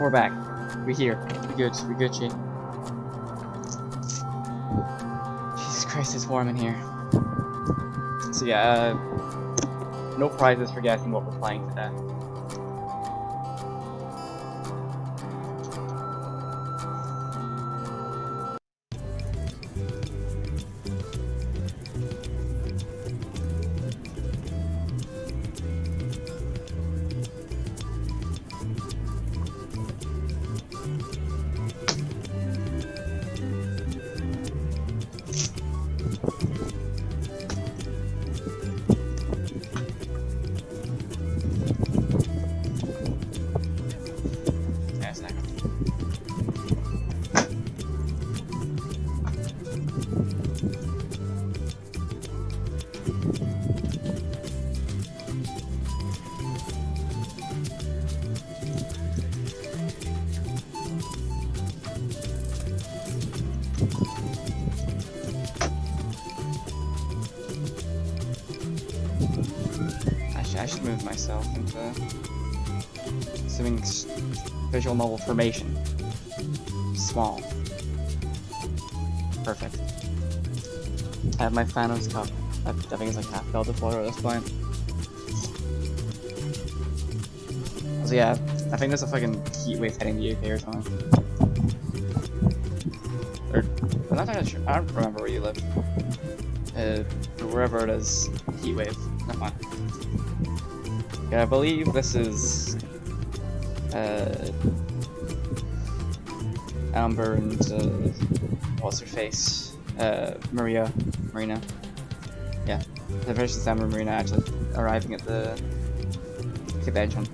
We're back. We're here. We're good. We're Gucci. Jesus Christ, it's warm in here. So yeah, no prizes for guessing what we're playing today. I should move myself into assuming visual novel formation. Small. Perfect. I have my Thanos cup. I think it's like half filled with water at this point. So yeah, I think there's a fucking heat wave heading the UK or something. Or, I'm not entirely sure. I don't remember where you live. But wherever it is, heat wave. Not mine. Yeah, I believe this is Amber and what's her face? Marina. Yeah, the versus Amber and Marina actually arriving at the convention.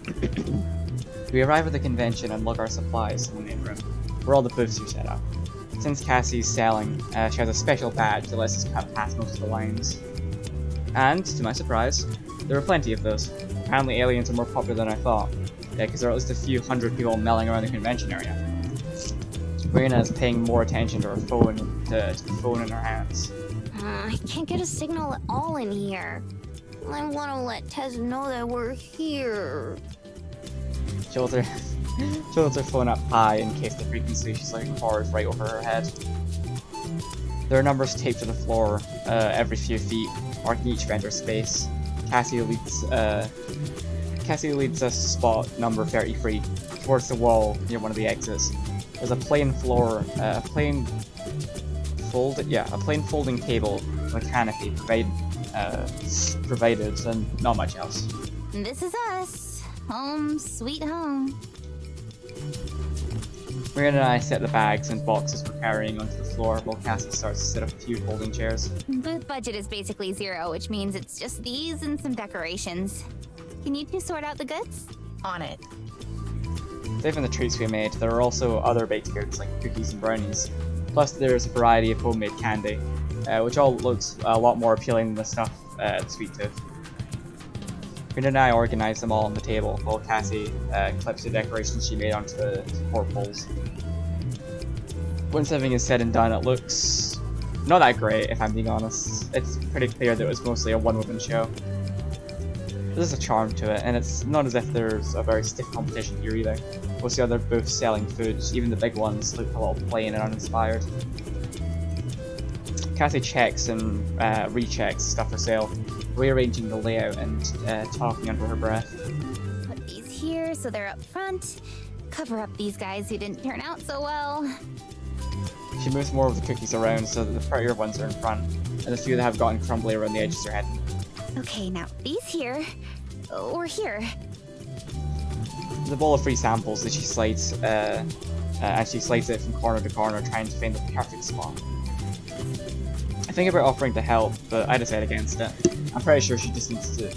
We arrive at the convention and lug our supplies in the main room, where all the booths are set up. Since Cassie's selling, she has a special badge that lets us cut past most of the lines. And, to my surprise, there were plenty of those. Apparently aliens are more popular than I thought. Yeah, because there are at least a few hundred people milling around the convention area. Marina is paying more attention to her phone, to the phone in her hands. I can't get a signal at all in here. I want to let Tez know that we're here. She holds her phone up high in case the frequency she's looking for is right over her head. There are numbers taped to the floor every few feet, marking each vendor's space. Cassie leads us to spot number 33, towards the wall near one of the exits. There's a plain folding table with a canopy provided, and not much else. This is us. Home, sweet home. Marina and I set the bags and boxes we're carrying onto the floor while Cassie starts to set up a few folding chairs. Booth budget is basically zero, which means it's just these and some decorations. Can you two sort out the goods? On it. Aside from the treats we made, there are also other baked goods like cookies and brownies. Plus there's a variety of homemade candy, which all looks a lot more appealing than the stuff at Sweet Tooth. Marina and I organize them all on the table, while Cassie clips the decorations she made onto the support poles. Once everything is said and done, it looks not that great, if I'm being honest. It's pretty clear that it was mostly a one-woman show. There's a charm to it, and it's not as if there's a very stiff competition here either. Most of the other booths selling foods, even the big ones, look a little plain and uninspired. Cassie checks and rechecks stuff for sale, rearranging the layout and talking under her breath. Put these here so they're up front. Cover up these guys who didn't turn out so well. She moves more of the cookies around so that the prettier ones are in front, and the few that have gotten crumbly around the edges are hidden. Okay, now these here, or here. There's a bowl of free samples that she slides, and she slides it from corner to corner, trying to find the perfect spot. I think about offering to help, but I decide against it. I'm pretty sure she just needs to,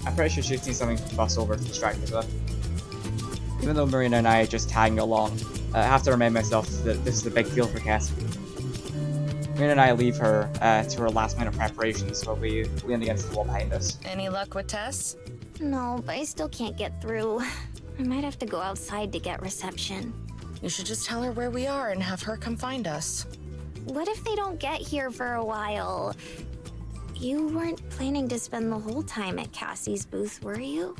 I'm pretty sure she just needs something to fuss over to distract herself. Even though Marina and I are just tagging along, I have to remind myself that this is a big deal for Cassie. Marina and I leave her to her last minute preparations while we lean against the wall behind us. Any luck with Tess? No, but I still can't get through. I might have to go outside to get reception. You should just tell her where we are and have her come find us. What if they don't get here for a while? You weren't planning to spend the whole time at Cassie's booth, were you?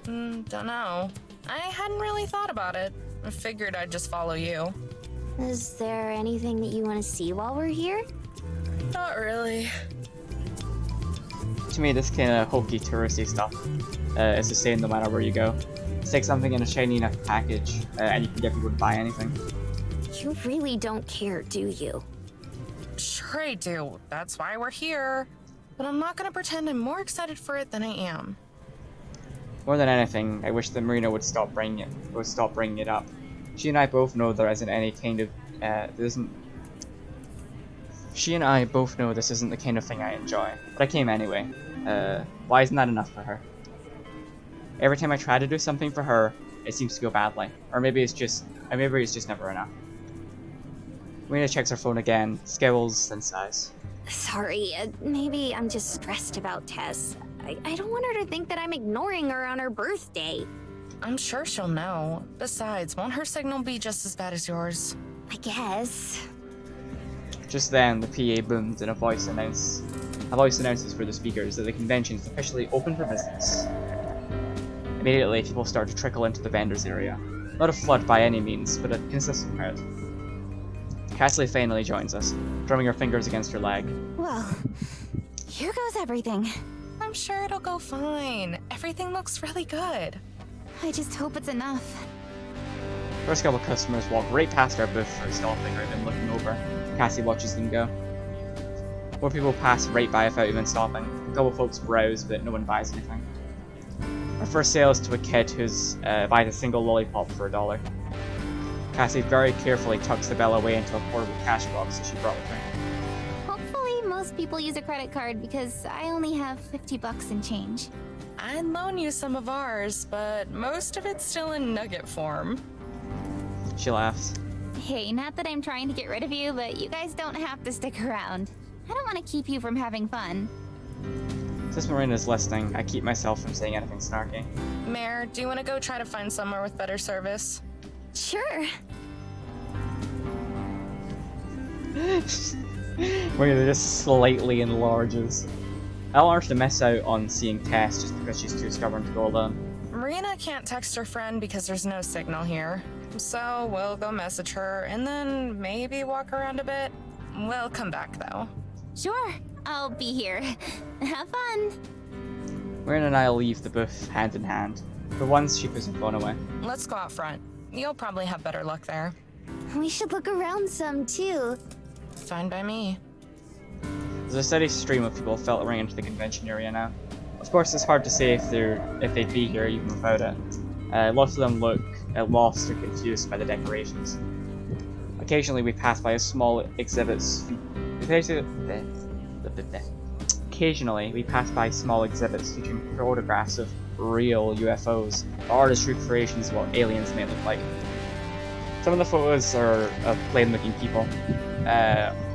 Don't know. I hadn't really thought about it. I figured I'd just follow you. Is there anything that you want to see while we're here? Not really. To me, this kind of hokey touristy stuff is the same no matter where you go. Stick something in a shiny enough package, and you can get people to buy anything. You really don't care, do you? Sure I do. That's why we're here. But I'm not gonna pretend I'm more excited for it than I am. More than anything, I wish that Marina would stop bringing it up. She and I both know there isn't any kind of She and I both know this isn't the kind of thing I enjoy, but I came anyway. Why isn't that enough for her? Every time I try to do something for her, it seems to go badly, or maybe it's just never enough. Marina checks her phone again, scowls, then sighs. Sorry, maybe I'm just stressed about Tess. I don't want her to think that I'm ignoring her on her birthday. I'm sure she'll know. Besides, won't her signal be just as bad as yours? I guess. Just then, the PA boomed and a voice announces through the speakers that the convention is officially open for business. Immediately, people start to trickle into the vendors area. Not a flood by any means, but a consistent crowd. Cassie finally joins us, drumming her fingers against her leg. Well, here goes everything. I'm sure it'll go fine. Everything looks really good. I just hope it's enough. First couple customers walk right past our booth for stopping or even looking over. Cassie watches them go. More people pass right by without even stopping. A couple folks browse, but no one buys anything. Our first sale is to a kid who's buys a single lollipop for $1. Cassie very carefully tucks the bell away into a portable cash box that she brought with her. Hopefully most people use a credit card because I only have 50 bucks in change. I'd loan you some of ours, but most of it's still in nugget form. She laughs. Hey, not that I'm trying to get rid of you, but you guys don't have to stick around. I don't want to keep you from having fun. Since Marina's listening, I keep myself from saying anything snarky. Mare, do you want to go try to find somewhere with better service? Sure. Marina just slightly enlarges. I don't want her to miss out on seeing Tess just because she's too stubborn to go alone. Marina can't text her friend because there's no signal here. So we'll go message her and then maybe walk around a bit. We'll come back though. Sure, I'll be here. Have fun. Marina and I leave the booth hand in hand. For once, she puts her phone away. Let's go out front. You'll probably have better luck there. We should look around some too. Fine by me. There's a steady stream of people filtering into the convention area now. Of course, it's hard to say if they'd be here even without it. Lots of them look lost or confused by the decorations. Occasionally, we pass by a small exhibits. Occasionally, we pass by small exhibits featuring photographs of real UFOs, or artist recreations of what aliens may look like. Some of the photos are of plain-looking people,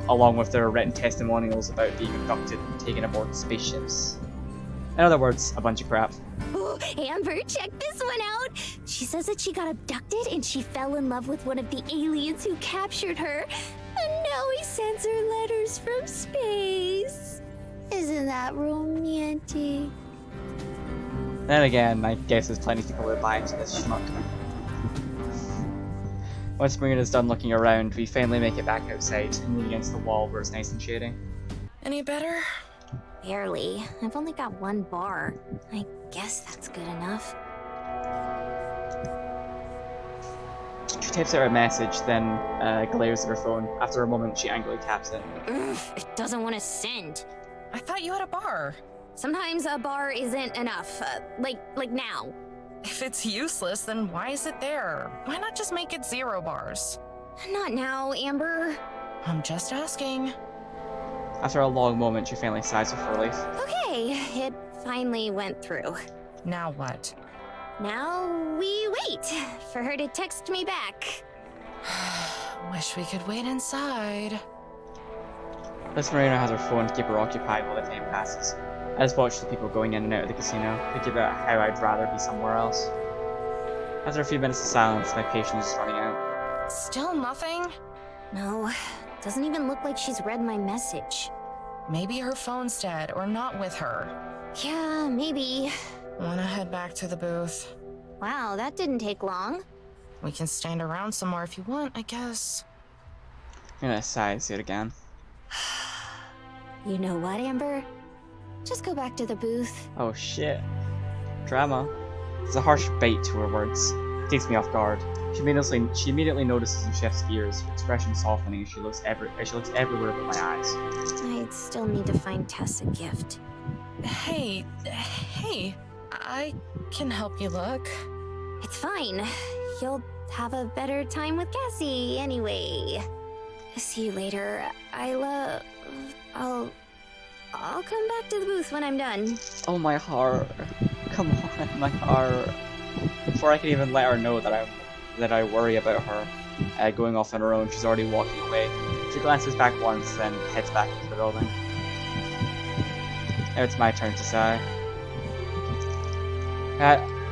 along with their written testimonials about being abducted and taken aboard spaceships. In other words, a bunch of crap. Ooh, Amber, check this one out! She says that she got abducted and she fell in love with one of the aliens who captured her. And now he sends her letters from space. Isn't that romantic? Then again, I guess there's plenty of people who buy into this schmuck. Once Marina's done looking around, we finally make it back outside and lean against the wall where it's nice and shady. Any better? Barely. I've only got one bar. I guess that's good enough. She types out a message, then glares at her phone. After a moment, she angrily taps it. Ugh, it doesn't want to send. I thought you had a bar. Sometimes a bar isn't enough. Like now. If it's useless, then why is it there? Why not just make it 0 bars? Not now, Amber. I'm just asking. After a long moment, she finally sighs with relief. Okay, it finally went through. Now what? Now we wait for her to text me back. Wish we could wait inside. Miss Marina has her phone to keep her occupied while the time passes. I just watch the people going in and out of the casino, thinking about how I'd rather be somewhere else. After a few minutes of silence, my patience is running out. Still nothing? No, doesn't even look like she's read my message. Maybe her phone's dead or not with her. Yeah, maybe. Wanna head back to the booth? Wow, that didn't take long. We can stand around some more if you want, I guess. I'm gonna sigh and say it again. You know what, Amber? Just go back to the booth. Oh shit. Drama. It's a harsh bait to her words. It takes me off guard. She immediately notices the chef's ears, her expression softening as she looks everywhere but my eyes. I'd still need to find Tess a gift. Hey, I can help you look. It's fine. You'll have a better time with Cassie anyway. See you later. I'll come back to the booth when I'm done. Oh, my heart. Come on, my heart. Before I can even let her know that I worry about her going off on her own, she's already walking away. She glances back once, then heads back into the building. Now it's my turn to sigh.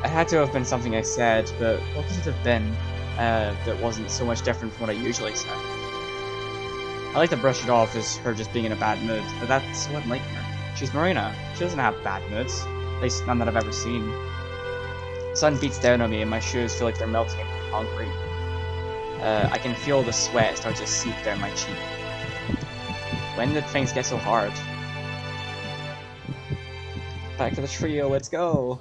It had to have been something I said, but what could it have been that wasn't so much different from what I usually say? I like to brush it off as her just being in a bad mood, but that's so unlike her. She's Marina. She doesn't have bad moods, at least none that I've ever seen. The sun beats down on me and my shoes feel like they're melting into the concrete. I can feel the sweat start to seep down my cheek. When did things get so hard? Back to the trio, let's go!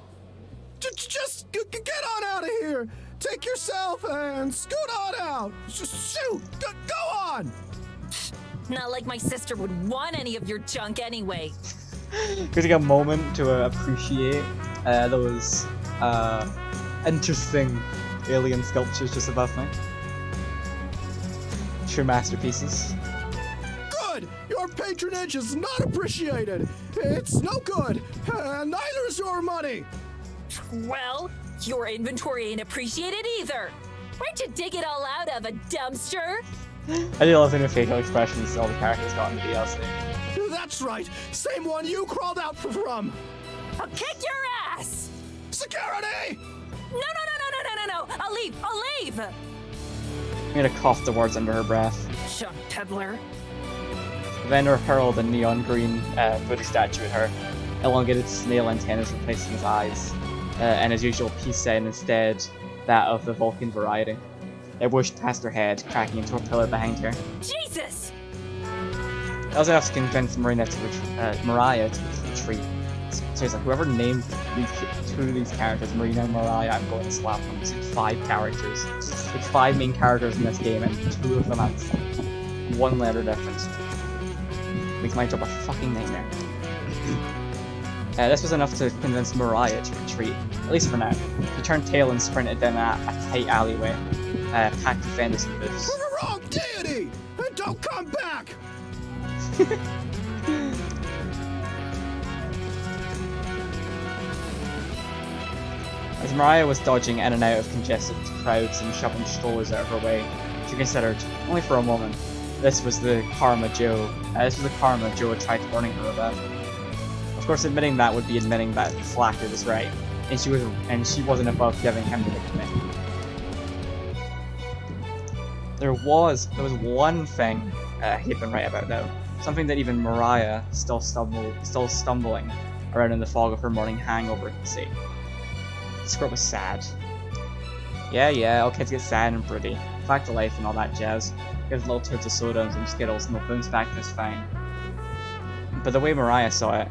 Just get on out of here! Take yourself and scoot on out! Just shoot! Go on! Not like my sister would want any of your junk anyway. Could take a moment to appreciate those interesting alien sculptures just above me. True masterpieces. Good! Your patronage is not appreciated! It's no good! Neither is your money! Well, your inventory ain't appreciated either. Where'd you dig it all out of, a dumpster? I do love the new facial expressions all the characters got in the DLC. That's right! Same one you crawled out from! I'll kick your ass! Security! No! I'll leave! I'm gonna cough the words under her breath. Junk peddler. The vendor hurled a neon green Buddha statue at her. Elongated snail antennas replacing his eyes, and as usual, peace sign instead that of the Vulcan variety. It whooshed past her head, cracking into a pillar behind her. Jesus! That was enough to convince Mariah to retreat. Seriously, whoever named two of these characters, Marina and Mariah, I'm going to slap them. It's like 5 characters. Like 5 main characters in this game, and 2 of them have 1 letter difference. Makes my job a fucking nightmare. This was enough to convince Mariah to retreat, at least for now. He turned tail and sprinted down a tight alleyway, packed with vendors and booths. For the wrong deity! And don't come back! As Mariah was dodging in and out of congested crowds and shoving strollers out of her way, she considered, only for a moment, this was the karma Joe had tried warning her about. Of course, admitting that would be admitting that Flacker was right, and she wasn't above giving him the victory. There was one thing he'd been right about though, something that even Mariah, still stumbling around in the fog of her morning hangover, could see. The script was sad. Yeah, all kids get sad and pretty. Back to life and all that jazz. Gives little turds of soda and some Skittles and they'll bounce back just fine. But the way Mariah saw it,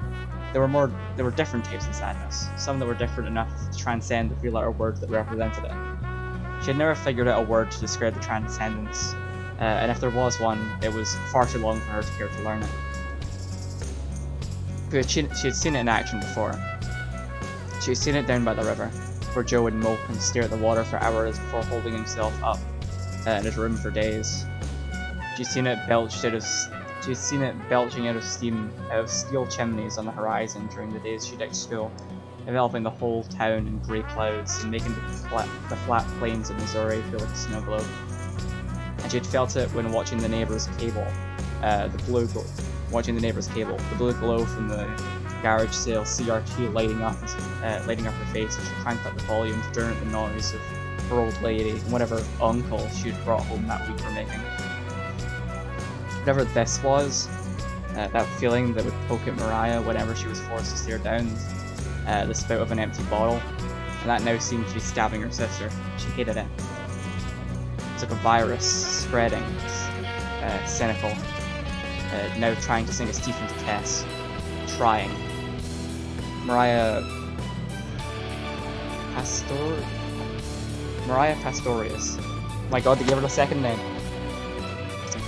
there were different types of sadness. Some that were different enough to transcend the 3-letter word that represented it. She had never figured out a word to describe the transcendence, and if there was one, it was far too long for her to care to learn it. But she had seen it in action before. She had seen it down by the river, where Joe would mope and stare at the water for hours before holding himself up in his room for days. She'd seen it belching out of steam out of steel chimneys on the horizon during the days she ditched school, enveloping the whole town in grey clouds and making the flat plains of Missouri feel like a snow globe. And she'd felt it when watching the neighbour's cable, the blue glow from the garage sale CRT lighting up her face as she cranked up the volume to drown out the noise of her old lady and whatever uncle she'd brought home that week for making. Whatever this was, that feeling that would poke at Mariah whenever she was forced to stare down the spout of an empty bottle, and that now seemed to be stabbing her sister. She hated it. It's like a virus spreading, cynical, now trying to sink its teeth into Tess. Trying. Mariah Pastorius. My god, they gave her a second name.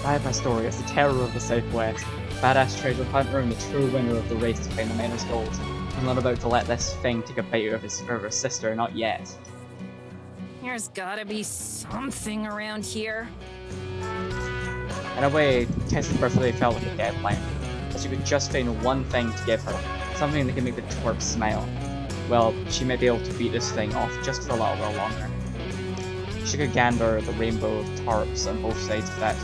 Mariah Pastorius, the terror of the Southwest. Badass treasure hunter and the true winner of the race to find the Manor's gold. I'm not about to let this thing take a bite out of her sister, not yet. There's gotta be something around here. In a way, Tess's birthday felt like a deadline, but she could just find one thing to give her, something that could make the twerp smile. Well, she might be able to beat this thing off just for a little while longer. She could gander the rainbow of tarps on both sides of that.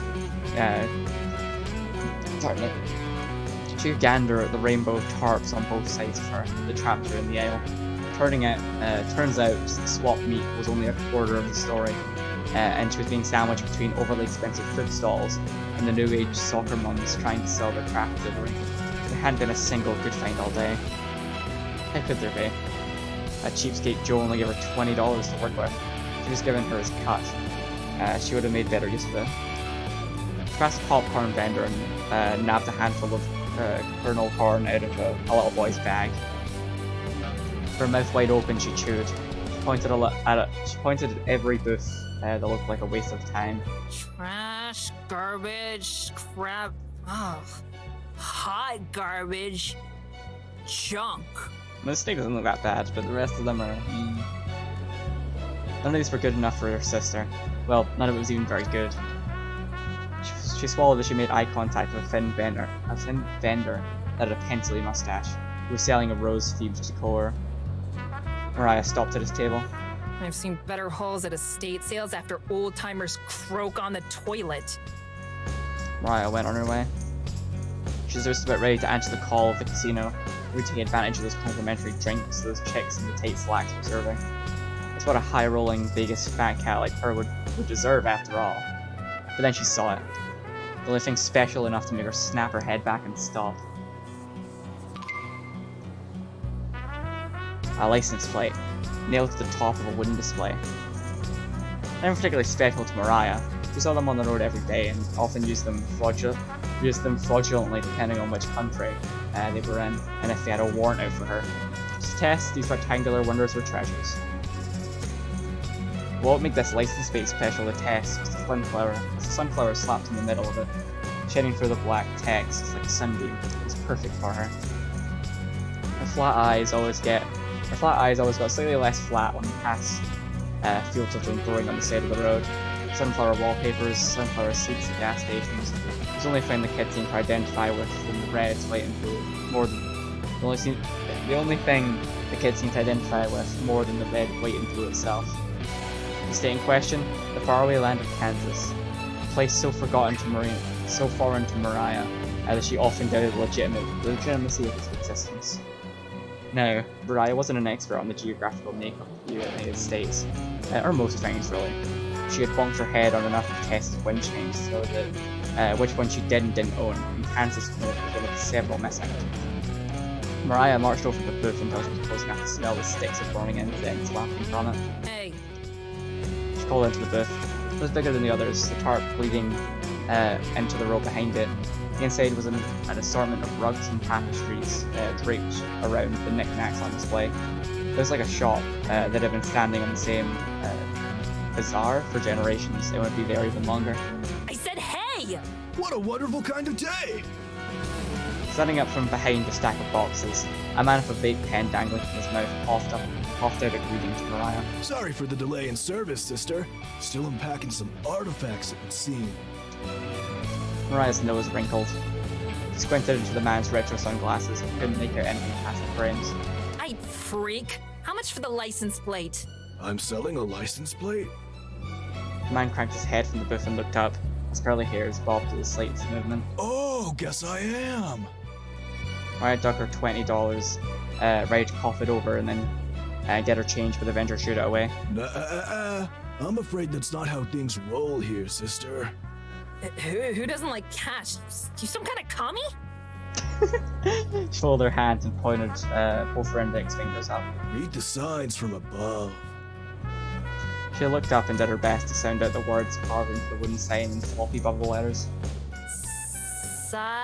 She could gander at the rainbow of tarps on both sides of her that trapped her in the aisle. Turns out the swap meet was only a quarter of the story, and she was being sandwiched between overly expensive food stalls and the new age soccer mums trying to sell their craft jewelry. There hadn't been a single good find all day. How could there be? A cheapskate Joe only gave her $20 to work with. If he was giving her his cut, she would have made better use of it. Past a popcorn vendor and nabbed a handful of kernel corn out of a little boy's bag. Her mouth wide open, she chewed. She pointed at every booth that looked like a waste of time. Trash, garbage, crap. Oh, hot garbage. Junk. The steak doesn't look that bad, but the rest of them are. None of these were good enough for her sister. Well, none of it was even very good. She swallowed as she made eye contact with a thin vendor that had a pencilly mustache, who was selling a rose-themed decor. Mariah stopped at his table. I've seen better hauls at estate sales after old-timers croak on the toilet. Mariah went on her way. She was just about ready to answer the call of the casino, really taking advantage of those complimentary drinks those chicks in the tight slacks were serving. It's what a high-rolling Vegas fat cat like her would deserve after all. But then she saw it. The only thing special enough to make her snap her head back and stop. A license plate, nailed to the top of a wooden display. Never particularly special to Mariah. She saw them on the road every day and often used them fraudulently depending on which country they were in, and if they had a warrant out for her. To Tess, these rectangular wonders were treasures. What would make this license plate special to Tess was the sunflower slapped in the middle of it, shedding through the black text like a sunbeam. It was perfect for her. Her flat eyes always got slightly less flat when you pass fields of them growing on the side of the road. Sunflower wallpapers, sunflower seats at gas stations. It was the only thing the kids seemed to identify with from the red, white, and blue. The only thing the kids seemed to identify with more than the red, white, and blue itself. The state in question, the faraway land of Kansas, a place so foreign to Mariah, that she often doubted the legitimacy of its existence. Now, Mariah wasn't an expert on the geographical makeup of the United States, or most things really. She had bonked her head on enough of Tess's wind chimes to know that which one she didn't own, and Kansas was one of several missing. Mariah marched over to the booth until she was close enough to smell the sticks of burning incense wafting from it. Hey. She called into the booth. It was bigger than the others, the tarp bleeding into the row behind it. The inside was an assortment of rugs and tapestries draped around the knickknacks on display. It was like a shop that had been standing on the same bazaar for generations. It would be there even longer. I said hey! What a wonderful kind of day! Standing up from behind a stack of boxes, a man with a vape pen dangling from his mouth coughed out a greeting to Mariah. Sorry for the delay in service, sister. Still unpacking some artifacts, it would seem. Mariah's nose wrinkled. She squinted into the man's retro sunglasses and couldn't make out anything past the frames. I freak. How much for the license plate? I'm selling a license plate? The man cranked his head from the booth and looked up. His curly hairs bobbed with a slight movement. Oh, guess I am. Mariah dug her $20, ready to cough it over and then get her change, but the vendor shooed it away. I'm afraid that's not how things roll here, sister. Who doesn't like cash? You some kind of commie? She folded her hands and pointed both her index fingers up. Read the signs from above. She looked up and did her best to sound out the words carved into the wooden sign in floppy bubble letters. Silent.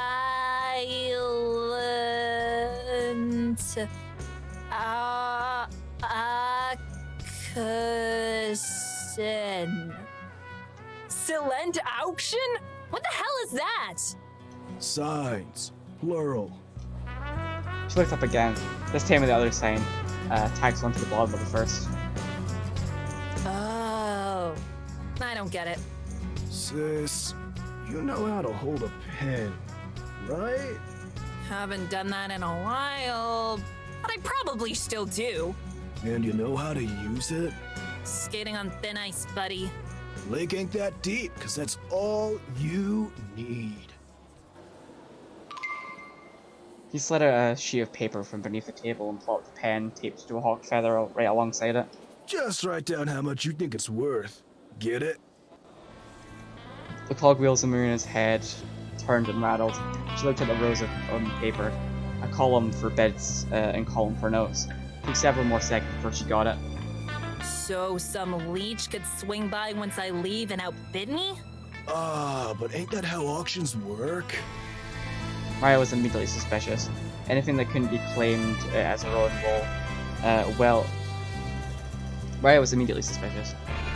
Auction. Silent auction? What the hell is that? Signs, plural. She looked up again, this time with the other sign, tagged onto the bottom of the first. Oh. I don't get it. Sis, you know how to hold a pen, right? Haven't done that in a while, but I probably still do. And you know how to use it? Skating on thin ice, buddy. Lake ain't that deep, because that's all you need. He slid out a sheet of paper from beneath the table and plopped the pen taped to a hawk feather right alongside it. Just write down how much you think it's worth. Get it? The cogwheels of Marina's head turned and rattled. She looked at the rows of paper, a column for bids and column for notes. It took several more seconds before she got it. So some leech could swing by once I leave and outbid me? But ain't that how auctions work? Mariah was immediately suspicious. Anything that couldn't be claimed as her own Mariah was immediately suspicious.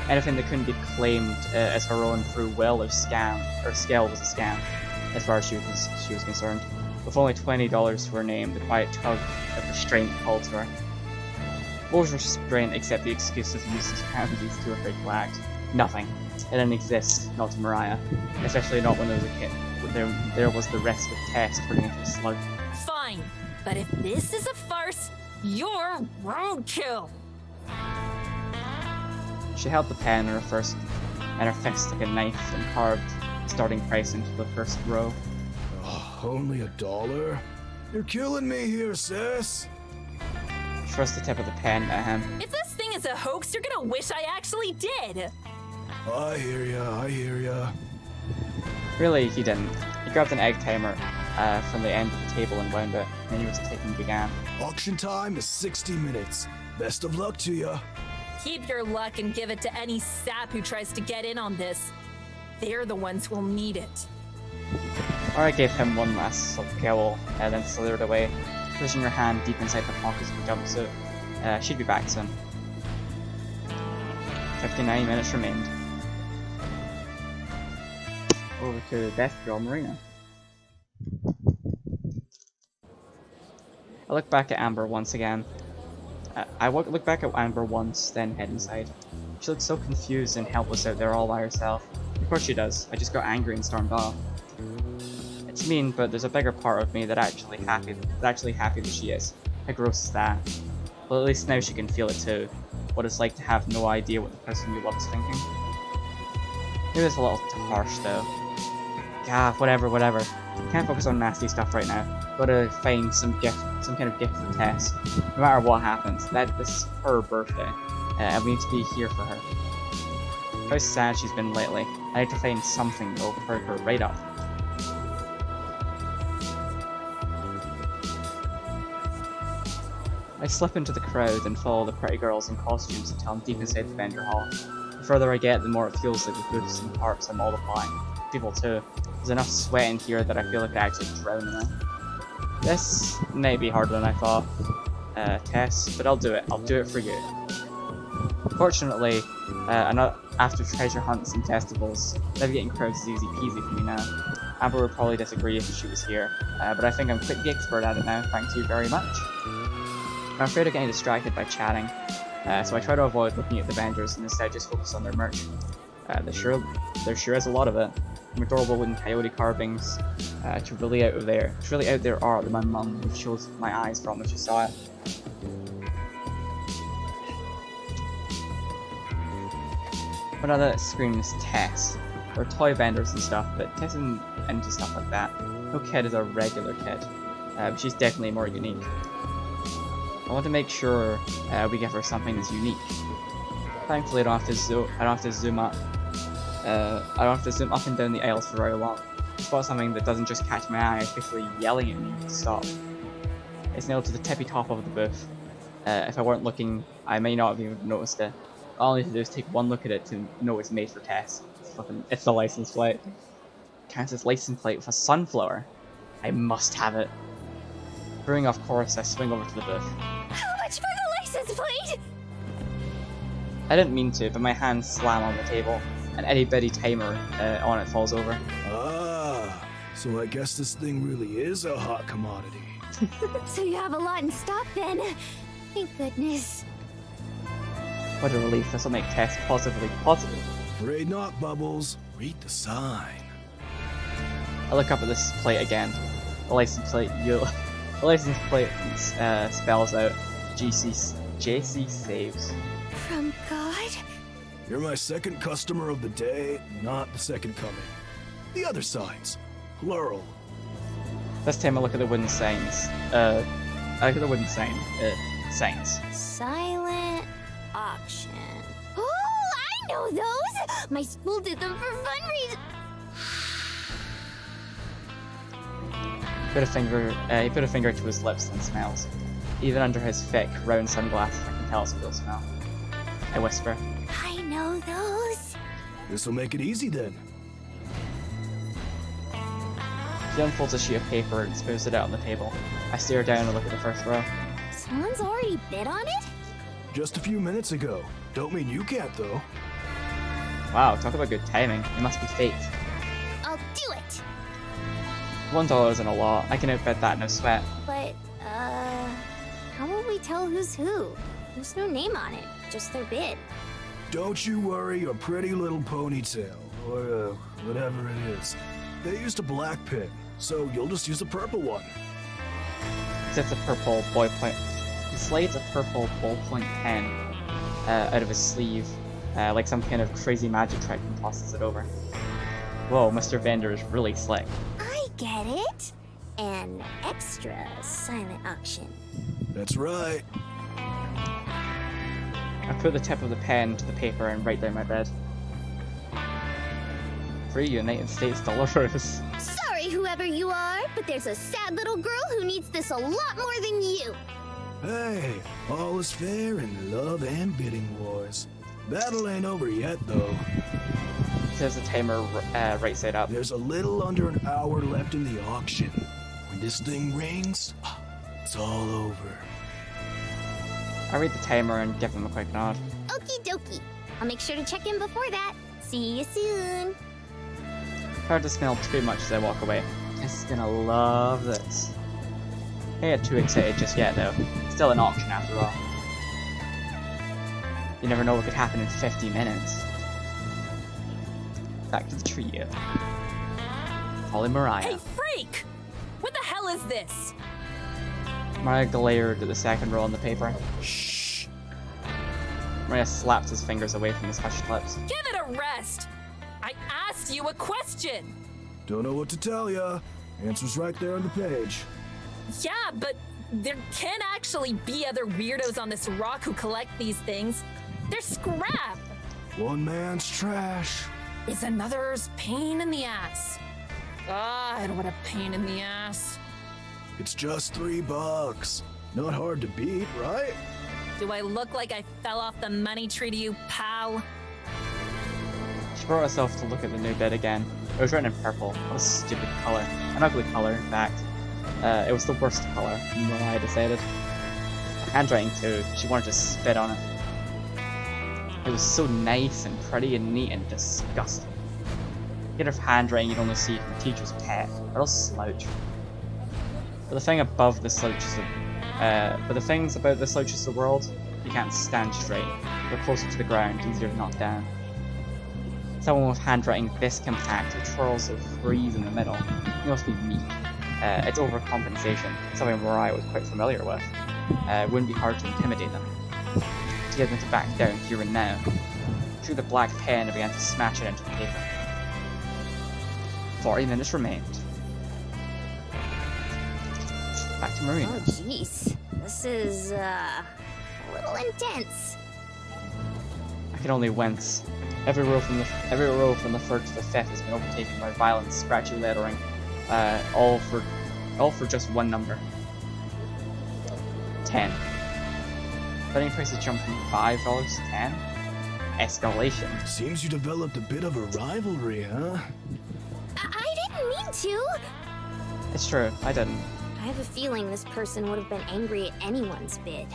Anything that couldn't be claimed as her own through will or skill was a scam, as far as she was concerned. With only $20 to her name, the quiet tug of restraint called to her. What was restraint except the excuse of useless boundaries too afraid to act? Nothing. It didn't exist, not to Mariah. Especially not when there was a kid. There was the risk of Tess turning into a slug. Fine, but if this is a farce, you're roadkill! She held the pen in her fist like a knife and carved starting price into the first row. Oh, only $1? You're killing me here, sis. She thrust the tip of the pen at him. If this thing is a hoax, you're gonna wish I actually did! I hear ya. Really, he didn't. He grabbed an egg timer from the end of the table and wound it, and he was ticking began. Auction time is 60 minutes. Best of luck to ya. Keep your luck and give it to any sap who tries to get in on this. They're the ones who'll need it. Mariah gave him one last scowl, and then slithered away, pushing her hand deep inside the pockets of her jumpsuit. She'd be back soon. 59 minutes remained. Over to Beth Girl Marina. I look back at Amber once again. Look back at Amber once, then head inside. She looks so confused and helpless out there all by herself. Of course she does. I just got angry and stormed off. It's mean, but there's a bigger part of me that's actually happy that she is. How gross is that? Well, at least now she can feel it too. What it's like to have no idea what the person you love is thinking. Maybe it's a little too harsh though. Yeah, whatever. Can't focus on nasty stuff right now. Gotta find some kind of gift for Tess. No matter what happens, this is her birthday, and we need to be here for her. How sad she's been lately. I need to find something that will perk her right up. I slip into the crowd and follow the pretty girls in costumes until I'm deep inside the vendor hall. The further I get, the more it feels like the hooves and hearts are multiplying. People too. There's enough sweat in here that I feel like I actually drown in it. This may be harder than I thought, Tess, but I'll do it. I'll do it for you. Fortunately, after treasure hunts and festivals, navigating crowds is easy peasy for me now. Amber would probably disagree if she was here, but I think I'm quite the expert at it now, thank you very much. I'm afraid of getting distracted by chatting, so I try to avoid looking at the vendors and instead just focus on their merch. There sure is a lot of it. From adorable wooden coyote carvings to really out there art that my mum would close my eyes from when she saw it. One other that screams Tess. There are toy vendors and stuff, but Tess isn't into stuff like that. No kid is a regular kid, but she's definitely more unique. I want to make sure we give her something that's unique. Thankfully, I don't have to zoom up and down the aisles for very long. spot something that doesn't just catch my eye, quickly yelling at me to stop. It's nailed to the tippy top of the booth. If I weren't looking, I may not have even noticed it. All I need to do is take one look at it to know it's made for tests. It's the license plate. Kansas license plate with a sunflower. I must have it. Brewing off course, I swing over to the booth. How much for the license plate? I didn't mean to, but my hands slam on the table. An itty bitty timer on it falls over. Ah, so I guess this thing really is a hot commodity. So you have a lot in stock then. Thank goodness. What a relief, this will make tests positively positive. Afraid not, Bubbles. Read the sign. I look up at this plate again. The license plate, the license plate spells out JC Saves. From God? You're my second customer of the day, not the second coming. The other signs. Plural. This time I look at the wooden signs. I look at the wooden signs. Silent auction. Oh, I know those! My school did them for fundraisers. He put a finger to his lips and smells. Even under his thick, round sunglasses, I can tell it's a real smell. I whisper. I know those. This'll make it easy then. He unfolds a sheet of paper and smooths it out on the table. I stare down and look at the first row. Someone's already bid on it? Just a few minutes ago. Don't mean you can't, though. Wow, talk about good timing. It must be fate. I'll do it. $1 isn't a lot. I can outbid that no sweat. But, how will we tell who's who? There's no name on it, just their bid. Don't you worry your pretty little ponytail, or whatever it is. They used a black pen, so you'll just use a purple one. He slides a purple ballpoint pen out of his sleeve, like some kind of crazy magic trick, and tosses it over. Whoa, Mr. Vendor is really slick. I get it. An extra silent auction. That's right. I put the tip of the pen to the paper and write down my bid. Free United States dollars. Sorry, whoever you are, but there's a sad little girl who needs this a lot more than you. Hey, all is fair in love and bidding wars. Battle ain't over yet, though. Says the timer right side up. There's a little under an hour left in the auction. When this thing rings, it's all over. I read the timer and give him a quick nod. Okie dokie. I'll make sure to check in before that. See you soon. Hard to smell too much as I walk away. Tess is gonna love this. I ain't too excited just yet though. It's still an auction after all. You never know what could happen in 50 minutes. Back to the trio. Calling Mariah. Hey, freak! What the hell is this? Mariah glared at the second roll on the paper. Shh. Mariah slapped his fingers away from his hushed lips. Give it a rest! I asked you a question! Don't know what to tell ya. Answer's right there on the page. Yeah, but there can actually be other weirdos on this rock who collect these things. They're scrap! One man's trash. Is another's pain in the ass. God, what a pain in the ass. It's just $3. Not hard to beat, right? Do I look like I fell off the money tree to you, pal? She brought herself to look at the new bid again. It was written in purple. What a stupid color. An ugly color, in fact. It was the worst color, Mariah decided. Her handwriting too, she wanted to spit on it. It was so nice and pretty and neat and disgusting. The kind of handwriting you'd only see from a teacher's pet, a real slouch. But the thing above the slouches but the things about the slouches of the world, you can't stand straight. They're closer to the ground, easier to knock down. Someone with handwriting this compact with twirls of frieze in the middle, you must be meek. It's overcompensation, something Mariah was quite familiar with. It wouldn't be hard to intimidate them. To get them to back down here and now. She took the black pen and began to smash it into the paper. 40 minutes remained. Back to Marina. Oh, jeez. This is, a little intense. I I can only wince. Every row from the third to the fifth has been overtaken by violent, scratchy lettering, all for just one number. 10. Betting prices jumped from $5 to 10. Escalation. Seems you developed a bit of a rivalry, huh? I didn't mean to. It's true, I didn't. I have a feeling this person would have been angry at anyone's bid.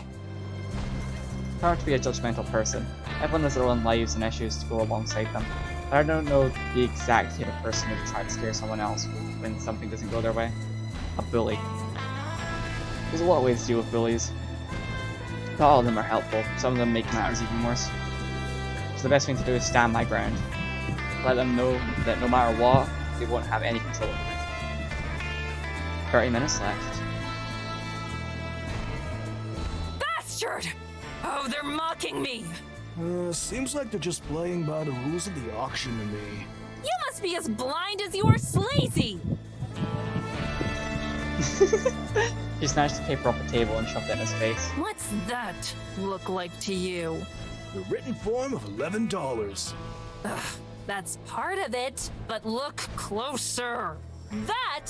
Hard to be a judgmental person. Everyone has their own lives and issues to go alongside them. I don't know the exact type of person who would try to scare someone else when something doesn't go their way. A bully. There's a lot of ways to deal with bullies. Not all of them are helpful, some of them make matters even worse. So the best thing to do is stand my ground. Let them know that no matter what, they won't have any control over me. 30 minutes left. Bastard! Oh, they're mocking me! Seems like they're just playing by the rules of the auction to me. You must be as blind as you are sleazy! He snatched the paper off the table and shoved it in his face. What's that look like to you? The written form of $11. Ugh, that's part of it, but look closer. That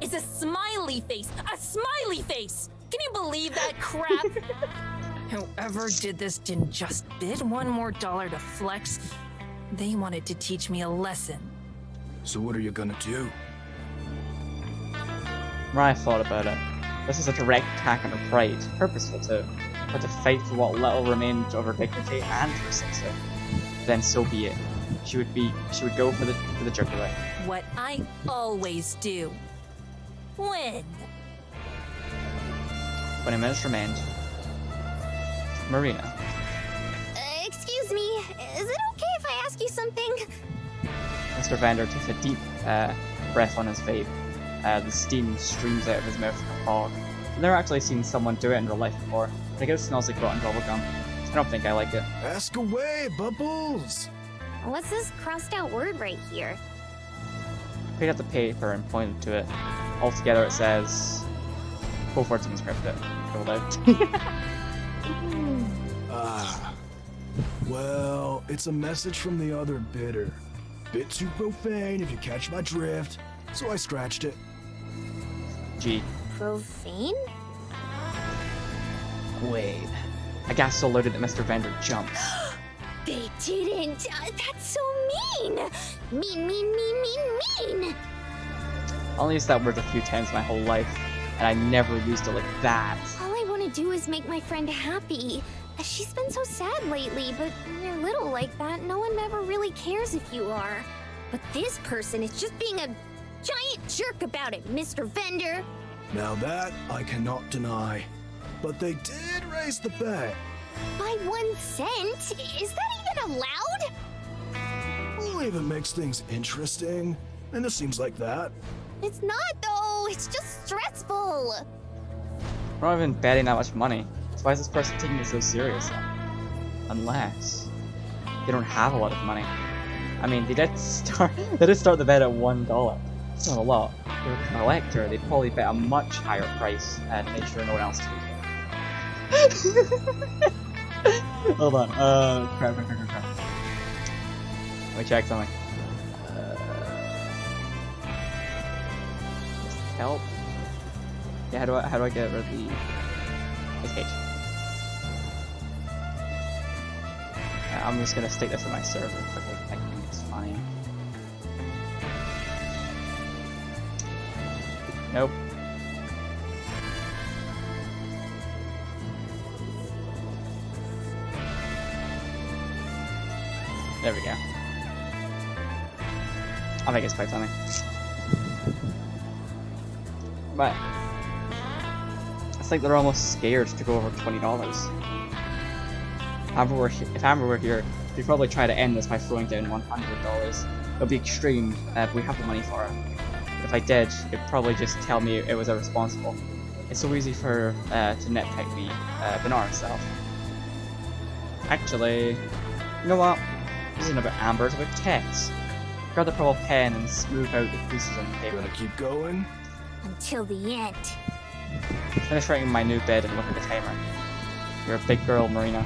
is a smiley face! A smiley face! Can you believe that crap? Whoever did this didn't just bid one more dollar to flex. They wanted to teach me a lesson. So what are you gonna do? Mariah thought about it. This is a direct attack on her pride, purposeful too, but to fight for what little remained of her dignity and her sister. Then so be it. She would go for the jugular. What I always do. Win. 20 minutes remained. Marina. Excuse me, is it okay if I ask you something? Mr. Vander takes a deep breath on his vape. The steam streams out of his mouth like a fog. I've never actually seen someone do it in real life before, but I guess it smells like rotten bubblegum. I don't think I like it. Ask away, Bubbles! What's this crossed out word right here? Picked up the paper and pointed to it. Altogether it says... Go for it to inscript it. Filled out. Ah. Well, it's a message from the other bidder. Bit too profane if you catch my drift, so I scratched it. G. Profane? Wait. I got so loaded that Mr. Vander jumped. They didn't! That's so mean! Mean, mean, mean, mean, mean! I only used that word a few times my whole life, and I never used it like that. All I want to do is make my friend happy. She's been so sad lately, but when you're little like that, no one ever really cares if you are. But this person is just being a giant jerk about it, Mr. Vendor. Now that I cannot deny. But they did raise the bet. By 1 cent? Is that even allowed? Only if it makes things interesting. And this seems like that. It's not, though. It's just stressful. We're not even betting that much money. So why is this person taking it so seriously? Unless they don't have a lot of money. I mean, they did start the bet at $1. It's not a lot. If they're a collector, they'd probably bet a much higher price and make sure no one else took it. Hold on. Crap. Let me check something. Help. Yeah, how do I get rid of this page? I'm just gonna stick this in my server quickly. I think it's fine. Nope. There we go. I think it's quite funny. But it's like they're almost scared to go over $20. If Amber were here, we'd probably try to end this by throwing down $100. It would be extreme, but we have the money for it. If I did, it'd probably just tell me it was irresponsible. It's so easy for her to nitpick me, but not herself. Actually, you know what? This isn't about Amber, it's about Tex. Grab the purple pen and smooth out the creases on the paper. Gonna keep going? Until the end. Finish writing my new bid and look at the timer. You're a big girl, Marina.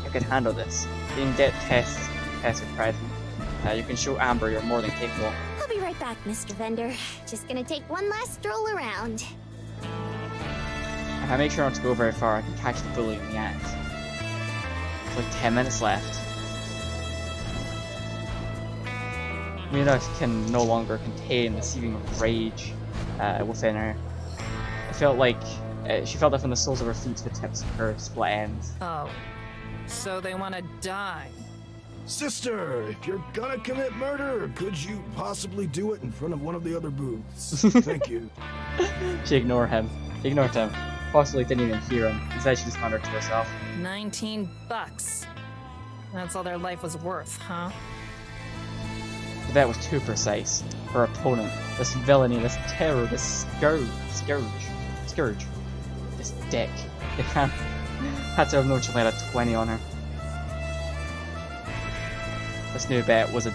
You can handle this. You can get Tess or credit. You can show Amber you're more than capable. I'll be right back, Mr. Vendor. Just gonna take one last stroll around. If I make sure not to go very far, I can catch the bully in the act. It's like 10 minutes left. Marina can no longer contain the seething rage within her. It felt like she felt it from the soles of her feet to the tips of her split ends. Oh, so they want to die. Sister, if you're gonna commit murder, could you possibly do it in front of one of the other booths? Thank you. She ignored him. Possibly didn't even hear him. Instead, she just muttered to herself. $19. That's all their life was worth, huh? But that was too precise. Her opponent, this villainy, this terror, this scourge, this dick. They had to have known she only had a 20 on her. This new bet was a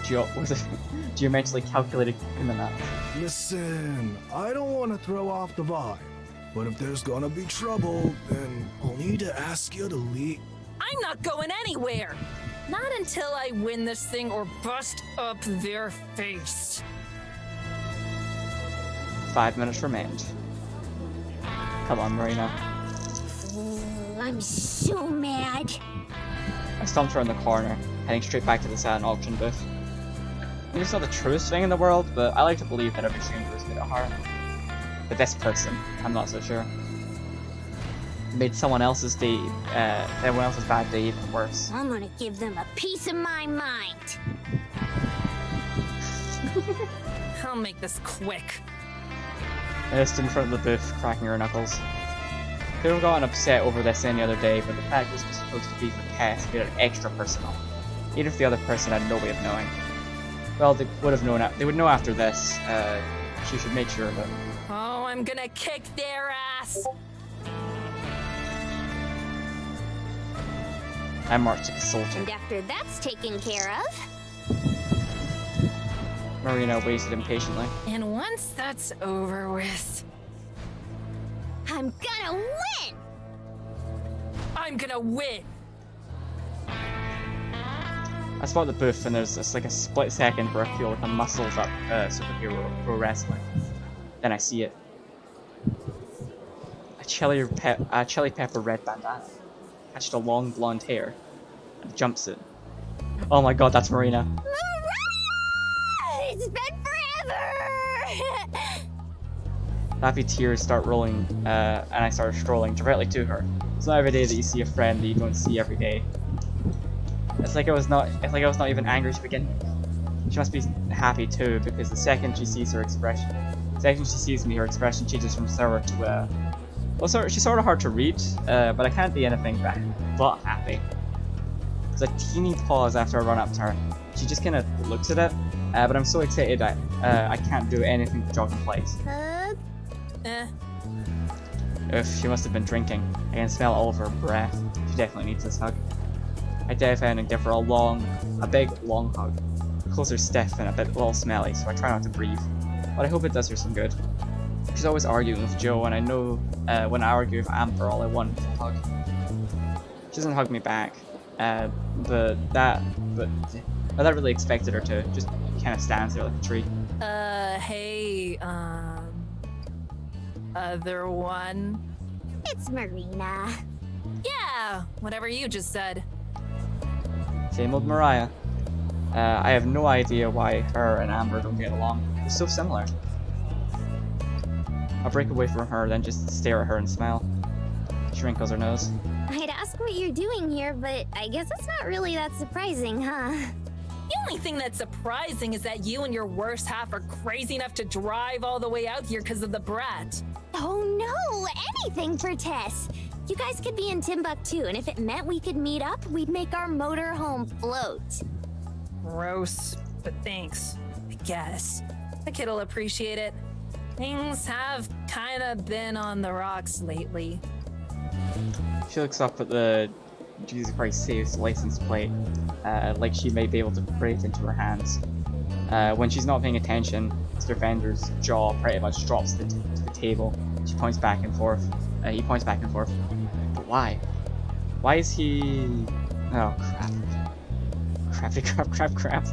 geometrically calculated criminal. Listen, I don't want to throw off the vibe, but if there's gonna be trouble, then I'll need to ask you to leave. I'm not going anywhere! Not until I win this thing or bust up their face. 5 minutes remained. Come on, Marina. I'm so mad. I stomped her in the corner, heading straight back to the silent auction booth. Maybe it's not the truest thing in the world, but I like to believe that every stranger is good at heart. But this person, I'm not so sure. It made everyone else's bad day even worse. I'm gonna give them a piece of my mind. I'll make this quick. I stood in front of the booth, cracking her knuckles. Could have gotten upset over this any other day, but the fact this was supposed to be for Tess made it extra personal. Even if the other person had no way of knowing. Well, they would have known. They would know after this. She should make sure of it. Oh, I'm gonna kick their ass! I marched like a soldier. And after that's taken care of, Marina waited impatiently. And once that's over with, I'm gonna win! I'm gonna win! I spot the booth and there's just like a split second where I feel like a muscles up superhero pro wrestling. Then I see it. A chili pepper red bandana. Attached to long blonde hair. And a jumpsuit. Oh my god, that's Marina. Mariah! It's been forever! Happy tears start rolling, and I start strolling directly to her. It's not every day that you see a friend that you don't see every day. It's like I was not even angry to begin with. She must be happy too, because the second she sees me, her expression changes from sour to well, she's sort of hard to read, but I can't be anything but happy. There's a teeny pause after I run up to her. She just kind of looks at it, but I'm so excited I can't do anything but jog in place. Oof, she must have been drinking. I can smell all of her breath. She definitely needs this hug. I dive in and give her a big, long hug. Clothes are stiff and a little smelly, so I try not to breathe. But I hope it does her some good. She's always arguing with Joe, and I know when I argue with Amber, all I want is a hug. She doesn't hug me back, but I really expected her to. Just kind of stands there like a tree. Hey, other one? It's Marina. Yeah, whatever you just said. Same old Mariah. I have no idea why her and Amber don't get along. They're so similar. I break away from her, then just stare at her and smile. She wrinkles her nose. I'd ask what you're doing here, but I guess it's not really that surprising, huh? The only thing that's surprising is that you and your worst half are crazy enough to drive all the way out here because of the brat. Oh no, anything for Tess. You guys could be in Timbuktu, and if it meant we could meet up, we'd make our motorhome float. Gross, but thanks, I guess. The kid'll appreciate it. Things have kinda been on the rocks lately. She looks up at the Jesus Christ Saves license plate, like she may be able to break into her hands. When she's not paying attention, Mr. Vendor's jaw pretty much drops to the table. She points back and forth. He points back and forth. But why? Why is he... Oh crap. Crap.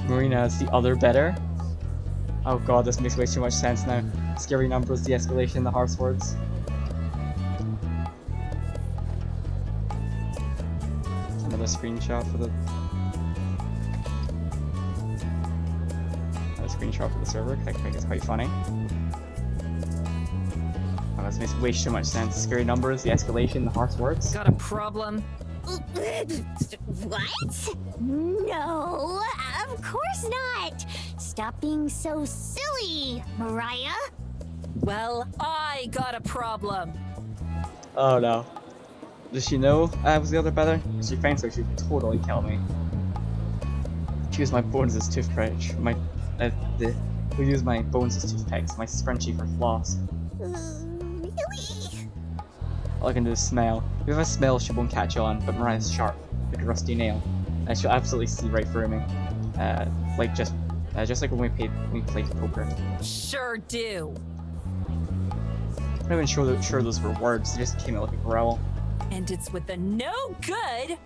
Marina is the other better. Oh god, this makes way too much sense now. Scary numbers, de-escalation, the harsh words. Another screenshot for the... Another screenshot for the server, I think it's quite funny. Oh, this makes way too much sense. Scary numbers, the escalation, the harsh words. Got a problem? What? No, of course not. Stop being so silly, Mariah. Well, I got a problem. Oh no. Does she know I was the other better? If she finds out, she'd totally kill me. She used my bones as toothbrush. We use my bones as toothpicks, my scrunchie for floss. Really? All I can do is smell. If I smell, she won't catch on, but Mariah's sharp, like a rusty nail. And she'll absolutely see right through me. Just like when we played poker. Sure do. I'm not even sure those were words, they just came out like a growl. And it's with the no good,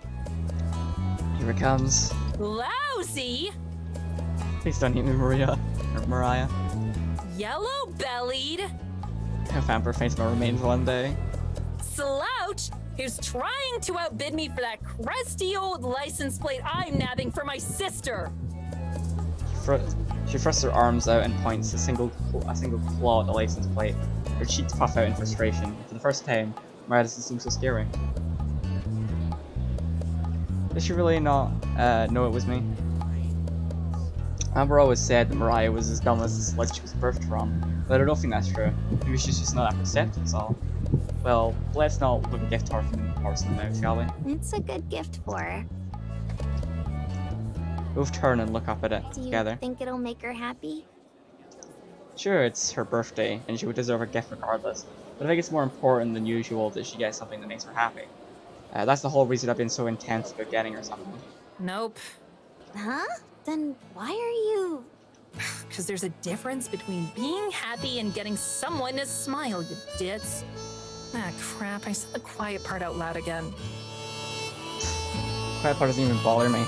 Here it comes. lousy, Please don't hit me, Mariah. yellow-bellied, If Amber finds my remains one day. slouch who's trying to outbid me for that crusty old license plate I'm nabbing for my sister. She thrusts her arms out and points a single claw at the license plate. Her cheeks puff out in frustration. For the first time, Mariah doesn't seem so scary. Does she really not know it was me? Amber always said that Mariah was as dumb as the slug she was birthed from, but I don't think that's true. Maybe she's just not that perceptive, that's all. Well, let's not look a gift horse in the porcelain now, shall we? It's a good gift for her. Both turn and look up at it Do you together. think it'll make her happy? Sure, it's her birthday, and she would deserve a gift regardless, but I think it's more important than usual that she gets something that makes her happy. That's the whole reason I've been so intense about getting her something. Nope, Huh? Then why are you... because there's a difference between being happy and getting someone to smile, you ditz. Ah, crap, I said the quiet part out loud again. Quiet part doesn't even bother me.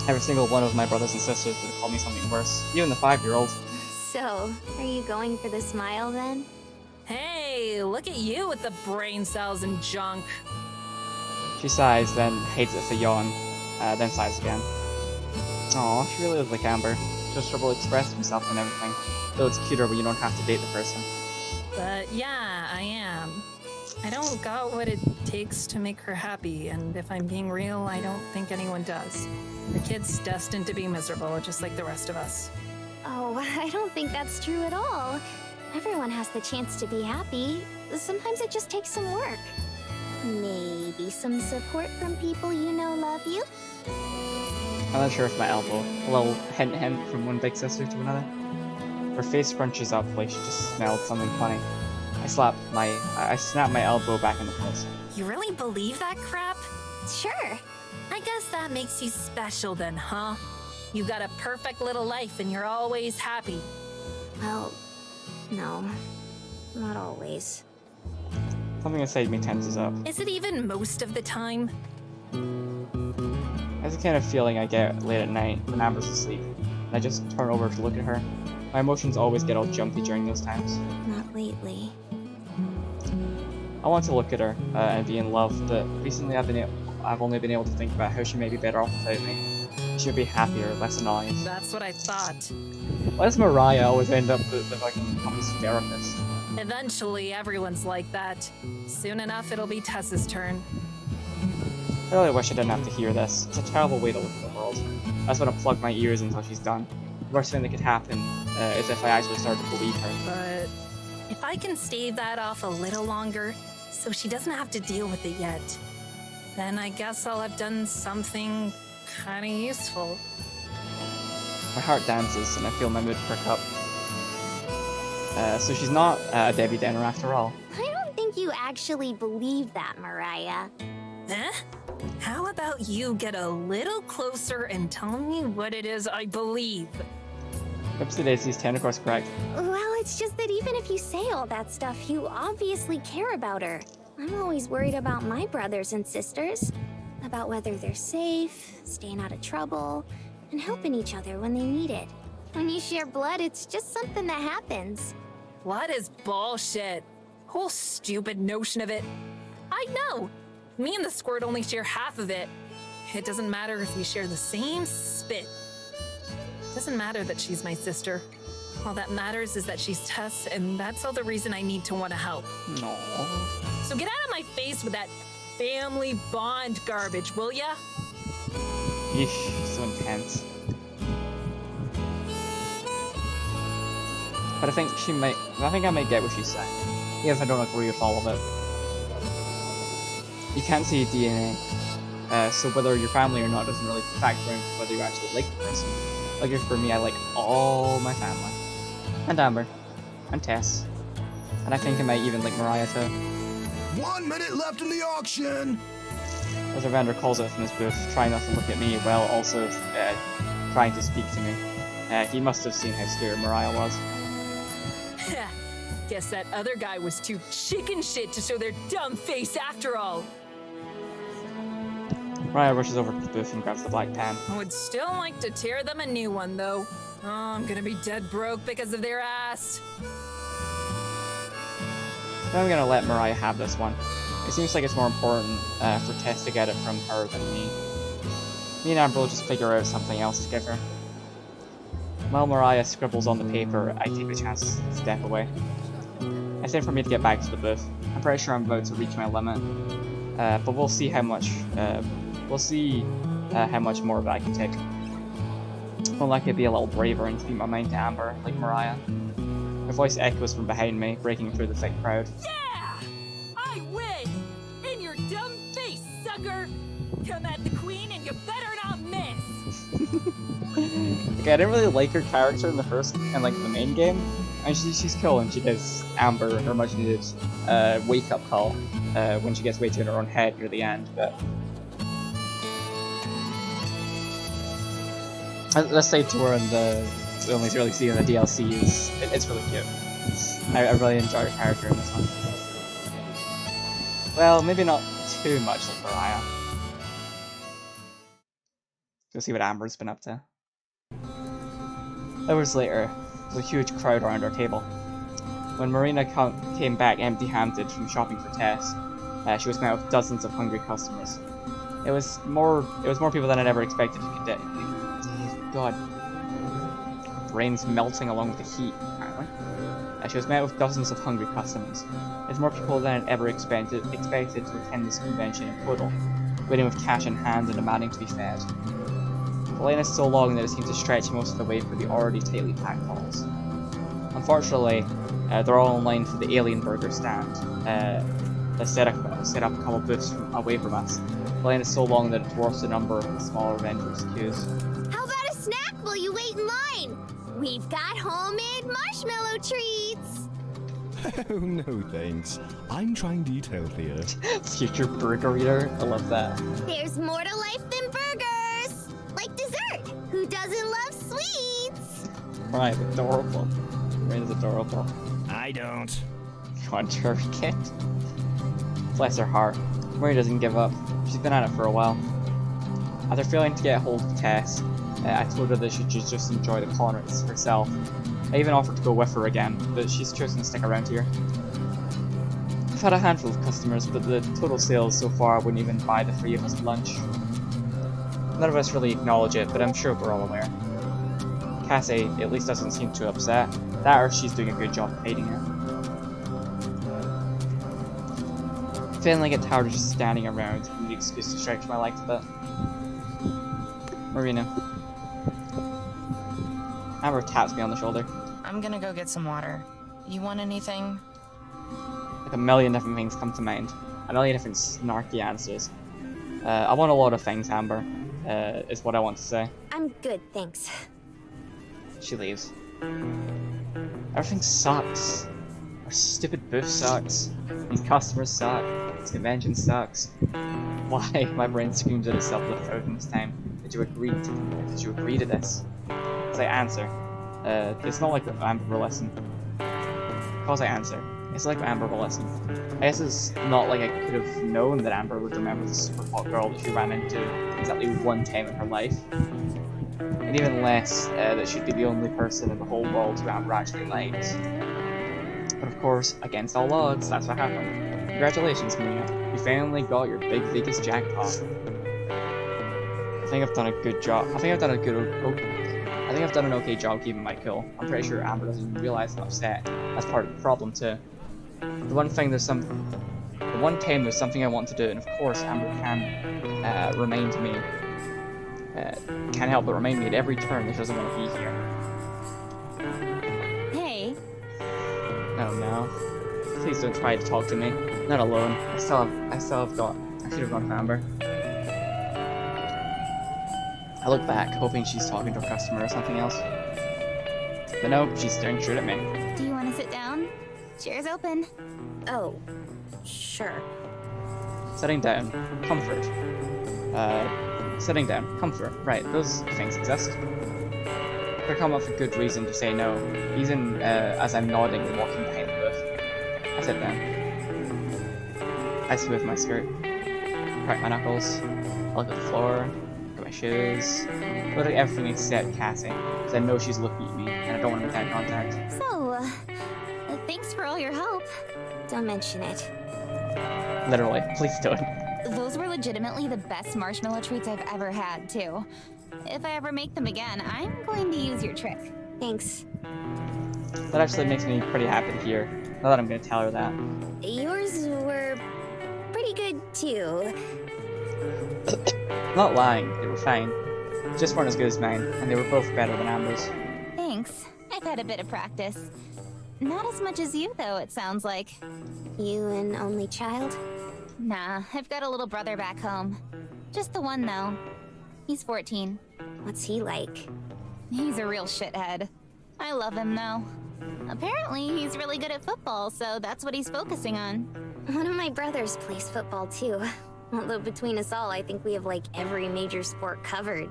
Every single one of my brothers and sisters would call me something worse, even the 5-year-old. So, are you going for the smile then? Hey, look at you with the brain cells and junk. She sighs, then hates it with a yawn, then sighs again. Aw, she really is like Amber. Just trouble expressing herself and everything. Though it's cuter when you don't have to date the person. But yeah, I am. I don't got what it takes to make her happy, and if I'm being real, I don't think anyone does. The kid's destined to be miserable, just like the rest of us. Oh, I don't think that's true at all. Everyone has the chance to be happy. Sometimes it just takes some work. Maybe some support from people you know love you? I'm not sure if my elbow. A little hint from one big sister to another. Her face scrunches up like she just smelled something funny. I snap my elbow back into place. You really believe that crap? Sure. I guess that makes you special then, huh? You got a perfect little life and you're always happy. Well, no. Not always. Something inside me tenses up. Is it even most of the time? That's the kind of feeling I get late at night when Amber's asleep, and I just turn over to look at her. My emotions always get all jumpy during those times. Not lately. I want to look at her and be in love, but recently I've only been able to think about how she may be better off without me. She would be happier, less annoyed. That's what I thought. Why does Mariah always end up with like a couples therapist? Eventually, everyone's like that. Soon enough, it'll be Tessa's turn. I really wish I didn't have to hear this. It's a terrible way to look at the world. I just want to plug my ears until she's done. The worst thing that could happen is if I actually started to believe her. But if I can stave that off a little longer, so she doesn't have to deal with it yet, then I guess I'll have done something kind of useful. My heart dances and I feel my mood perk up. So she's not a Debbie Downer after all. I don't think you actually believe that, Mariah. Huh? How about you get a little closer and tell me what it is I believe? Oopsie daisies, Tendercore's correct. Well, it's just that even if you say all that stuff, you obviously care about her. I'm always worried about my brothers and sisters. about whether they're safe, staying out of trouble, and helping each other when they need it. When you share blood, it's just something that happens. Blood is bullshit. Whole stupid notion of it. I know. Me and the squirt only share half of it. It doesn't matter if we share the same spit. It doesn't matter that she's my sister. All that matters is that she's Tess, and that's all the reason I need to want to help. No. So get out of my face with that family bond garbage, will ya? Yeesh, so intense. But I think I might get what she's saying. Even if I don't agree with all of it. You can't see DNA, so whether you're family or not doesn't really factor into whether you actually like the person. Like for me, I like all my family. And Amber. And Tess. And I think I might even like Mariah too. 1 minute left in the auction! As our vendor calls out from his booth, trying not to look at me while also trying to speak to me. He must have seen how scared Mariah was. Guess that other guy was too chicken shit to show their dumb face after all. Mariah rushes over to the booth and grabs the black pen. I would still like to tear them a new one, though. Oh, I'm gonna be dead broke because of their ass. But I'm gonna let Mariah have this one. It seems like it's more important for Tess to get it from her than me. Me and Amber will just figure out something else to give her. While Mariah scribbles on the paper, I take the chance to step away. It's time for me to get back to the booth. I'm pretty sure I'm about to reach my limit, but we'll see how much. How much more of it I can take. I'd like to be a little braver and speak my mind to Amber, like Mariah. Her voice echoes from behind me, breaking through the thick crowd. Yeah! I win! In your dumb face, sucker! Come at the queen and you better not miss! Okay, I didn't really like her character in the main game. And she's cool and she gives Amber her much needed wake-up call when she gets way too in her own head near the end, but let's say to her in the only really see in the DLC it's really cute. I really enjoy her character in this one. Well, maybe not too much like Mariah. Go see what Amber's been up to. Hours later, there's a huge crowd around our table. When Marina came back empty-handed from shopping for Tess, she was met with dozens of hungry customers. It was more people than I'd ever expected. God, brains melting along with the heat. Apparently, she was met with dozens of hungry customers. There's more people than I'd ever expected to attend this convention in total, waiting with cash in hand and demanding to be fed. The line is so long that it seems to stretch most of the way for the already tightly packed halls. Unfortunately, they're all in line for the Alien Burger stand. That set up a couple booths away from us. The line is so long that it dwarfs the number of the smaller vendors' queues. How about a snack while you wait in line? We've got homemade marshmallow treats! Oh, no thanks. I'm trying to eat healthier. Future burger eater, I love that. There's more to life than burgers! Like dessert! Who doesn't love sweets? Right, adorable. Marina's adorable. I don't. Contrary kid. Bless her heart. Marina doesn't give up. She's been at it for a while. After failing to get hold of Tess, I told her that she should just enjoy the corners herself. I even offered to go with her again, but she's chosen to stick around here. I've had a handful of customers, but the total sales so far wouldn't even buy the three of us lunch. None of us really acknowledge it, but I'm sure we're all aware. Cassie at least doesn't seem too upset. That or she's doing a good job hiding it. I finally get tired of just standing around and the excuse to stretch my legs a bit. Marina. Amber taps me on the shoulder. I'm gonna go get some water. You want anything? Like a million different things come to mind. A million different snarky answers. I want a lot of things, Amber. Is what I want to say. I'm good, thanks. She leaves. Everything sucks. Our stupid booth sucks. These customers suck. This convention sucks. Why? My brain screams at itself the thousandth time. Did you agree to this? As I answer, it's not like Amber will listen. Because I answer, It's like Amber will listen. I guess it's not like I could have known that Amber would remember the super hot girl that she ran into exactly one time in her life. And even less that she'd be the only person in the whole world who Amber actually liked. But of course, against all odds, that's what happened. Congratulations, Mia. You finally got your big Vegas jackpot. I think I've done a good job. I think I've done an okay job keeping my cool. I'm pretty sure Amber doesn't even realize I'm upset. That's part of the problem too. The one time there's something I want to do, and of course Amber can remind me. Can't help but remind me at every turn that she doesn't want to be here. Hey, Oh no. Please don't try to talk to me. Not alone. I should have gone to Amber. I look back, hoping she's talking to a customer or something else. But no, she's staring straight at me. do you want to sit down? Chair's open. Oh, sure. Sitting down. Comfort. Sitting down. Comfort. Right, those things exist. There come up with a good reason to say no, even as I'm nodding and walking behind the booth. I sit down. I smooth my skirt. Crack my knuckles. I look at the floor. Look at my shoes. Look at everything except Cassie, because I know she's looking at me, and I don't want to make eye contact. So, thanks for all your help. Don't mention it. Literally, please don't. Those were legitimately the best marshmallow treats I've ever had, too. If I ever make them again, I'm going to use your trick. Thanks. That actually makes me pretty happy to hear. Not that I'm going to tell her that. Yours were pretty good too. I'm not lying, they were fine. Just weren't as good as mine, and they were both better than Amber's. Thanks. I've had a bit of practice. Not as much as you, though, it sounds like. You an only child? Nah, I've got a little brother back home. Just the one, though. He's 14. What's he like? He's a real shithead. I love him, though. Apparently, he's really good at football, so that's what he's focusing on. One of my brothers plays football too. Although between us all, I think we have like every major sport covered.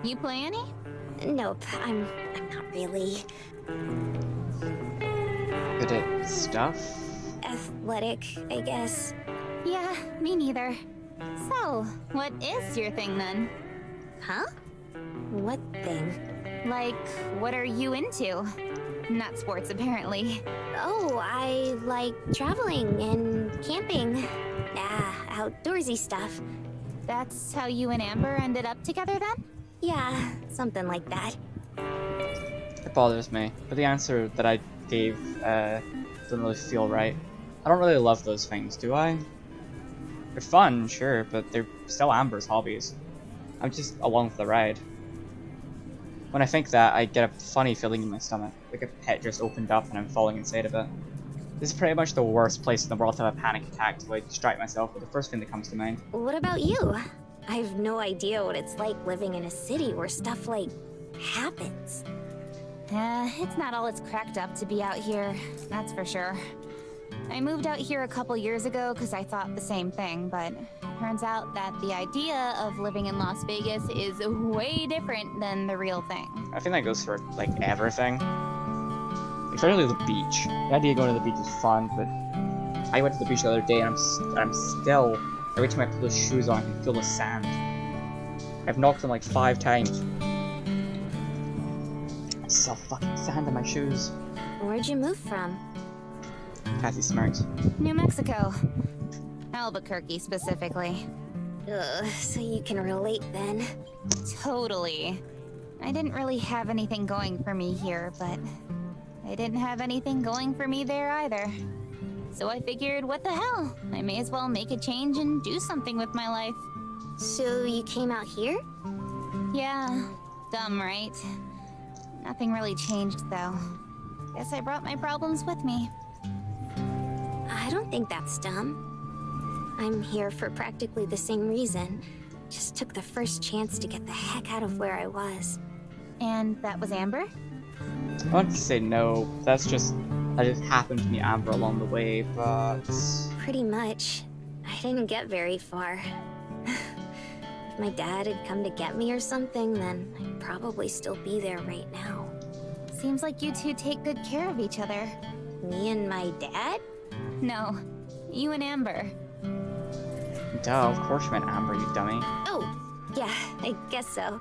You play any? Nope, I'm not really Good at stuff? athletic, I guess. Yeah, me neither. So, what is your thing, then? Huh? What thing? Like, what are you into? Not sports, apparently. Oh, I like traveling and camping. Outdoorsy stuff. That's how you and Amber ended up together, then? Yeah, something like that. It bothers me, but the answer that I gave doesn't really feel right. I don't really love those things, do I? They're fun, sure, but they're still Amber's hobbies. I'm just along for the ride. When I think that, I get a funny feeling in my stomach, like a pit just opened up and I'm falling inside of it. This is pretty much the worst place in the world to have a panic attack, so I distract myself with the first thing that comes to mind. What about you? I have no idea what it's like living in a city where stuff like happens. It's not all it's cracked up to be out here, that's for sure. I moved out here a couple years ago because I thought the same thing, but turns out that the idea of living in Las Vegas is way different than the real thing. I think that goes for, like, everything. Especially the beach. The idea of going to the beach is fun, but I went to the beach the other day and I'm still, every time I put those shoes on, I can feel the sand. I've knocked them like 5 times. I saw fucking sand in my shoes. Where'd you move from? Cassie smirks. New Mexico. Albuquerque, specifically. Ugh, so you can relate then. Totally. I didn't really have anything going for me here, but I didn't have anything going for me there either. So I figured, what the hell? I may as well make a change and do something with my life. So you came out here? Yeah, dumb, right? Nothing really changed, though. Guess I brought my problems with me. I don't think that's dumb. I'm here for practically the same reason. Just took the first chance to get the heck out of where I was. And that was Amber? I want to say no. I just happened to meet Amber along the way, but Pretty much. I didn't get very far. If my dad had come to get me or something, then I'd probably still be there right now. Seems like you two take good care of each other. Me and my dad? No, you and Amber. Duh, of course you meant Amber, you dummy. Oh, yeah, I guess so.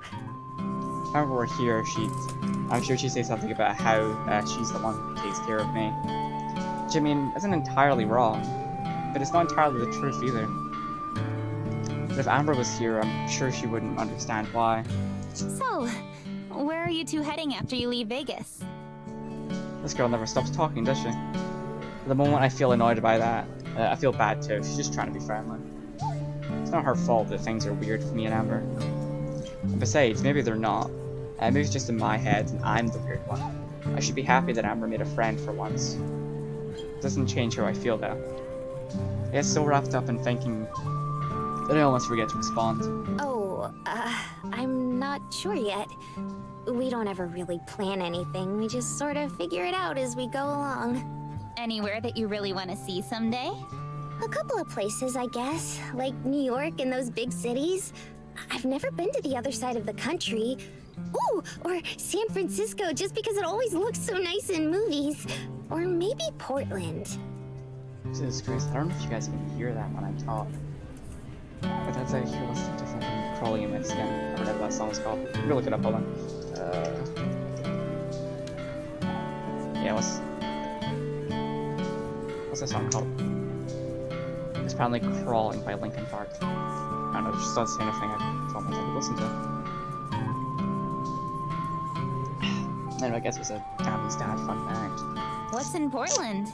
Whenever we're here, I'm sure she'd say something about how she's the one who takes care of me. Which, I mean, isn't entirely wrong, but it's not entirely the truth either. But if Amber was here, I'm sure she wouldn't understand why. So, where are you two heading after you leave Vegas? This girl never stops talking, does she? The moment I feel annoyed by that, I feel bad too. She's just trying to be friendly. It's not her fault that things are weird with me and Amber. And besides, maybe they're not. Maybe it's just in my head and I'm the weird one. I should be happy that Amber made a friend for once. It doesn't change how I feel though. I get so wrapped up in thinking that I almost forget to respond. Oh, I'm not sure yet. We don't ever really plan anything. We just sort of figure it out as we go along. Anywhere that you really want to see someday? A couple of places, I guess. Like New York and those big cities. I've never been to the other side of the country. Ooh, or San Francisco, just because it always looks so nice in movies. Or maybe Portland. Jesus Christ, I don't know if you guys can hear that when I talk. But that's I hear what's different than crawling in my skin, or whatever that song's called. I'm gonna look it up, hold on. Yeah, what's that song called? It's apparently Crawling by Linkin Park. I don't know, just not saying anything I thought I could listen to. Anyway, I guess it was a Gabby's dad fun fact. What's in Portland?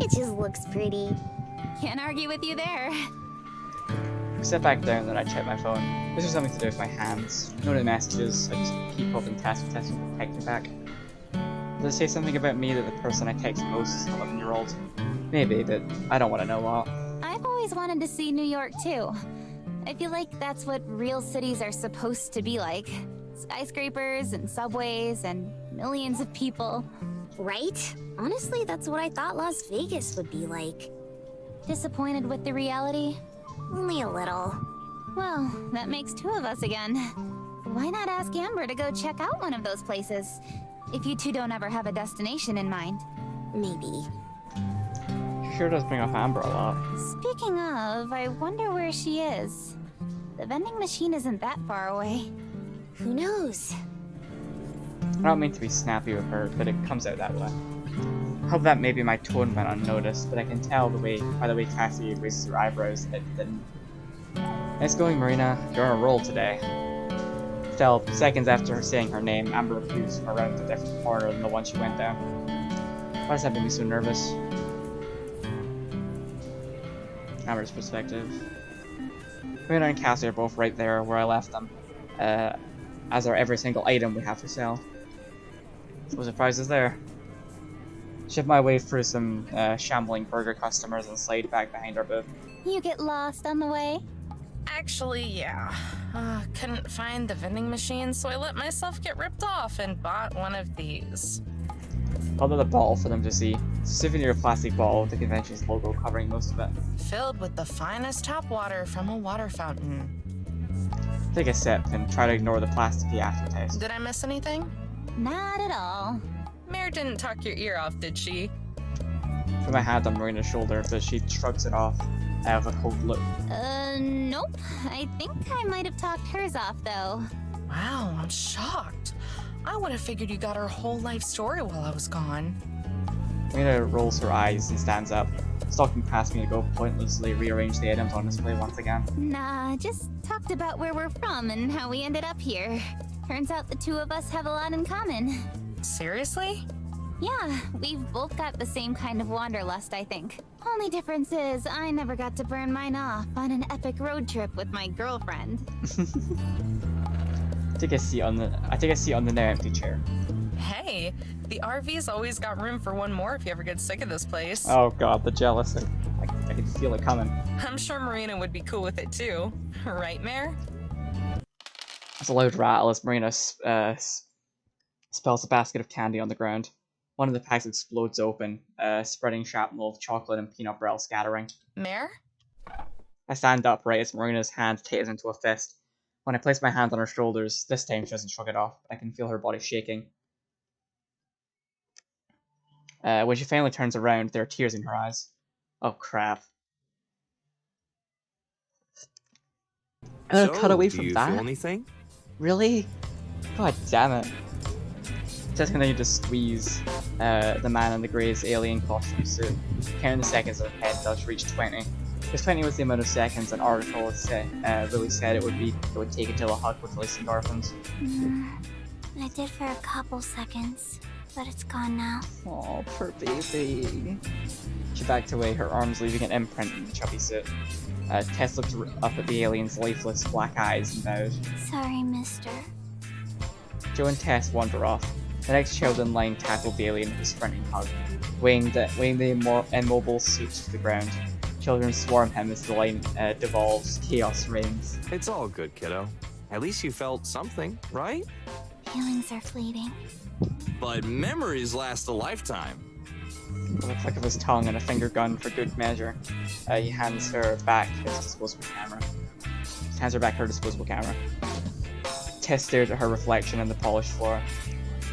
It just looks pretty. Can't argue with you there. I sit back down and I check my phone. This has something to do with my hands. No new messages, I just keep hoping Tess will text me back. Does it say something about me that the person I text most is an 11-year-old? Maybe, but I don't want to know what. I've always wanted to see New York too. I feel like that's what real cities are supposed to be like. Skyscrapers and subways and millions of people. Right? Honestly, that's what I thought Las Vegas would be like. Disappointed with the reality? Only a little. Well, that makes two of us again. Why not ask Amber to go check out one of those places? If you two don't ever have a destination in mind. Maybe. She sure does bring up Amber a lot. Speaking of, I wonder where she is. The vending machine isn't that far away. Who knows? I don't mean to be snappy with her, but it comes out that way. I hope that maybe my tone went unnoticed, but I can tell by the way Cassie raises her eyebrows that it didn't. Nice going, Marina. You're on a roll today. Still, seconds after her saying her name, Amber appears from around a different corner than the one she went down. Why does that make me so nervous? Amber's perspective. Marina and Cassie are both right there where I left them, as are every single item we have for sale. No surprises there. Shift my way through some shambling burger customers and slide back behind our booth. You get lost on the way? Actually, yeah. Couldn't find the vending machine, so I let myself get ripped off and bought one of these. Held out a bottle for them to see. It's a souvenir plastic bottle with the convention's logo covering most of it. Filled with the finest tap water from a water fountain. Take a sip and try to ignore the plasticky aftertaste. Did I miss anything? Not at all. Mare didn't talk your ear off, did she? Put my hand on Marina's shoulder, but she shrugs it off with a cold look. Nope. I think I might have talked hers off, though. Wow, I'm shocked. I would have figured you got her whole life story while I was gone. Marina rolls her eyes and stands up, stalking past me to go pointlessly rearrange the items on display once again. Nah, just talked about where we're from and how we ended up here. Turns out the two of us have a lot in common. Seriously? Yeah, we've both got the same kind of wanderlust, I think. Only difference is I never got to burn mine off on an epic road trip with my girlfriend. I take a seat on the now empty chair. Hey, the RV's always got room for one more if you ever get sick of this place. Oh god, the jealousy. I can feel it coming. I'm sure Marina would be cool with it too. Right, Mare? It's a loud rattle as Marina spells a basket of candy on the ground. One of the packs explodes open, spreading shrapnel of chocolate and peanut brittle scattering. Mare? I stand upright as Marina's hand tights into a fist. When I place my hand on her shoulders, this time she doesn't shrug it off, but I can feel her body shaking. When she finally turns around, there are tears in her eyes. Oh crap. So, Cut away do from you that? feel anything? Really? God damn it. Just continued to squeeze the man in the grey's alien costume suit. Counting the seconds of head does reach 20. Because 20 was the amount of seconds an article really said it would take until a hug would release endorphins. I did for a couple seconds, but it's gone now. Oh, poor baby. She backed away, her arms leaving an imprint in the chubby suit. Tess looked up at the alien's lifeless black eyes and bowed. Sorry, mister. Joe and Tess wander off. The next child in line tackled the alien with a sprinting hug, weighing the immobile suit to the ground. Children swarm him as the line devolves, chaos reigns. It's all good, kiddo. At least you felt something, right? Feelings are fleeting. But memories last a lifetime. With a click of his tongue and a finger gun for good measure, he hands her back her disposable camera. Tess stared at her reflection on the polished floor.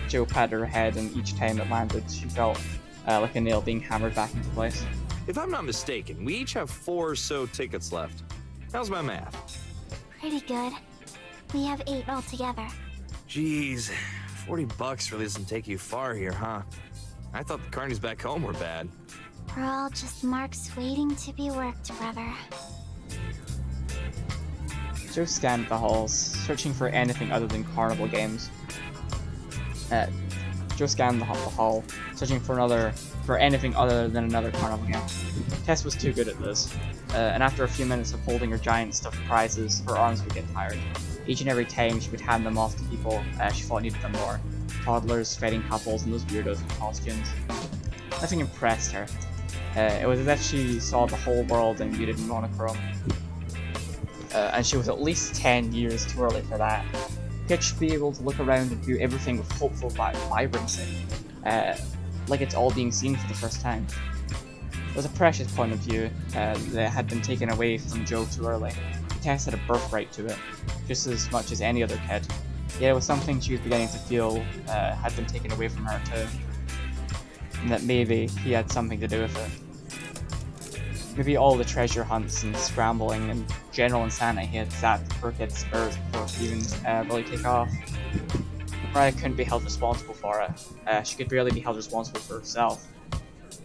Joe patted her head, and each time it landed, she felt like a nail being hammered back into place. If I'm not mistaken, we each have 4 or so tickets left. How's my math? Pretty good. We have 8 altogether. Jeez, $40 really doesn't take you far here, huh? I thought the carnies back home were bad. We're all just marks waiting to be worked, brother. Joe scanned the halls, searching for anything other than carnival games. Joe scanned the hall, searching for anything other than another carnival game. Tess was too good at this, and after a few minutes of holding her giant stuffed prizes, her arms would get tired. Each and every time she would hand them off to people she thought needed them more. Toddlers, fighting couples, and those weirdos with costumes. Nothing impressed her. It was as if she saw the whole world in muted monochrome. And she was at least 10 years too early for that. Kids should be able to look around and view everything with hopeful vibrancy, like it's all being seen for the first time. It was a precious point of view that had been taken away from Joe too early. Tess had a birthright to it, just as much as any other kid. Yet it was something she was beginning to feel had been taken away from her too, and that maybe he had something to do with it. Maybe all the treasure hunts and scrambling and general insanity he had sapped the poor kid's spurs before it could even really take off. Mariah couldn't be held responsible for it. She could barely be held responsible for herself.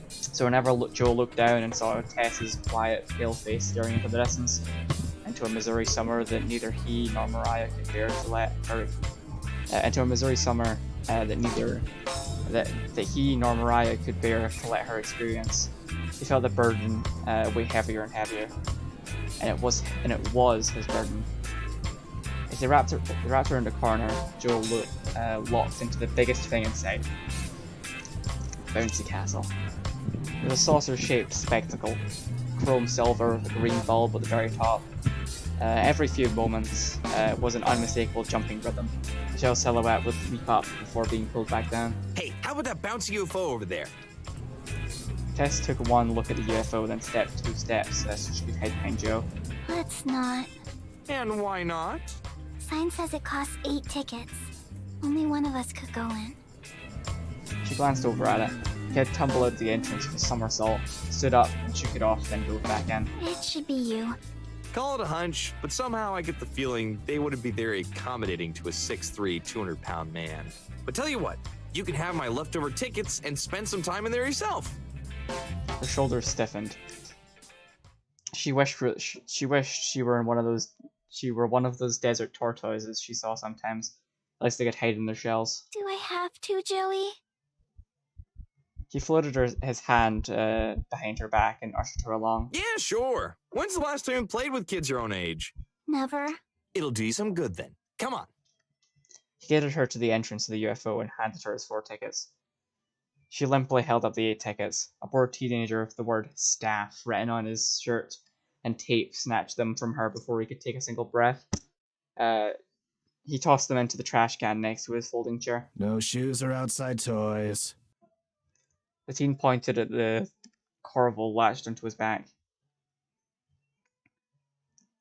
So whenever Joe looked down and saw Tess's quiet, pale face staring into the distance, into a Missouri summer that neither he nor Mariah could bear to let her, into a Missouri summer that he nor Mariah could bear to let her experience. He felt the burden way heavier and heavier, and it was his burden. As they wrapped her in the corner, Joe locked into the biggest thing in sight. Bouncy Castle. It was a saucer-shaped spectacle, chrome silver with a green bulb at the very top. Every few moments was an unmistakable jumping rhythm. The shell silhouette would leap up before being pulled back down. Hey, how about that bouncy UFO over there? Tess took one look at the UFO, then stepped 2 steps so she could hide behind Joe. Let's not. And why not? Sign says it costs 8 tickets. Only one of us could go in. She glanced over at it. He had tumbled out the entrance with a somersault, stood up and shook it off, then dove back in. It should be you. Call it a hunch, but somehow I get the feeling they wouldn't be very accommodating to a 6'3", 200-pound man. But tell you what, you can have my leftover tickets and spend some time in there yourself. Her shoulders stiffened. She wished she were one of those desert tortoises she saw sometimes. At least they could hide in their shells. Do I have to, Joey? He floated his hand behind her back and ushered her along. Yeah, sure. When's the last time you played with kids your own age? Never. It'll do you some good then. Come on. He guided her to the entrance of the UFO and handed her his 4 tickets. She limply held up the 8 tickets. A poor teenager with the word staff written on his shirt and tape snatched them from her before he could take a single breath. He tossed them into the trash can next to his folding chair. No shoes or outside toys. The teen pointed at the Corval latched onto his back.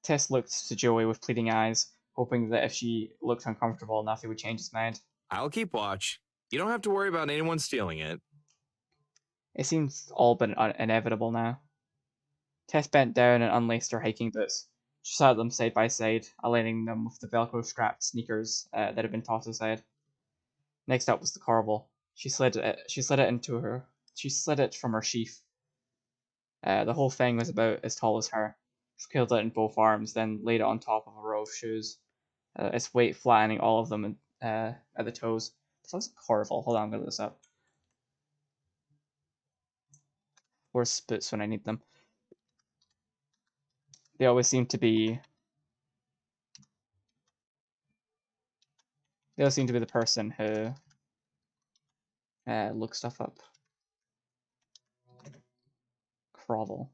Tess looked to Joey with pleading eyes, hoping that if she looked uncomfortable enough, he would change his mind. I'll keep watch. You don't have to worry about anyone stealing it. It seems all but inevitable now. Tess bent down and unlaced her hiking boots. She sat them side by side, aligning them with the Velcro strapped sneakers that had been tossed aside. Next up was the corbel. She slid it from her sheath. The whole thing was about as tall as her. She killed it in both arms, then laid it on top of a row of shoes, its weight flattening all of them at the toes. This looks like Corbel. Hold on, I'm gonna look this up. Where's boots when I need them? They always seem to be. They always seem to be the person who looks stuff up. Crovel.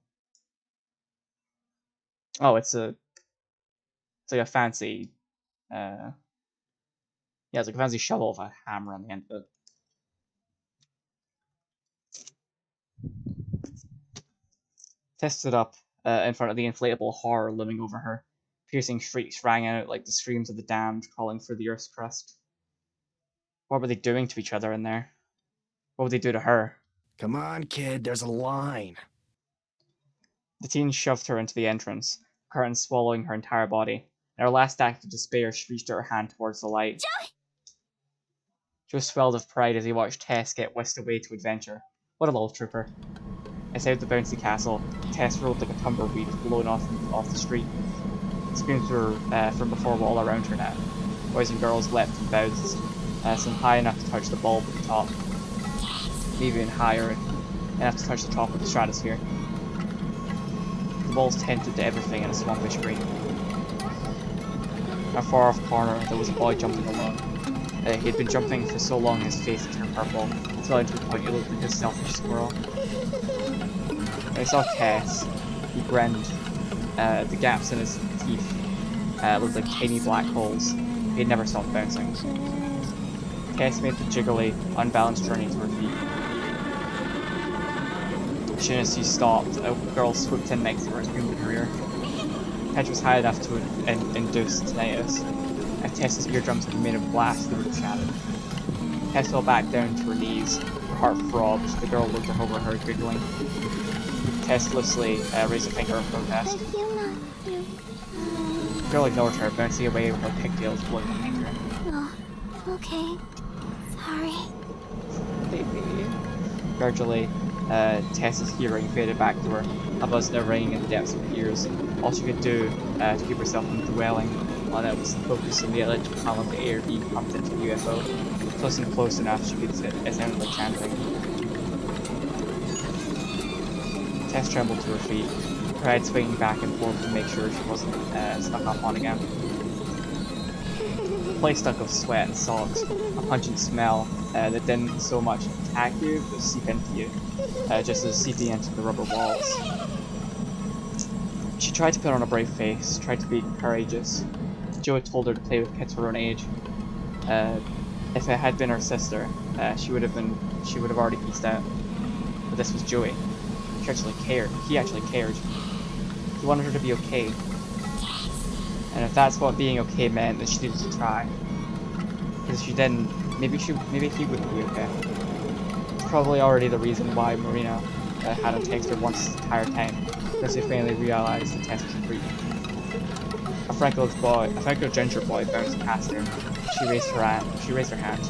Oh, it's like a fancy. Yeah, it's like a fancy shovel with a hammer on the end of it. Tess stood up in front of the inflatable horror looming over her. Piercing shrieks rang out like the screams of the damned crawling through the earth's crust. What were they doing to each other in there? What would they do to her? Come on, kid, there's a line. The teen shoved her into the entrance, curtain swallowing her entire body. In her last act of despair, she reached out her hand towards the light. Joey! Joe swelled with pride as he watched Tess get whisked away to adventure. What a little trooper. Outside the bouncy castle, Tess rolled like a tumbleweed blown off the street. Screams were from before were all around her now. Boys and girls leapt and bounced, some high enough to touch the bulb at the top, maybe even higher enough to touch the top of the stratosphere. The balls tended to everything in a swampish green. In a far off corner, there was a boy jumping alone. He had been jumping for so long his face had turned purple, swelling to the point he looked like a selfish squirrel. When he saw Tess, he grinned. The gaps in his teeth looked like tiny black holes. He had never stopped bouncing. Tess made the jiggly, unbalanced journey to her feet. As soon as she stopped, a girl swooped in next to her and screamed in her ear. Pitch was high enough to induce tinnitus. If Tess's eardrums had been made of glass, they would have shattered. Tess fell back down to her knees. Her heart throbbed. The girl looked over her, giggling. Tess loosely raised a finger in protest. The girl ignored her, bouncing away with her pigtails blowing behind her. Oh, okay. Sorry. Baby. Gradually, Tess's hearing faded back to her, a buzz now ringing in the depths of her ears. All she could do to keep herself from dwelling on it was focus on the electric column of the air being pumped into the UFO. Close and close enough she could sit. It sounded like chanting. Tess trembled to her feet, her head swinging back and forth to make sure she wasn't stuck up on again. The place stunk of sweat and socks, a pungent smell that didn't so much attack you, but seep into you, just as seeping into the rubber walls. She tried to put on a brave face, tried to be courageous. Joe had told her to play with kids her own age. If it had been her sister, she would have already pieced out. But this was Joey. He actually cared. He wanted her to be okay. And if that's what being okay meant, then she needed to try. Because if she didn't, maybe he wouldn't be okay. It's probably already the reason why Marina hadn't texted her once the entire time, because they finally realized the test was a freak. A freckled ginger boy bounced past her. She raised her hand.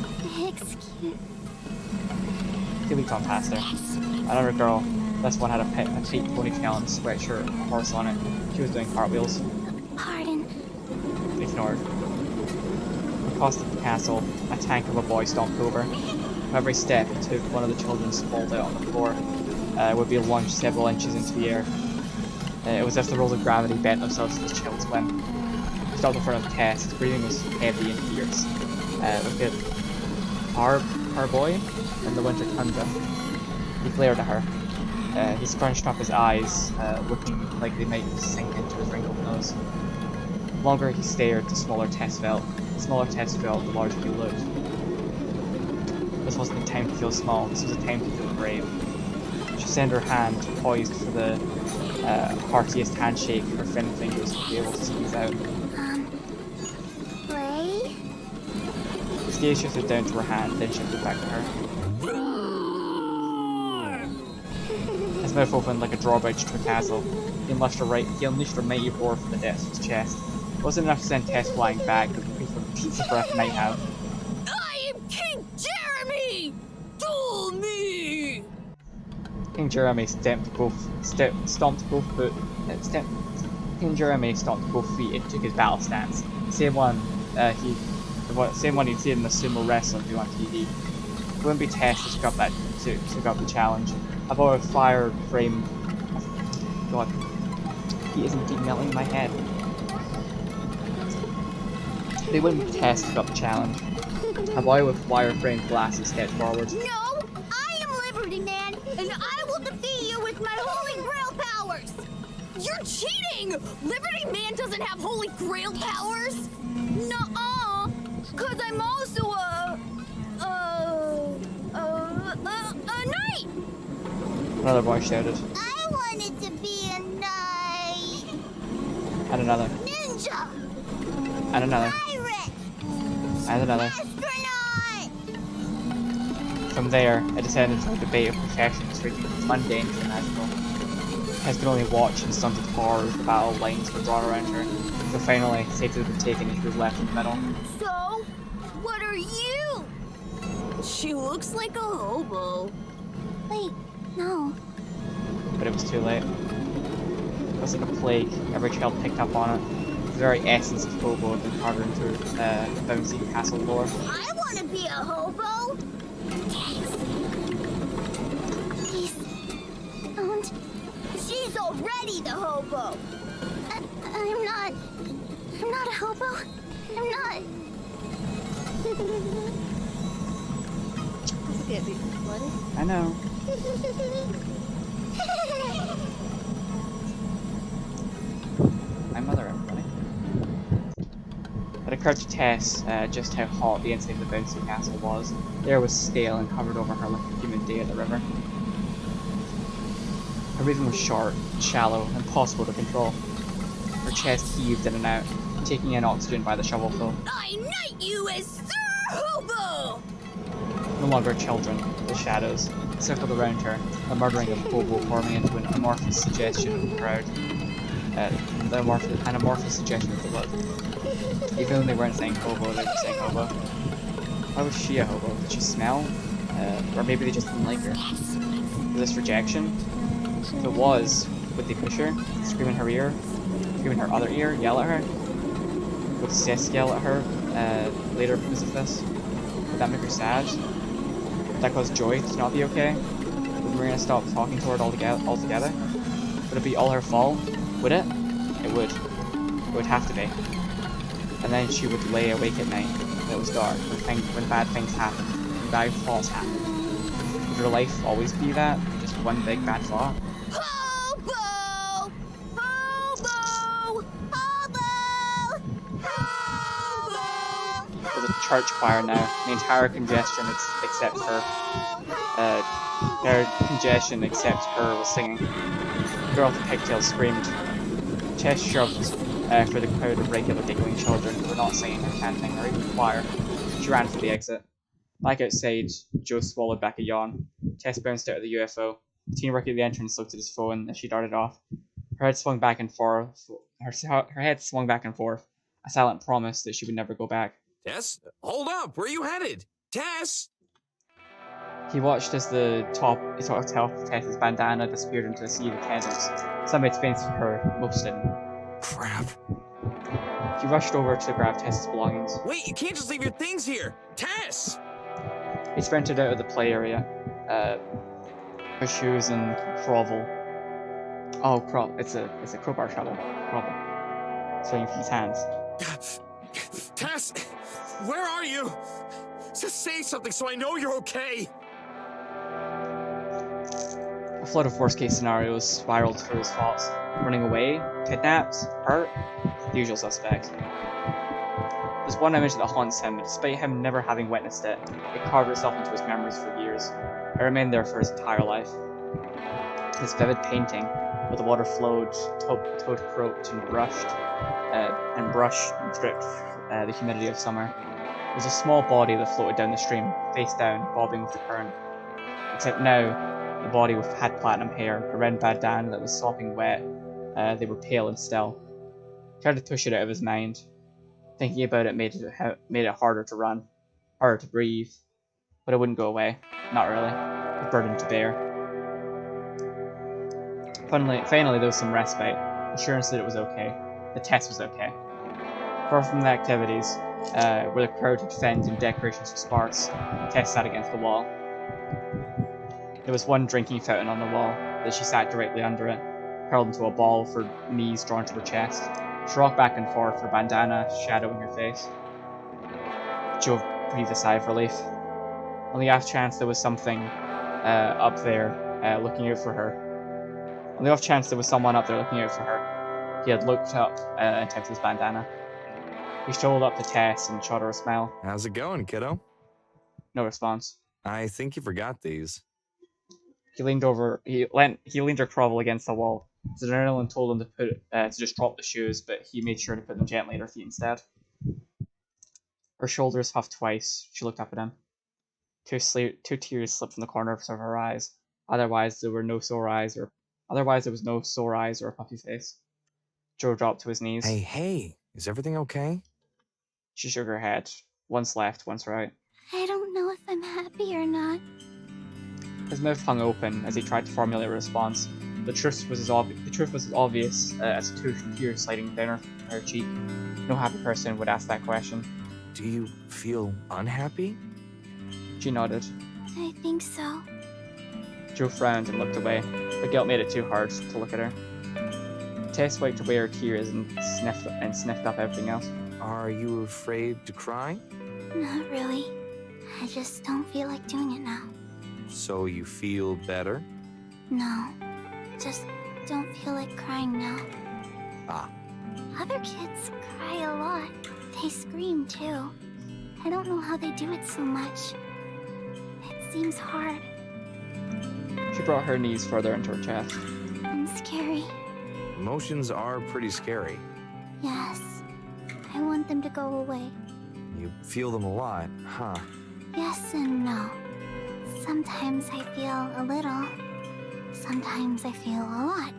Excuse. Tilly come past her. Another girl. This one had a tight ponytail and a sweatshirt with a horse on it. She was doing cartwheels. Pardon. Ignored. Across the castle, a tank of a boy stomped over. With every step he took, one of the children sprawled out on the floor. Would be launched several inches into the air. It was as if the rules of gravity bent themselves to this chilled swim. He stopped in front of Tess. His breathing was heavy and fierce. Like a our boy in the winter tundra. He glared at her. He scrunched up his eyes, looking like they might sink into his wrinkled nose. The longer he stared, the smaller Tess felt. The smaller Tess felt, the larger he looked. This wasn't a time to feel small, this was a time to feel brave. She sent her hand, poised for the heartiest handshake her thin fingers would be able to squeeze out. Ray? His gaze shifted down to her hand, then shifted back to her. His mouth opened like a drawbridge to a castle. He unleashed a mighty roar from the depths of his chest. It wasn't enough to send Tess flying back, but the pizza breath might have. I am King Jeremy! Duel me! King Jeremy stomped both feet and took his battle stance. Same one he'd seen in the sumo wrestling view on TV. It wouldn't be Tess who took up the challenge. A boy with fire frame. God, he isn't keep melting my head. They wouldn't be Tess who took up the challenge. A boy with wire-framed glasses stepped forward. No, I am Liberty Man, and I will defeat you with my Holy Grail powers. You're cheating! Liberty Man doesn't have Holy Grail powers! Nuh-uh, cause I'm also a knight. Another boy shouted. I wanted to be a knight. And another. Ninja. And another. Pirate. And another. Astronaut. From there, it descended into a debate of professions ranging from mundane to magical. Tess could only watch in stunted horror as the battle lines were drawn around her, so finally, safety had been taken and she was left in the middle. So, what are you? She looks like a hobo. Wait, no. But it was too late. It was like a plague. Every child picked up on it. The very essence of hobo had been carved into the bouncy castle lore. I want to be a hobo. Yes. Please, don't. She's already the hobo. I'm not a hobo. I'm not. I know. My mother, everybody. It occurred to Tess just how hot the inside of the bouncy castle was. The air was stale and covered over her like a humid day at the river. Her breathing was short, shallow, and impossible to control. Her chest heaved in and out, taking in oxygen by the shovelful. I knight you as Sir Hobo! No longer children, the shadows circled around her, the murdering of hobo forming into an amorphous suggestion of the crowd. An amorphous suggestion of the blood. Even though they weren't saying hobo, they were saying hobo. Why was she a hobo? Did she smell? Or maybe they just didn't like her. Was this rejection? If it was, would they push her? Scream in her ear? Scream in her other ear? Yell at her? Would Sis yell at her later because of this? Would that make her sad? Would that cause Joy to not be okay? Would Marina stop talking to her altogether? Would it be all her fault? Would it? It would. It would have to be. And then she would lay awake at night when it was dark, when bad things happened, when bad thoughts happened. Would her life always be that? Just one big bad thought? Hobo! Hobo! Hobo! Hobo! There's a church choir now. The entire congestion except her. Their congestion except her was singing. The girl with the pigtails screamed. Chest shoved for the crowd of regular giggling children who were not singing or chanting or even choir. She ran for the exit. Back outside, Joe swallowed back a yawn. Tess bounced out of the UFO. The teen working at the entrance looked at his phone as she darted off. Her head swung back and forth. Her head swung back and forth. A silent promise that she would never go back. Tess, hold up! Where are you headed? Tess! He watched as the top of Tess's bandana disappeared into a sea of attendants. Some made space for her, most didn't. Crap. He rushed over to grab Tess's belongings. Wait, you can't just leave your things here! Tess! He sprinted out of the play area. Her shoes and grovel. Oh, it's a crowbar shovel. Grovel. Swinging from his hands. Tess! Where are you? Just say something so I know you're okay! A flood of worst-case scenarios spiraled through his thoughts. Running away? Kidnapped? Hurt? The usual suspects. There's one image that haunts him, and despite him never having witnessed it, it carved itself into his memories for years. It remained there for his entire life. This vivid painting, where the water flowed, toad croaked, and brush dripped the humidity of summer. It was a small body that floated down the stream, face down, bobbing with the current. Except now, The body had platinum hair, a red bandana that was sopping wet. They were pale and still. He tried to push it out of his mind. Thinking about it made it harder to run, harder to breathe, but it wouldn't go away. Not really. A burden to bear. Finally, there was some respite. Assurance that it was okay. The test was okay. Apart from the activities, where the crowd had fanned and decorations for Sparks, Tess sat against the wall. There was one drinking fountain on the wall, that she sat directly under it, curled into a ball with her knees drawn to her chest. She rocked back and forth, her bandana shadowing her face. Jo breathed a sigh of relief. On the off chance there was something up there looking out for her. On the off chance there was someone up there looking out for her, he had looked up and tipped his bandana. He strolled up to Tess and shot her a smile. How's it going, kiddo? No response. I think you forgot these. He leaned her grovel against the wall. His adrenaline told him to just drop the shoes, but he made sure to put them gently at her feet instead. Her shoulders huffed twice. She looked up at him. Two tears slipped from the corners of her eyes. Otherwise, there was no sore eyes or a puffy face. Jo dropped to his knees. Hey, is everything okay? She shook her head. Once left, once right. I don't know if I'm happy or not. His mouth hung open as he tried to formulate a response. The truth was as obvious as two tears sliding down her cheek. No happy person would ask that question. Do you feel unhappy? She nodded. I think so. Jo frowned and looked away, but guilt made it too hard to look at her. Tess wiped away her tears and sniffed up everything else. Are you afraid to cry? Not really. I just don't feel like doing it now. So you feel better? No. Just don't feel like crying now. Ah. Other kids cry a lot. They scream too. I don't know how they do it so much. It seems hard She brought her knees further into her chest. and scary. Emotions are pretty scary. Yes. I want them to go away. You feel them a lot, huh? Yes and no. Sometimes I feel a little. Sometimes I feel a lot.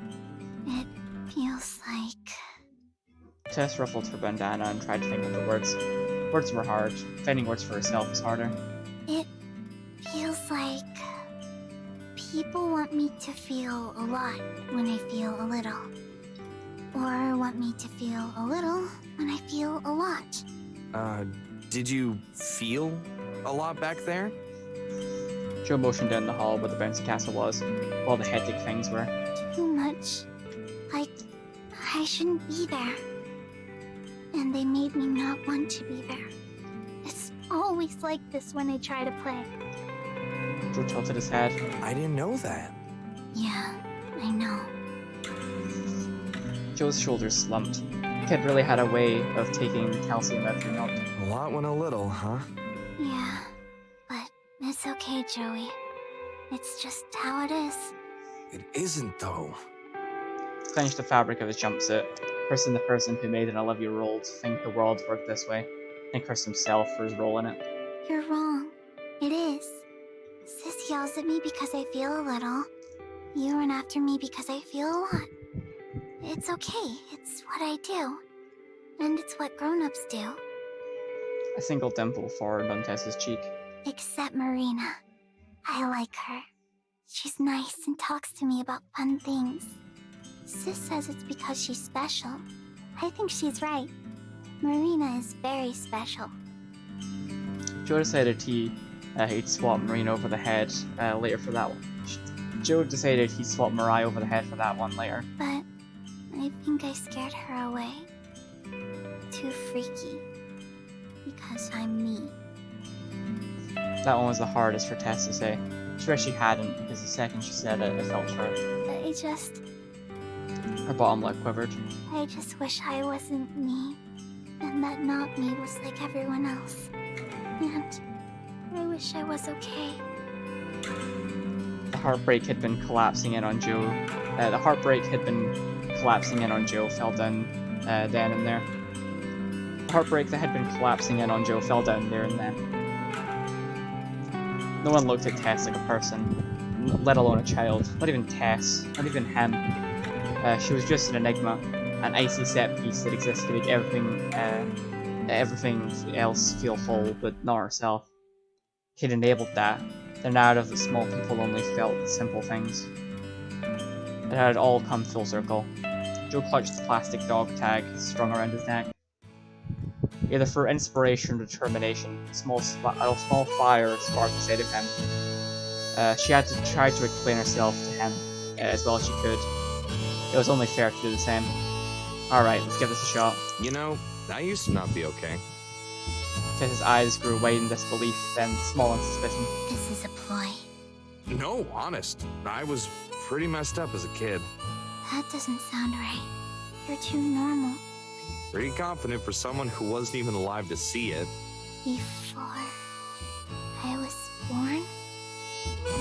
It feels like... Tess ruffled her bandana and tried to think of the words. Words were hard. Finding words for herself was harder. It feels like... people want me to feel a lot when I feel a little. Or want me to feel a little when I feel a lot. Did you feel a lot back there? Jo motioned down the hall where the bouncy castle was, while the hectic things were. Too much. Like, I shouldn't be there. And they made me not want to be there. It's always like this when I try to play. Jo tilted his head. I didn't know that. Yeah, I know. Jo's shoulders slumped. The kid really had a way of taking calcium out of your milk. A lot when a little, huh? Yeah, but it's okay, Joey. It's just how it is. It isn't, though. He clenched the fabric of his jumpsuit, cursing the person who made an 11-year-old think the world worked this way, and cursed himself for his role in it. You're wrong. It is. Sis yells at me because I feel a little. You run after me because I feel a lot. It's okay. It's what I do. And it's what grown-ups do. A single dimple formed on Tess's cheek. Except Marina. I like her. She's nice and talks to me about fun things. Sis says it's because she's special. I think she's right. Marina is very special. Jo decided he'd swap Marina over the head later for that one. Jo decided he'd swap Mariah over the head for that one later. But I think I scared her away. Too freaky. Because I'm me. That one was the hardest for Tess to say. She wished she hadn't, because the second she said it, it felt hurt. Her bottom lip quivered. I just wish I wasn't me. And that not me was like everyone else. And I wish I was okay. The heartbreak had been collapsing in on Jo. Fell down then and there. The heartbreak that had been collapsing in on Jo fell down there and then. No one looked at Tess like a person. let alone a child. Not even Tess, not even him. She was just an enigma, an icy set piece that exists to make everything else feel whole, but not herself. He'd enabled that, the narrative that small people only felt the simple things. It had all come full circle. Joe clutched the plastic dog tag strung around his neck. Either for inspiration or determination, a small fire sparked inside of him. She had to try to explain herself to him as well as she could. It was only fair to do the same. Alright, let's give this a shot. You know, I used to not be okay. Tess's eyes grew wide in disbelief, then small in suspicion. This is a ploy. No, honest. I was pretty messed up as a kid. That doesn't sound right. You're too normal. Pretty confident for someone who wasn't even alive to see it. Before I was born?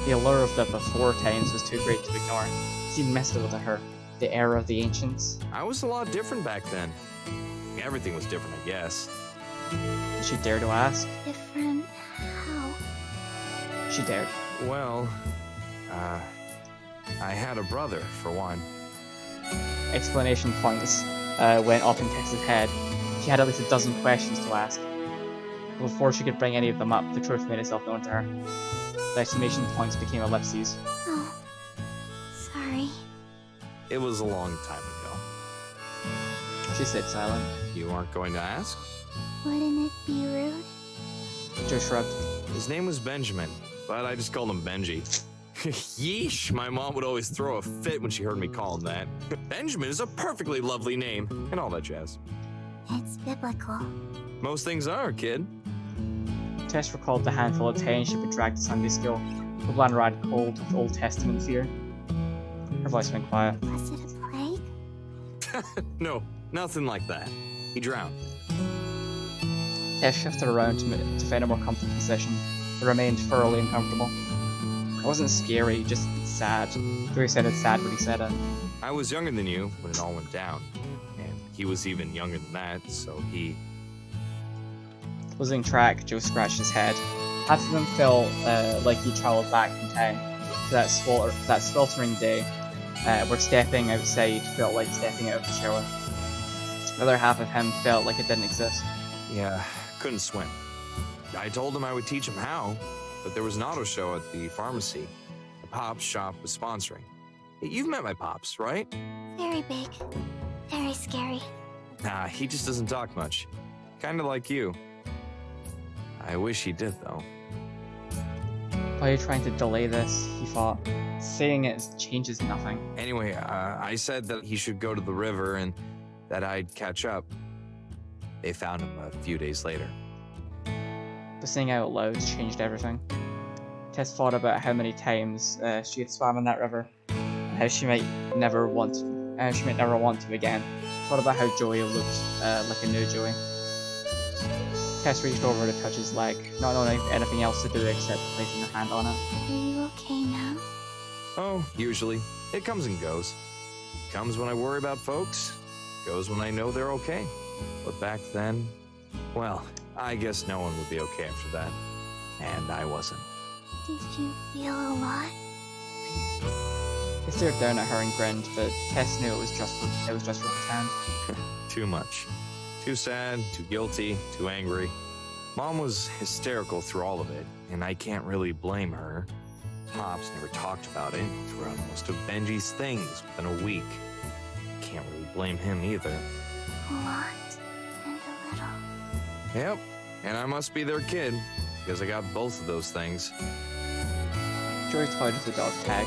The allure of the before times was too great to ignore. It seemed mystical to her. The era of the ancients. I was a lot different back then. Everything was different, I guess. Did she dare to ask? Different how? She dared. Well, I had a brother, for one. Explanation points went off in Tess's head. She had at least a dozen questions to ask. But before she could bring any of them up, the truth made itself known to her. The exclamation points became ellipses. Oh, sorry. It was a long time ago. She stayed silent. You aren't going to ask? Wouldn't it be rude? Joe shrugged. His name was Benjamin, but I just called him Benji. Yeesh, my mom would always throw a fit when she heard me call him that. Benjamin is a perfectly lovely name, and all that jazz. It's biblical. Most things are, kid. Tess recalled the handful of times she'd been dragged to Sunday school. Her blood ran cold with Old Testament fear. Her voice went quiet. Was it a plague? No, nothing like that. He drowned. Tess shifted around to find a more comfortable position, but remained thoroughly uncomfortable. It wasn't scary, just sad. Joey sounded sad when he said it. I was younger than you when it all went down, and he was even younger than that, so he... Losing track, Joe scratched his head. Half of him felt like he travelled back in time to that sweltering day, where stepping outside felt like stepping out of the shower. The other half of him felt like it didn't exist. Yeah, couldn't swim. I told him I would teach him how, but there was an auto show at the pharmacy. The Pops shop was sponsoring. You've met my Pops, right? Very big. Very scary. Nah, he just doesn't talk much. Kinda like you. I wish he did, though. Why are you trying to delay this? He thought. Saying it changes nothing. Anyway, I said that he should go to the river and that I'd catch up. They found him a few days later. But saying out loud changed everything. Tess thought about how many times she had swam in that river, and how she might never want to again. Thought about how Joey looked like a new Joey. Tess reached over to touch his leg, not knowing anything else to do except placing her hand on it. Are you okay now? Oh, usually. It comes and goes. Comes when I worry about folks, goes when I know they're okay. But back then, well, I guess no one would be okay after that. And I wasn't. Did you feel a lot? He stared down at her and grinned, but Tess knew it was just for pretend. Too much. Too sad, too guilty, too angry. Mom was hysterical through all of it, and I can't really blame her. Pops never talked about it throughout most of Benji's things within a week. Can't really blame him either. A lot and a little. Yep, and I must be their kid, because I got both of those things. Joey toyed with the dog tag,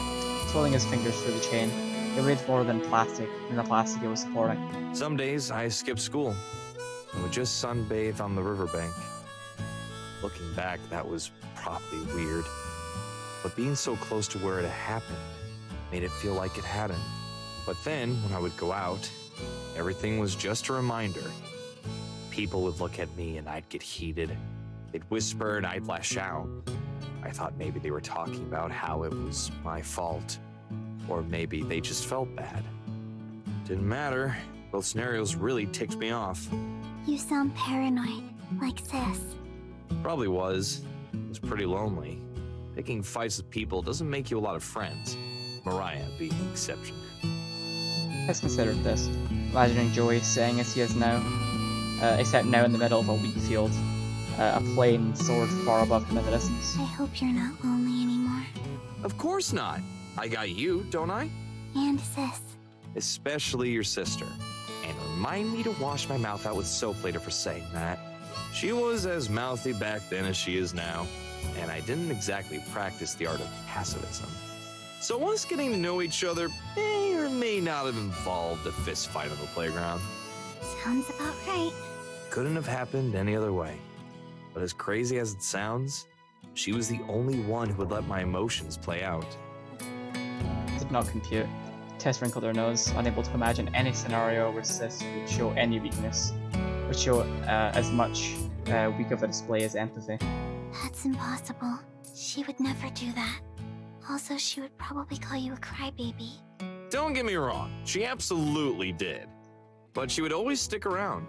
twirling his fingers through the chain. It weighed more than the plastic it was supporting. Some days I skipped school and would just sunbathe on the riverbank. Looking back, that was probably weird, but being so close to where it had happened made it feel like it hadn't. But then, when I would go out, everything was just a reminder. People would look at me and I'd get heated. They'd whisper and I'd lash out. I thought maybe they were talking about how it was my fault, or maybe they just felt bad. Didn't matter. Both scenarios really ticked me off. You sound paranoid, like Sis. Probably was. It was pretty lonely. Picking fights with people doesn't make you a lot of friends, Mariah being the exception. Let's consider this. Imagining Joey sitting as he is now, except now in the middle of a wheat field. A plane soared far above him in the distance. I hope you're not lonely anymore. Of course not. I got you, don't I? And sis. Especially your sister. And remind me to wash my mouth out with soap later for saying that. She was as mouthy back then as she is now, and I didn't exactly practice the art of pacifism. So us getting to know each other may or may not have involved a fist fight on the playground. Sounds about right. Couldn't have happened any other way. But as crazy as it sounds, she was the only one who would let my emotions play out. Did not compute. Tess wrinkled her nose, unable to imagine any scenario where Sis would show any weakness, would show as much weak of a display as empathy. That's impossible. She would never do that. Also, she would probably call you a crybaby. Don't get me wrong, she absolutely did. But she would always stick around.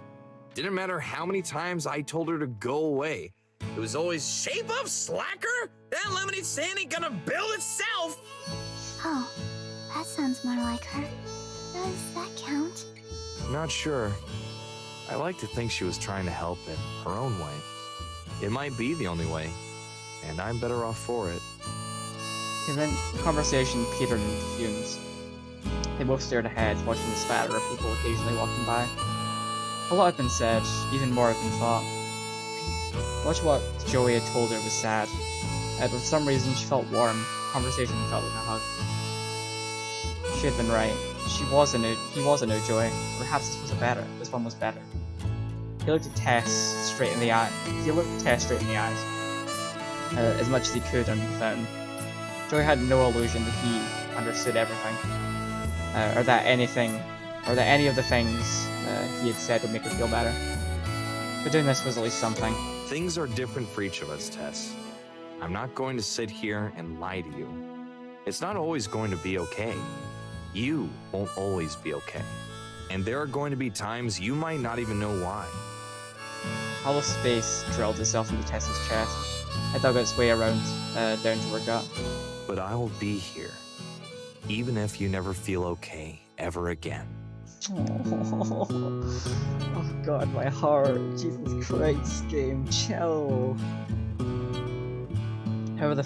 Didn't matter how many times I told her to go away. It was always, shape up, slacker! That lemonade stand ain't gonna build itself! Oh, that sounds more like her. Does that count? Not sure. I like to think she was trying to help in her own way. It might be the only way, and I'm better off for it. The conversation petered into fumes. They both stared ahead, watching the spatter of people occasionally walking by. A lot had been said, even more had been thought. Much of what Joey had told her was sad, but for some reason she felt warm. Conversation felt like a hug. She had been right. He was a new Joey. Perhaps this one was better. He looked at Tess straight in the eye. He looked Tess straight in the eyes, as much as he could under the fountain. Joey had no illusion that he understood everything, or that any of the things he had said would make her feel better. But doing this was at least something. Things are different for each of us, Tess. I'm not going to sit here and lie to you. It's not always going to be okay. You won't always be okay. And there are going to be times you might not even know why. Hollow space drilled itself into Tess's chest. It dug its way around, down to her gut. But I'll be here, even if you never feel okay ever again. Oh god, my heart. Jesus Christ, game, chill. However, the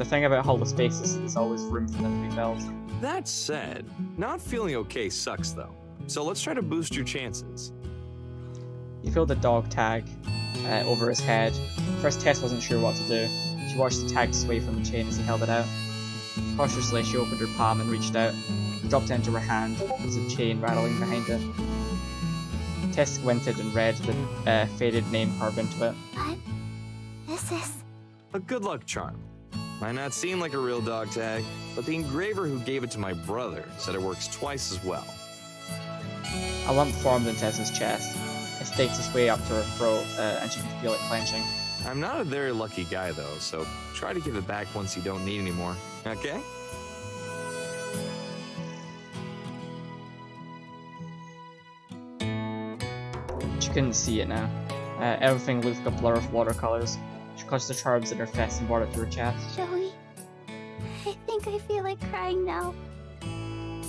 thing about hollow space is there's always room for them to be filled. That said, not feeling okay sucks though. So let's try to boost your chances. He filled the dog tag over his head. First, Tess wasn't sure what to do. She watched the tag sway from the chain as he held it out. Cautiously, she opened her palm and reached out. Dropped it into her hand, with the chain rattling behind it. Tess squinted and read the faded name carved into it. But this is... A good luck charm. Might not seem like a real dog tag, but the engraver who gave it to my brother said it works twice as well. A lump formed in Tess's chest. It staked its way up to her throat, and she could feel it clenching. I'm not a very lucky guy though, so try to give it back once you don't need anymore, okay? She couldn't see it now. Everything looked like a blur of watercolors. She clutched the charms in her fist and brought it to her chest. Joey, I think I feel like crying now.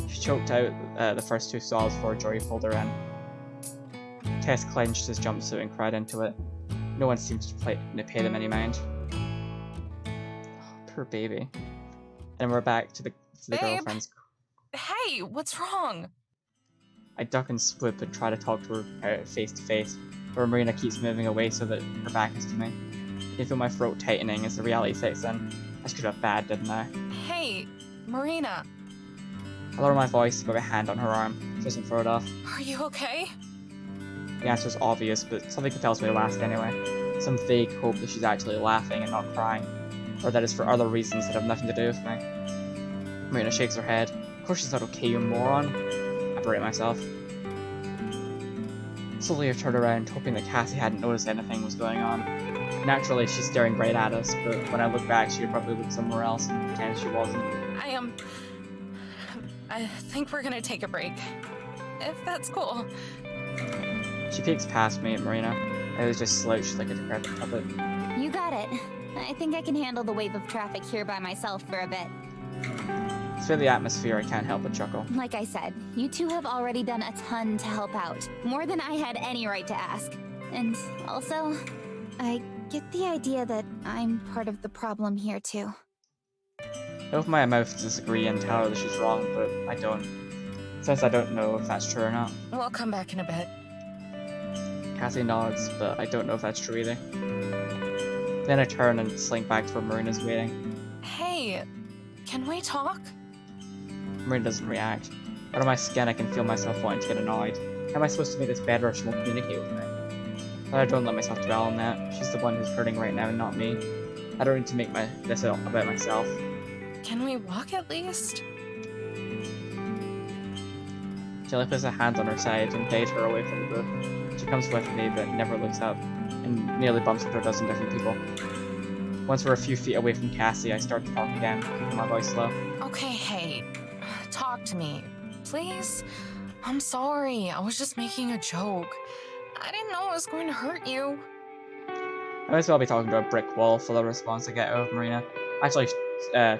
She choked out the first two sobs before Joey pulled her in. Tess clenched his jumpsuit and cried into it. No one seemed to pay them any mind. Oh, poor baby. And we're back to the Babe. girlfriends. Hey, what's wrong? I duck and swoop and try to talk to her face to face, but Marina keeps moving away so that her back is to me. I can feel my throat tightening as the reality sets in. I screwed up bad, didn't I? Hey, Marina, I lower my voice and put my hand on her arm, so doesn't throw it off. are you okay? The answer is obvious, but something tells me to ask anyway. Some vague hope that she's actually laughing and not crying, or that it's for other reasons that have nothing to do with me. Marina shakes her head. Of course she's not okay, you moron. I berate myself. Slowly I turned around, hoping that Cassie hadn't noticed anything was going on. Naturally, she's staring right at us, but when I look back, she would probably look somewhere else and pretend she wasn't. I think we're gonna take a break. If that's cool. She peeks past me at Marina. I was just slouched like a decrepit puppet. You got it. I think I can handle the wave of traffic here by myself for a bit. It's for the atmosphere, I can't help but chuckle. Like I said, you two have already done a ton to help out. More than I had any right to ask. And also, I get the idea that I'm part of the problem here too. I open my mouth to disagree and tell her that she's wrong, but I don't. Since I don't know if that's true or not. We'll come back in a bit. Cassie nods, but I don't know if that's true either. Then I turn and slink back to where Marina's waiting. Hey, can we talk? Marina doesn't react. Out of my skin, I can feel myself wanting to get annoyed. How am I supposed to make this better if she won't communicate with me? But I don't let myself dwell on that. She's the one who's hurting right now, not me. I don't need to make this about myself. Can we walk at least? Jelly puts a hand on her side and guides her away from the booth. She comes with me, but never looks up, and nearly bumps into a dozen different people. Once we're a few feet away from Cassie, I start to talk again, keeping my voice low. Okay, hey, talk to me, please? I'm sorry, I was just making a joke. I didn't know it was going to hurt you. I might as well be talking to a brick wall for the response I get out of Marina. Actually,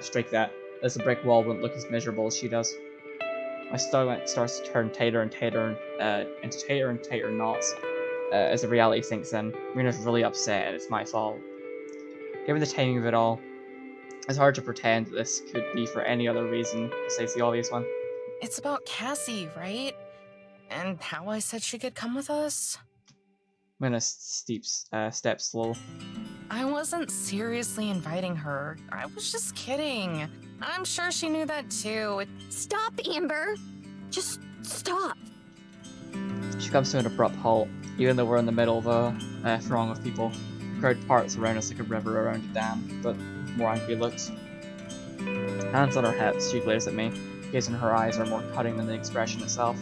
strike that, as the brick wall wouldn't look as miserable as she does. My stomach starts to turn tighter and tighter, into tighter and tighter knots, as the reality sinks in. Marina's really upset and it's my fault. Given the timing of it all, it's hard to pretend that this could be for any other reason besides the obvious one. It's about Cassie, right? And how I said she could come with us? Marina steps slow. I wasn't seriously inviting her. I was just kidding. I'm sure she knew that too. Stop, Amber! Just stop! She comes to an abrupt halt, even though we're in the middle of a throng of people. The crowd parts around us like a river around a dam, but with more angry looks. Hands on her hips, she glares at me. The gaze in her eyes are more cutting than the expression itself.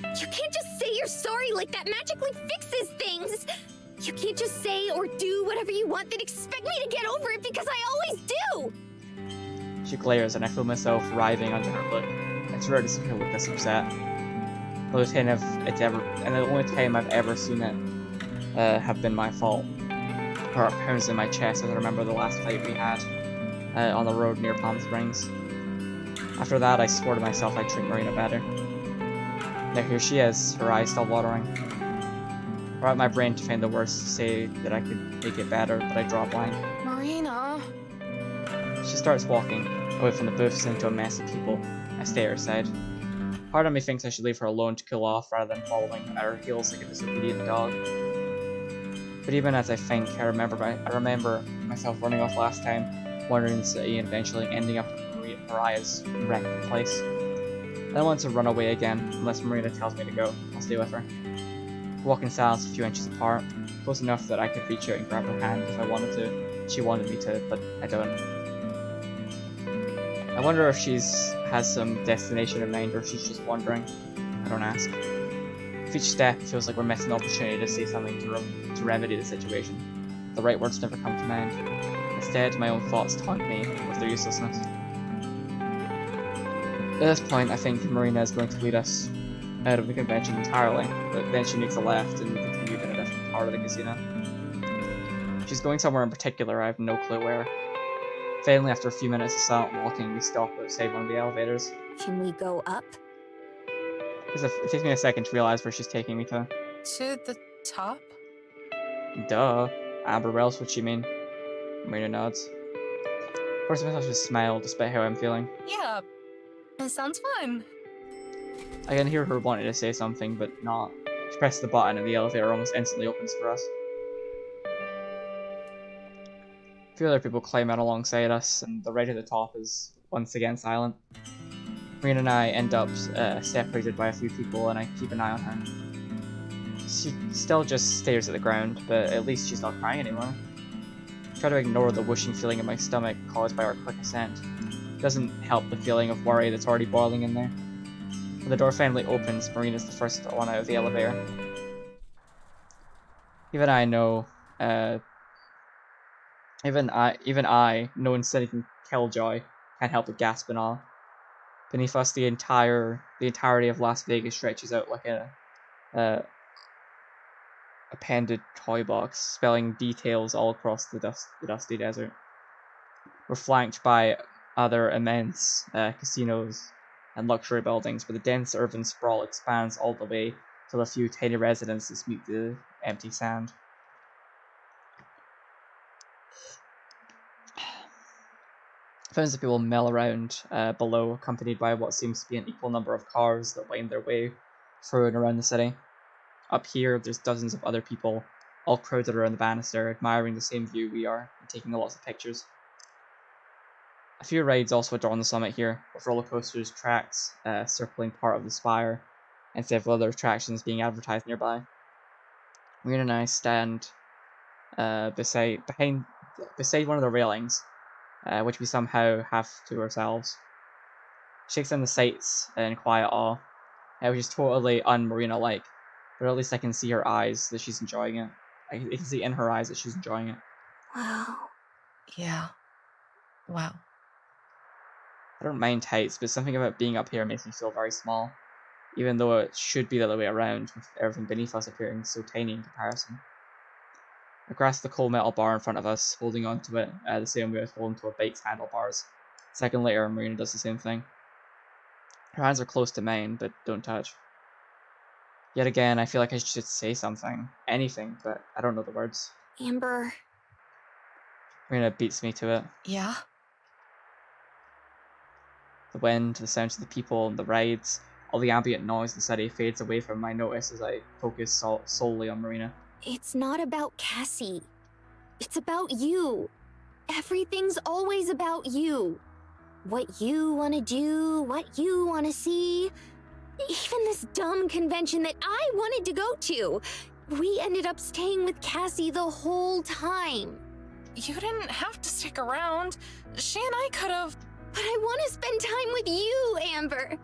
You can't just say you're sorry like that magically fixes things! You can't just say or do whatever you want, then expect me to get over it because I always do! She glares and I feel myself writhing under her look. It's rare to see her look this upset. The only time I've ever seen it have been my fault. Her heart pounds in my chest as I remember the last fight we had on the road near Palm Springs. After that, I swore to myself I'd treat Marina better. Now here she is, her eyes still watering. I brought my brain to find the words to say that I could make it better, but I draw a blank. Marina! She starts walking away from the booths into a mess of people. I stay at her side. Part of me thinks I should leave her alone to cool off rather than following at her heels like a disobedient dog. But even as I think, I remember myself running off last time, wandering the city and eventually ending up in Mariah's wrecked place. I don't want to run away again, unless Marina tells me to go. I'll stay with her. We walk in silence a few inches apart, close enough that I could reach out and grab her hand if I wanted to. She wanted me to, but I don't. I wonder if has some destination in mind or if she's just wandering. I don't ask. With each step, it feels like we're missing an opportunity to say something to remedy the situation. The right words never come to mind. Instead, my own thoughts taunt me with their uselessness. At this point, I think Marina is going to lead us out of the convention entirely, but then she makes a left and we continue in a different part of the casino. She's going somewhere in particular, I have no clue where. Finally, after a few minutes of silent walking, we stop outside one of the elevators. Can we go up? It takes me a second to realize where she's taking me to. To the top? Duh. Amber, where else would she mean? Marina nods. Force myself to smile despite how I'm feeling. Yeah, that sounds fun. I can hear her wanting to say something, but not. She presses the button and the elevator almost instantly opens for us. A few other people climb out alongside us, and the right at the top is once again silent. Marina and I end up separated by a few people, and I keep an eye on her. She still just stares at the ground, but at least she's not crying anymore. I try to ignore the whooshing feeling in my stomach caused by our quick ascent. It doesn't help the feeling of worry that's already boiling in there. When the door finally opens, Marina's the first one out of the elevator. Even I, knowing cynic and killjoy, can't help but gasp in awe. Beneath us, the entirety of Las Vegas stretches out like appended toy box, spelling details all across the dusty desert. We're flanked by other immense casinos and luxury buildings, but the dense urban sprawl expands all the way till a few tiny residences meet the empty sand. Thousands of people mill around below, accompanied by what seems to be an equal number of cars that wind their way through and around the city. Up here, there's dozens of other people, all crowded around the banister, admiring the same view we are, and taking lots of pictures. A few rides also adorn the summit here, with roller coasters, tracks circling part of the spire, and several other attractions being advertised nearby. Marina and I stand beside one of the railings, which we somehow have to ourselves. Shakes down the sights in quiet awe, which is totally un-Marina-like, but at least I can see her eyes that she's enjoying it. I can see in her eyes that she's enjoying it. Wow. Yeah. Wow. I don't mind heights, but something about being up here makes me feel very small, even though it should be the other way around, with everything beneath us appearing so tiny in comparison. I grasp the cold metal bar in front of us, holding onto it the same way I hold onto a bike's handlebars. A second later, Marina does the same thing. Her hands are close to mine, but don't touch. Yet again, I feel like I should say something, anything, but I don't know the words. Amber. Marina beats me to it. Yeah? The wind, the sounds of the people, and the rides, all the ambient noise in the city fades away from my notice as I focus solely on Marina. It's not about Cassie. It's about you. Everything's always about you. What you want to do, what you want to see. Even this dumb convention that I wanted to go to. We ended up staying with Cassie the whole time. You didn't have to stick around. She and I could have. But I want to spend time with you, Amber.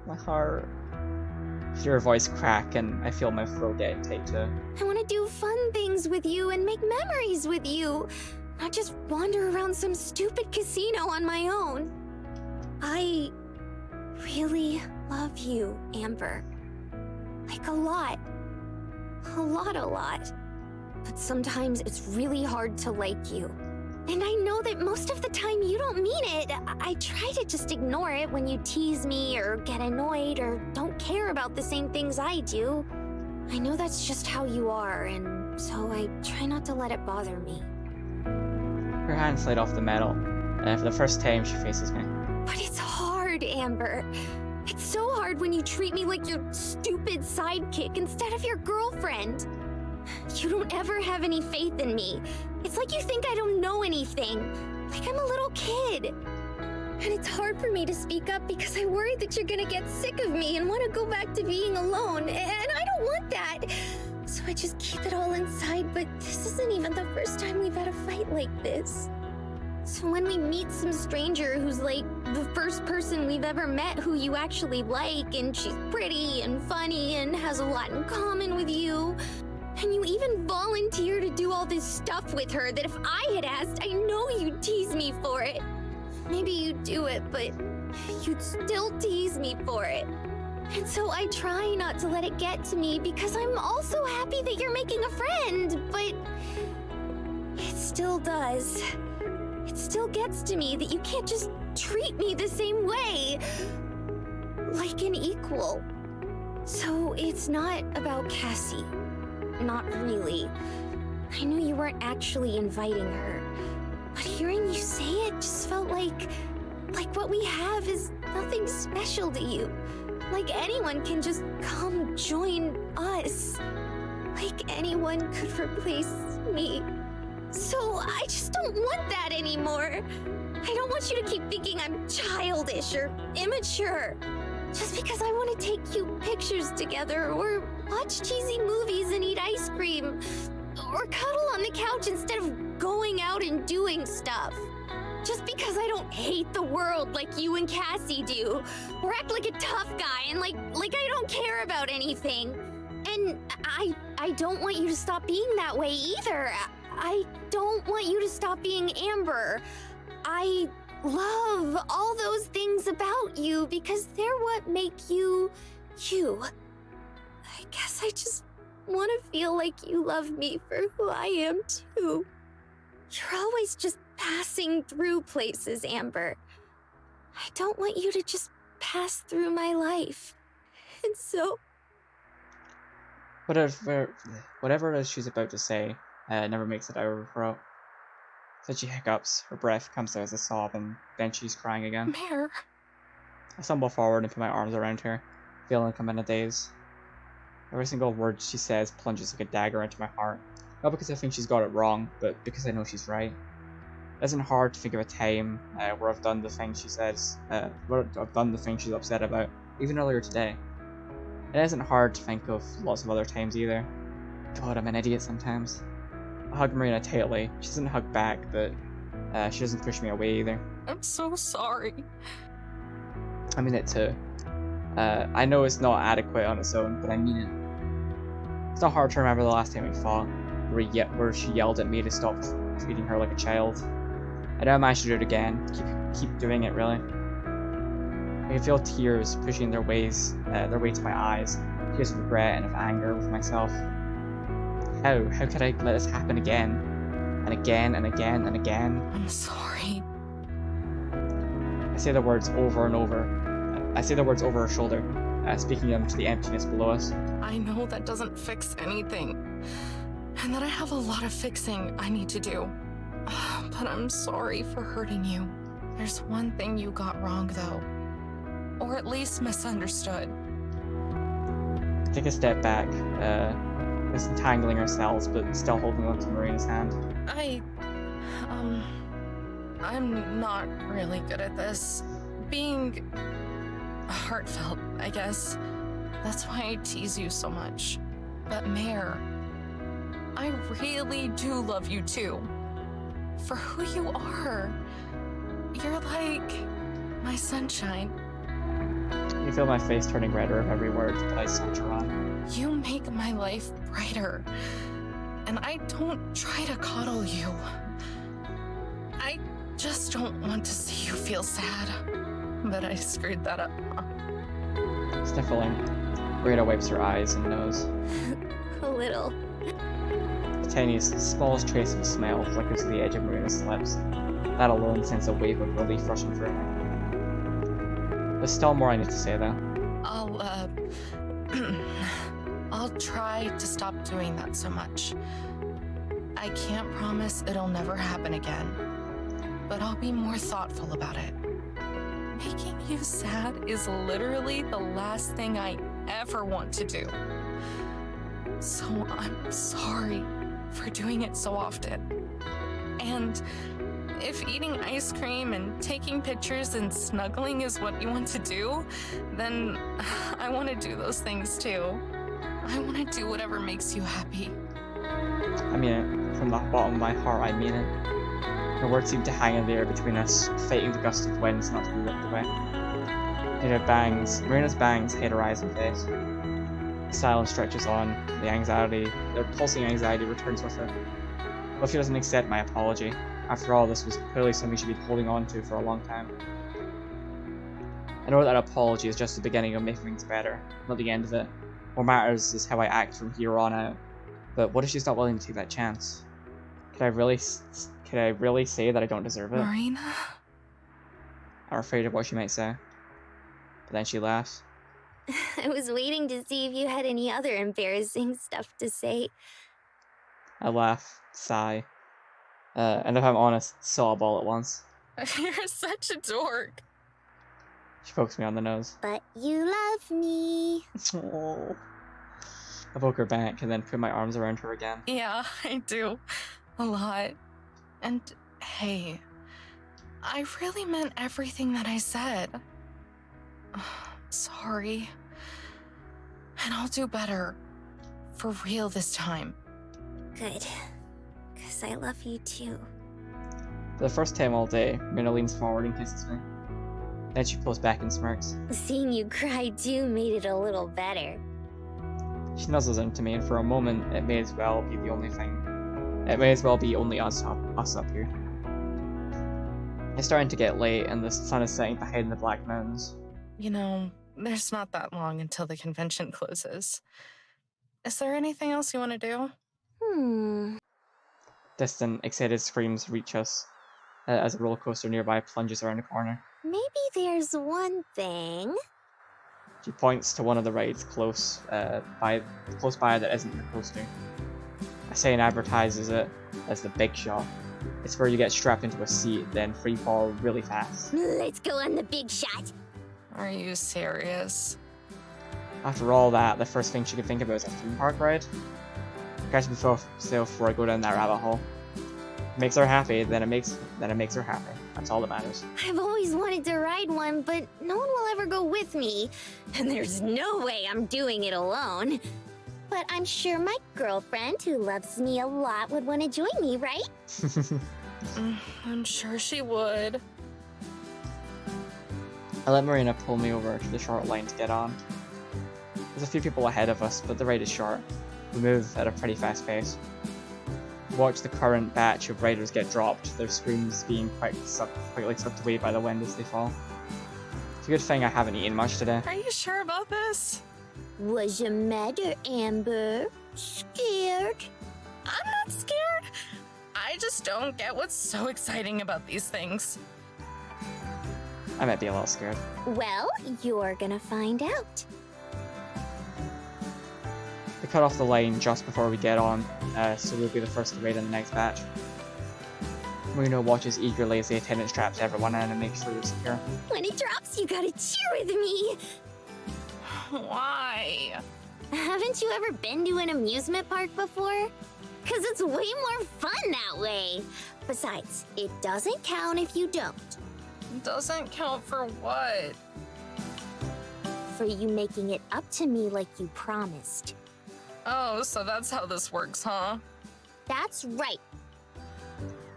My heart. I hear her voice crack and I feel my throat getting tight too. I want to do fun things with you and make memories with you. Not just wander around some stupid casino on my own. I really love you, Amber. Like a lot. A lot. But sometimes it's really hard to like you. And I know that most of the time you don't mean it. I try to just ignore it when you tease me or get annoyed or don't care about the same things I do. I know that's just how you are, and so I try not to let it bother me. Her hand slid off the metal, and for the first time she faces me. But it's hard, Amber. It's so hard when you treat me like your stupid sidekick instead of your girlfriend. You don't ever have any faith in me. It's like you think I don't know anything. Like I'm a little kid. And it's hard for me to speak up because I worry that you're gonna get sick of me and want to go back to being alone. And I don't want that. So I just keep it all inside, but this isn't even the first time we've had a fight like this. So when we meet some stranger who's like the first person we've ever met who you actually like, and she's pretty and funny and has a lot in common with you, and you even volunteer to do all this stuff with her that if I had asked, I know you'd tease me for it. Maybe you'd do it, but you'd still tease me for it. And so I try not to let it get to me because I'm also happy that you're making a friend, but it still does. It still gets to me that you can't just treat me the same way, like an equal. So it's not about Cassie. Not really. I knew you weren't actually inviting her, but hearing you say it just felt like what we have is nothing special to you. Like anyone can just come join us. Like anyone could replace me. So I just don't want that anymore. I don't want you to keep thinking I'm childish or immature. Just because I want to take cute pictures together, or watch cheesy movies and eat ice cream, or cuddle on the couch instead of going out and doing stuff. Just because I don't hate the world like you and Cassie do, or act like a tough guy and like I don't care about anything. And I don't want you to stop being that way either. I don't want you to stop being Amber. I love all those things about you because they're what make you, you. I guess I just want to feel like you love me for who I am, too. You're always just passing through places, Amber. I don't want you to just pass through my life. And so... Whatever it is she's about to say never makes it out of her throat. So she hiccups, her breath comes out as a sob, and then she's crying again. Mare. I stumble forward and put my arms around her, feeling like I'm in a daze. Every single word she says plunges like a dagger into my heart. Not because I think she's got it wrong, but because I know she's right. It isn't hard to think of a time where I've done the thing she says, where I've done the thing she's upset about, even earlier today. It isn't hard to think of lots of other times either. God, I'm an idiot sometimes. I hug Marina tightly. She doesn't hug back, but she doesn't push me away either. I'm so sorry. I mean it too. I know it's not adequate on its own, but I mean it. It's not hard to remember the last time we fought, where she yelled at me to stop treating her like a child. I know I managed to do it again. Keep doing it, really. I can feel tears pushing their way to my eyes, tears of regret and of anger with myself. How could I let this happen again? And again and again and again? I'm sorry. I say the words over and over. I say the words over her shoulder, speaking them to the emptiness below us. I know that doesn't fix anything, and that I have a lot of fixing I need to do. But I'm sorry for hurting you. There's one thing you got wrong, though. Or at least misunderstood. I take a step back, disentangling ourselves, but still holding on to Marina's hand. I'm not really good at this. Being heartfelt, I guess. That's why I tease you so much. But Mare, I really do love you too. For who you are. You're like my sunshine. You feel my face turning redder of every word, but I soldier on. You make my life brighter. And I don't try to coddle you. I just don't want to see you feel sad. But I screwed that up. Sniffling, Marina wipes her eyes and nose. A little. The tiniest, smallest trace of a smile flickers to the edge of Marina's lips. That alone sends a wave of relief rushing through me. There's still more I need to say, though. I'll try to stop doing that so much. I can't promise it'll never happen again, but I'll be more thoughtful about it. Making you sad is literally the last thing I ever want to do. So I'm sorry for doing it so often. And if eating ice cream and taking pictures and snuggling is what you want to do, then I want to do those things too. I want to do whatever makes you happy. I mean it. From the bottom of my heart, I mean it. The words seem to hang in the air between us, fighting the gust of winds not to be ripped away. Marina's bangs hide her eyes and face. The silence stretches on, the pulsing anxiety returns with it. What if she doesn't accept my apology? After all, this was clearly something she'd been holding on to for a long time. I know that apology is just the beginning of making things better, not the end of it. What matters is how I act from here on out. But what if she's not willing to take that chance? Could I really say that I don't deserve it? Marina? I'm afraid of what she might say. But then she laughs. I was waiting to see if you had any other embarrassing stuff to say. I laugh, sigh, and if I'm honest, sob all at once. You're such a dork. She pokes me on the nose. But you love me. Oh. I poke her back and then put my arms around her again. Yeah, I do. A lot. And hey, I really meant everything that I said. Sorry. And I'll do better. For real this time. Good. 'Cause I love you too. For the first time all day, Marina leans forward and kisses me. Then she pulls back and smirks. Seeing you cry too made it a little better. She nuzzles into me, and for a moment, it may as well be the only thing. It may as well be only us up here. It's starting to get late, and the sun is setting behind the Black Mountains. You know, there's not that long until the convention closes. Is there anything else you want to do? Distant, excited screams reach us as a roller coaster nearby plunges around a corner. Maybe there's one thing. She points to one of the rides close by that isn't the coaster. A sign advertises it as the Big Shot. It's where you get strapped into a seat, then free fall really fast. Let's go on the big shot. Are you serious? After all that, the first thing she could think about is a theme park ride. Catch me myself before I go down that rabbit hole. It makes her happy, then it makes her happy. That's all that matters. I've always wanted to ride one, but no one will ever go with me. And there's no way I'm doing it alone. But I'm sure my girlfriend, who loves me a lot, would want to join me, right? I'm sure she would. I let Marina pull me over to the short line to get on. There's a few people ahead of us, but the ride is short. We move at a pretty fast pace. Watch the current batch of riders get dropped, their screams being quickly sucked away by the wind as they fall. It's a good thing I haven't eaten much today. Are you sure about this? Was you mad or Amber? Scared? I'm not scared. I just don't get what's so exciting about these things. I might be a little scared. Well, you're gonna find out. They cut off the line just before we get on, so we'll be the first to ride in the next batch. Marina watches eagerly as the attendant straps everyone in and makes sure they're secure. When it drops, you gotta cheer with me. Why? Haven't you ever been to an amusement park before? Because it's way more fun that way. Besides, it doesn't count if you don't. Doesn't count for what? For you making it up to me like you promised. Oh, so that's how this works, huh? That's right.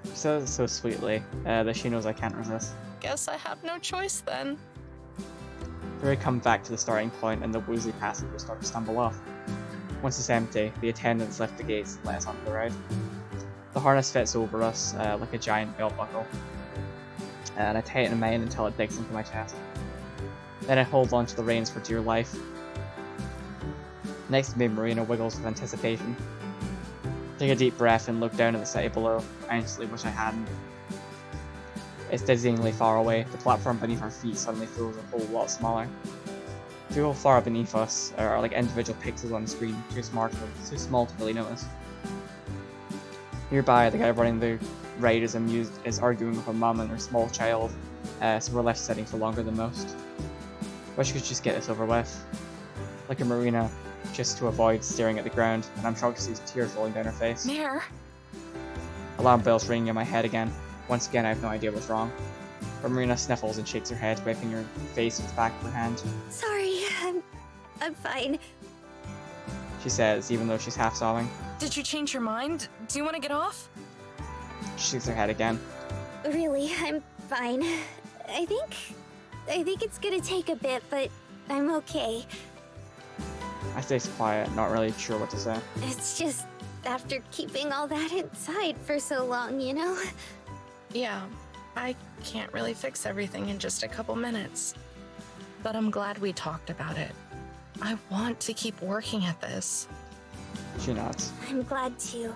She says it so sweetly that she knows I can't resist. Guess I have no choice then. We come back to the starting point and the woozy passengers start to stumble off. Once it's empty, the attendants lift the gates and let us onto the ride. The harness fits over us like a giant belt buckle, and I tighten mine until it digs into my chest. Then I hold onto the reins for dear life. Next to me, Marina wiggles with anticipation. Take a deep breath and look down at the city below. I instantly wish I hadn't. It's dizzyingly far away. The platform beneath our feet suddenly feels a whole lot smaller. The people far beneath us are like individual pixels on the screen, too small to really notice. Nearby, the guy running the ride is arguing with a mum and her small child, so we're left sitting for longer than most. Wish we could just get this over with. Look at Marina, just to avoid staring at the ground, and I'm shocked to see tears rolling down her face. Mir? Alarm bells ringing in my head again. Once again, I have no idea what's wrong. But Marina sniffles and shakes her head, wiping her face with the back of her hand. Sorry, I'm fine. She says, even though she's half sobbing. Did you change your mind? Do you want to get off? She shakes her head again. Really, I'm fine. I think it's gonna take a bit, but I'm okay. I stay quiet, not really sure what to say. It's just after keeping all that inside for so long, you know? Yeah, I can't really fix everything in just a couple minutes. But I'm glad we talked about it. I want to keep working at this. She nods. I'm glad to.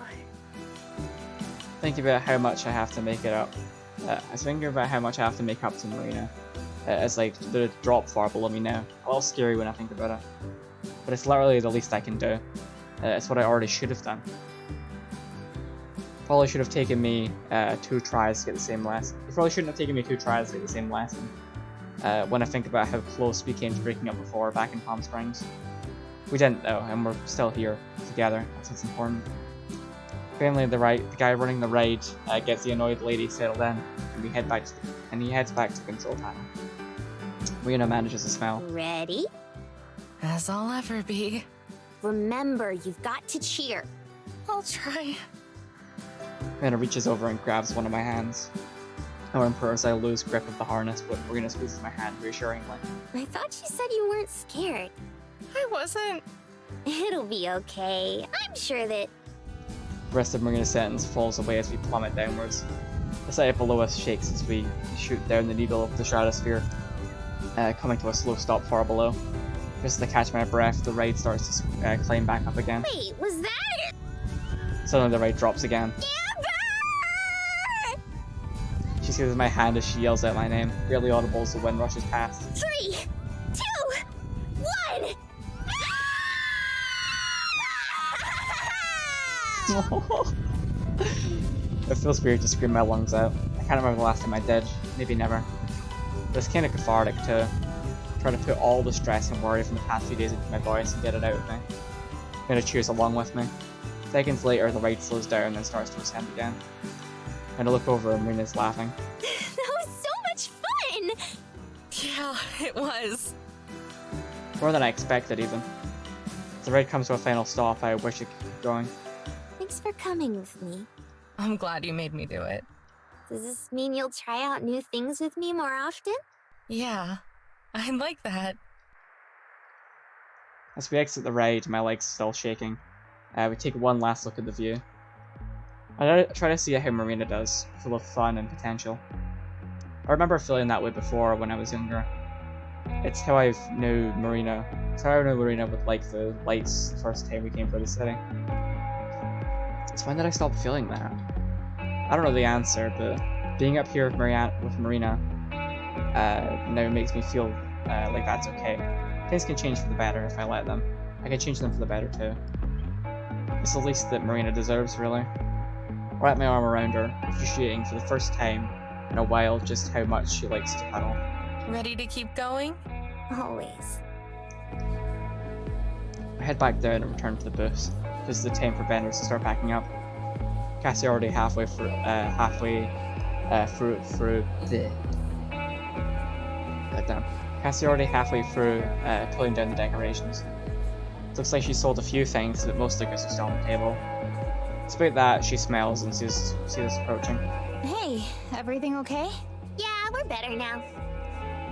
Thinking about how much I have to make it up. I was thinking about how much I have to make up to Marina. It's like the drop far below me now. A little scary when I think about it. But it's literally the least I can do. It's what I already should have done. Probably should have taken me 2 tries to get the same lesson. It probably shouldn't have taken me 2 tries to get the same lesson. When I think about how close we came to breaking up before back in Palm Springs. We didn't though, and we're still here together. That's what's important. Finally, the guy running the ride gets the annoyed lady settled in, and he heads back to the control panel. Marina manages to smile. Ready? As I'll ever be. Remember, you've got to cheer. I'll try. Marina reaches over and grabs one of my hands. I whimper as I lose grip of the harness, but Marina squeezes my hand reassuringly. I thought you said you weren't scared. I wasn't. It'll be okay. I'm sure that... The rest of Marina's sentence falls away as we plummet downwards. The sight below us shakes as we shoot down the needle of the stratosphere, coming to a slow stop far below. Just as I catch my breath, the raid starts to climb back up again. Wait, was that Suddenly the raid drops again. Amber? She seizes my hand as she yells out my name, barely audible as the wind rushes past. 3, 2, 1. It feels weird to scream my lungs out. I can't remember the last time I did. Maybe never. But it's kind of cathartic to try to put all the stress and worry from the past few days into my voice and get it out of me. Kind of cheers along with me. Seconds later, the raid slows down and starts to ascend again. And I look over and Marina's laughing. That was so much fun! Yeah, it was. More than I expected, even. As the raid comes to a final stop, I wish it could keep going. Thanks for coming with me. I'm glad you made me do it. Does this mean you'll try out new things with me more often? Yeah, I like that. As we exit the raid, my legs still shaking. We take one last look at the view. I try to see how Marina does, full of fun and potential. I remember feeling that way before when I was younger. It's how I knew Marina. It's how I knew Marina would like the lights the first time we came for the city. So when did I stop feeling that? I don't know the answer, but being up here with Marina now makes me feel like that's okay. Things can change for the better if I let them. I can change them for the better too. It's the least that Marina deserves, really. I wrap my arm around her, appreciating for the first time in a while just how much she likes to cuddle. Ready to keep going? Always. I head back down and return to the booth. This is the time for vendors to start packing up. Cassie already halfway through pulling down the decorations. It looks like she sold a few things, but most of it was still on the table. Despite that, she smells and sees us approaching. Hey, everything okay? Yeah, we're better now.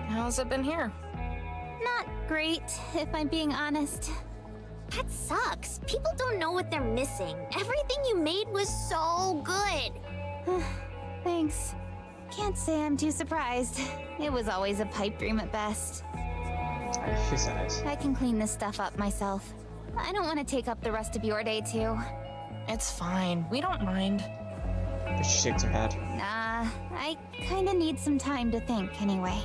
How's it been here? Not great, if I'm being honest. That sucks. People don't know what they're missing. Everything you made was so good. Thanks. Can't say I'm too surprised. It was always a pipe dream at best. She says. I can clean this stuff up myself. I don't want to take up the rest of your day, too. It's fine. We don't mind. But she shakes her head. Nah, I kinda need some time to think anyway.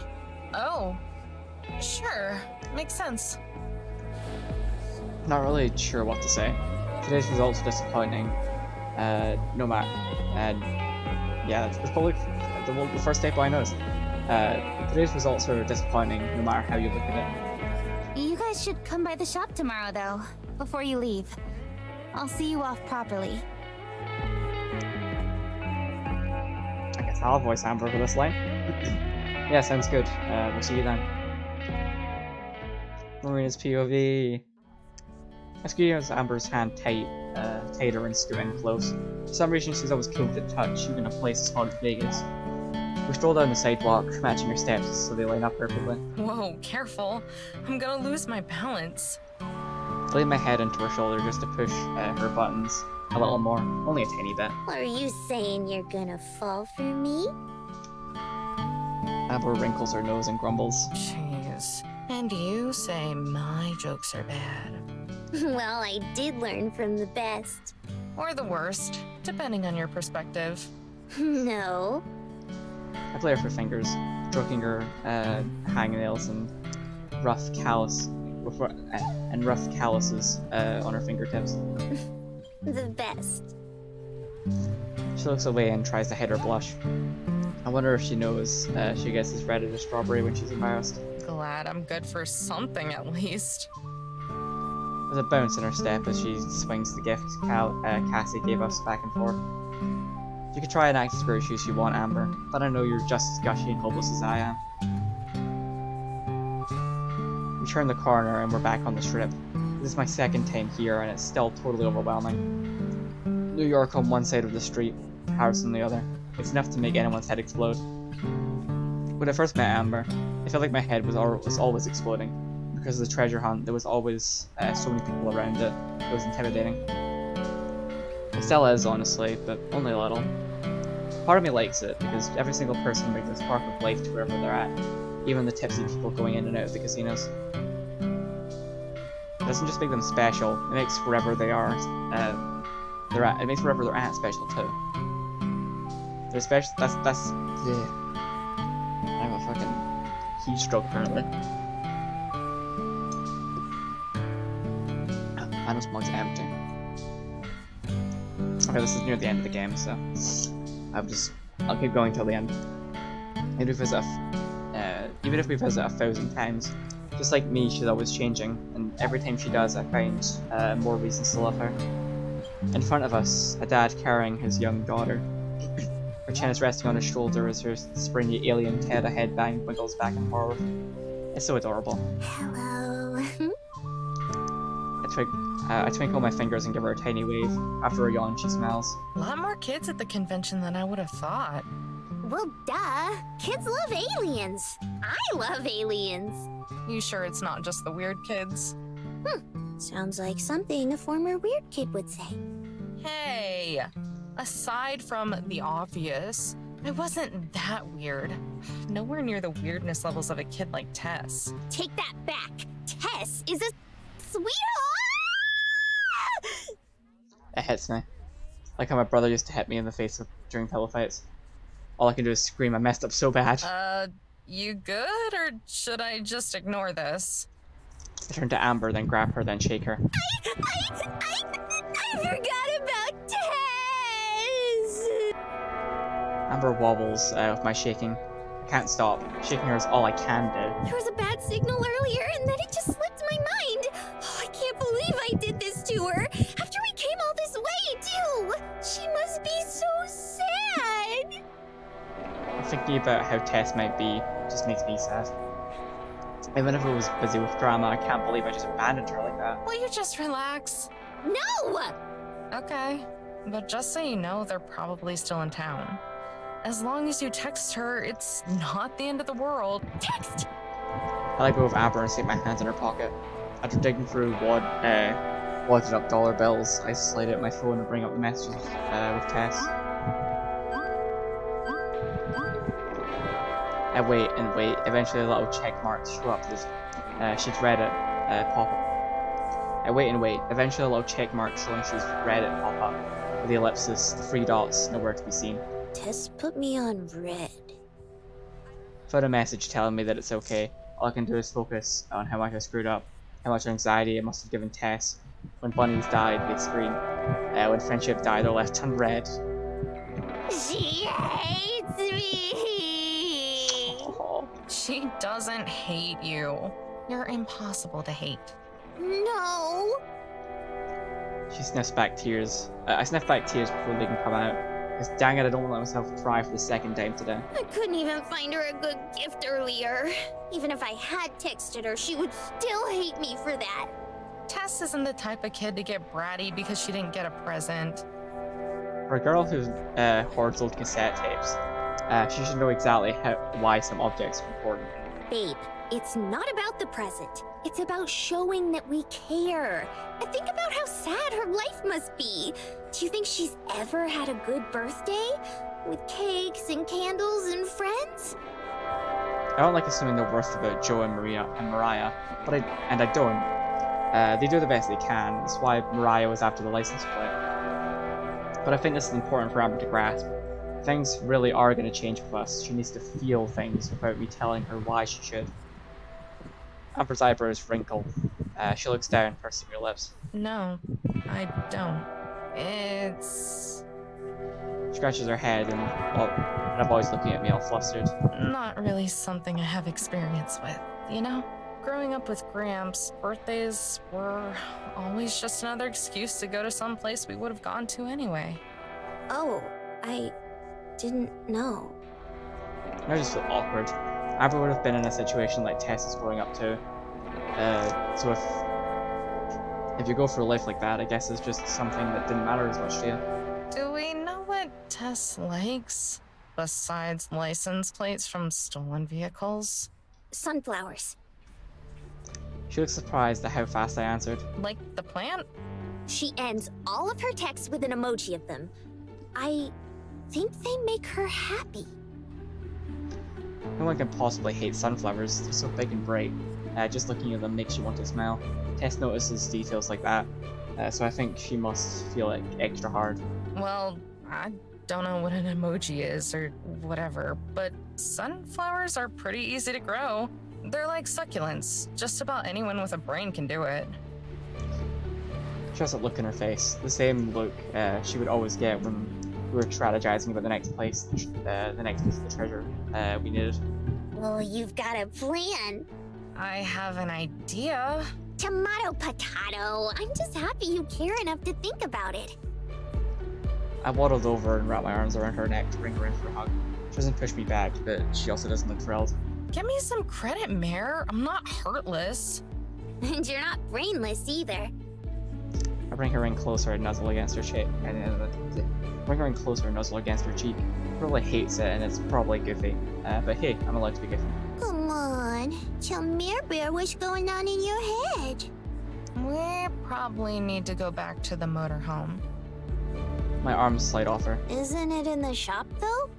Oh, sure. Makes sense. Not really sure what to say. Today's results are disappointing. No matter. Yeah, that's probably the first typo I noticed. Today's results are disappointing no matter how you look at it. You guys should come by the shop tomorrow, though, before you leave. I'll see you off properly. I guess I'll voice Amber for this line. Yeah, sounds good. We'll see you then. Marina's POV. I squeeze Amber's hand tighter and screw in close. For some reason, she's always keen to touch, even a place as hot as Vegas. We stroll down the sidewalk, matching her steps so they line up perfectly. Whoa, careful. I'm gonna lose my balance. I lay my head into her shoulder just to push her buttons a little more, only a tiny bit. Are you saying you're gonna fall for me? Amber wrinkles her nose and grumbles. Jeez. And you say my jokes are bad. Well, I did learn from the best. Or the worst, depending on your perspective. No. I play with her fingers, stroking her hangnails and rough calluses on her fingertips. The best. She looks away and tries to hide her blush. I wonder if she knows she gets as red as a strawberry when she's embarrassed. Glad I'm good for something at least. There's a bounce in her step as she swings the gift Cassie gave us back and forth. You could try and act as grouchy as you want, Amber, but I know you're just as gushy and hopeless as I am. We turn the corner and we're back on the strip. This is my second time here and it's still totally overwhelming. New York on one side of the street, Paris on the other. It's enough to make anyone's head explode. When I first met Amber, I felt like my head was always exploding. Because of the treasure hunt, there was always so many people around it. It was intimidating. It still is, honestly, but only a little. Part of me likes it, because every single person brings a spark of life to wherever they're at, even the tipsy people going in and out of the casinos. doesn't just make them special, it makes wherever they are, it makes wherever they're at special too. They're special, yeah. I have a fucking heat stroke apparently. Thanos mug's empty. Okay, this is near the end of the game, so I'll keep going till the end. Even if we visit 1,000 times, just like me, she's always changing, and every time she does, I find more reasons to love her. In front of us, a dad carrying his young daughter. Her chin is resting on his shoulder as her springy alien head headbang wiggles back and forth. It's so adorable. Hello. I twinkle my fingers and give her a tiny wave. After a yawn, she smiles. A lot more kids at the convention than I would have thought. Well, duh. Kids love aliens. I love aliens. You sure it's not just the weird kids? Sounds like something a former weird kid would say. Hey! Aside from the obvious, I wasn't that weird. Nowhere near the weirdness levels of a kid like Tess. Take that back. Tess is a sweetheart! It hits me. Like how my brother used to hit me in the face during pillow fights. All I can do is scream, I messed up so bad. You good, or should I just ignore this? I turn to Amber, then grab her, then shake her. I forgot about Tess! Amber wobbles with my shaking. I can't stop. Shaking her is all I can do. There was a bad signal earlier, and then it just slipped my mind. Oh, I can't believe I did this to her. After we came all this way, too. She must be so sad. Thinking about how Tess might be just makes me sad. Even if I was busy with drama, I can't believe I just abandoned her like that. Will you just relax? No! Okay, but just so you know, they're probably still in town. As long as you text her, it's not the end of the world. Text! I let go of Amber and stick my hands in her pocket. After digging through wadded up dollar bills, I slide out my phone and bring up the messages with Tess. I wait and wait. Eventually, a little check marks show up as she's read it pop up. I wait and wait. Eventually, a little check mark showing she's read it pop up. With the ellipsis, the 3 dots, nowhere to be seen. Tess put me on red. Found a message telling me that it's okay. All I can do is focus on how much I screwed up, how much anxiety it must have given Tess. When bunnies died, they scream. When friendship died, they're left unread. She hates me! Oh. She doesn't hate you. You're impossible to hate. No! She sniffs back tears. I sniff back tears before they can come out. Because dang it, I don't want to let myself cry for the second time today. I couldn't even find her a good gift earlier. Even if I had texted her, she would still hate me for that. Tess isn't the type of kid to get bratty because she didn't get a present. For a girl who hoards old cassette tapes, she should know exactly why some objects are important. Babe, it's not about the present. It's about showing that we care. And think about how sad her life must be. Do you think she's ever had a good birthday? With cakes and candles and friends? I don't like assuming the worst about Joe and Mariah, but I don't. They do the best they can. That's why Mariah was after the license plate. But I think this is important for Amber to grasp. Things really are going to change with us. She needs to feel things without me telling her why she should. Amber's eyebrows wrinkle. She looks down, pursing her lips. No, I don't. It's She scratches her head and her boy's looking at me all flustered. not really something I have experience with, you know? Growing up with Gramps, birthdays were always just another excuse to go to some place we would have gone to anyway. Oh, I didn't know. I just feel awkward. Amber would have been in a situation like Tess is growing up too. So if you go for a life like that, I guess it's just something that didn't matter as much to you. Do we know what Tess likes? Besides license plates from stolen vehicles? Sunflowers. She looks surprised at how fast I answered. Like the plant? She ends all of her texts with an emoji of them. I think they make her happy. No one can possibly hate sunflowers, they're so big and bright. Just looking at them makes you want to smile. Tess notices details like that, so I think she must feel like extra hard. Well, I don't know what an emoji is or whatever, but sunflowers are pretty easy to grow. They're like succulents. Just about anyone with a brain can do it. She has a look in her face, the same look she would always get when we were strategizing about the next piece of the treasure we needed. Well, you've got a plan. I have an idea. Tomato potato. I'm just happy you care enough to think about it. I waddled over and wrapped my arms around her neck to bring her in for a hug. She doesn't push me back, but she also doesn't look thrilled. Give me some credit, Mare. I'm not heartless. And you're not brainless either. I bring her in closer and nuzzle against her cheek. Bring her in closer and nuzzle against her cheek. Probably hates it, and it's probably goofy. But hey, I'm allowed to be goofy. Come on. Tell Mare Bear what's going on in your head. We probably need to go back to the motorhome. My arms slide off her. Isn't it in the shop, though?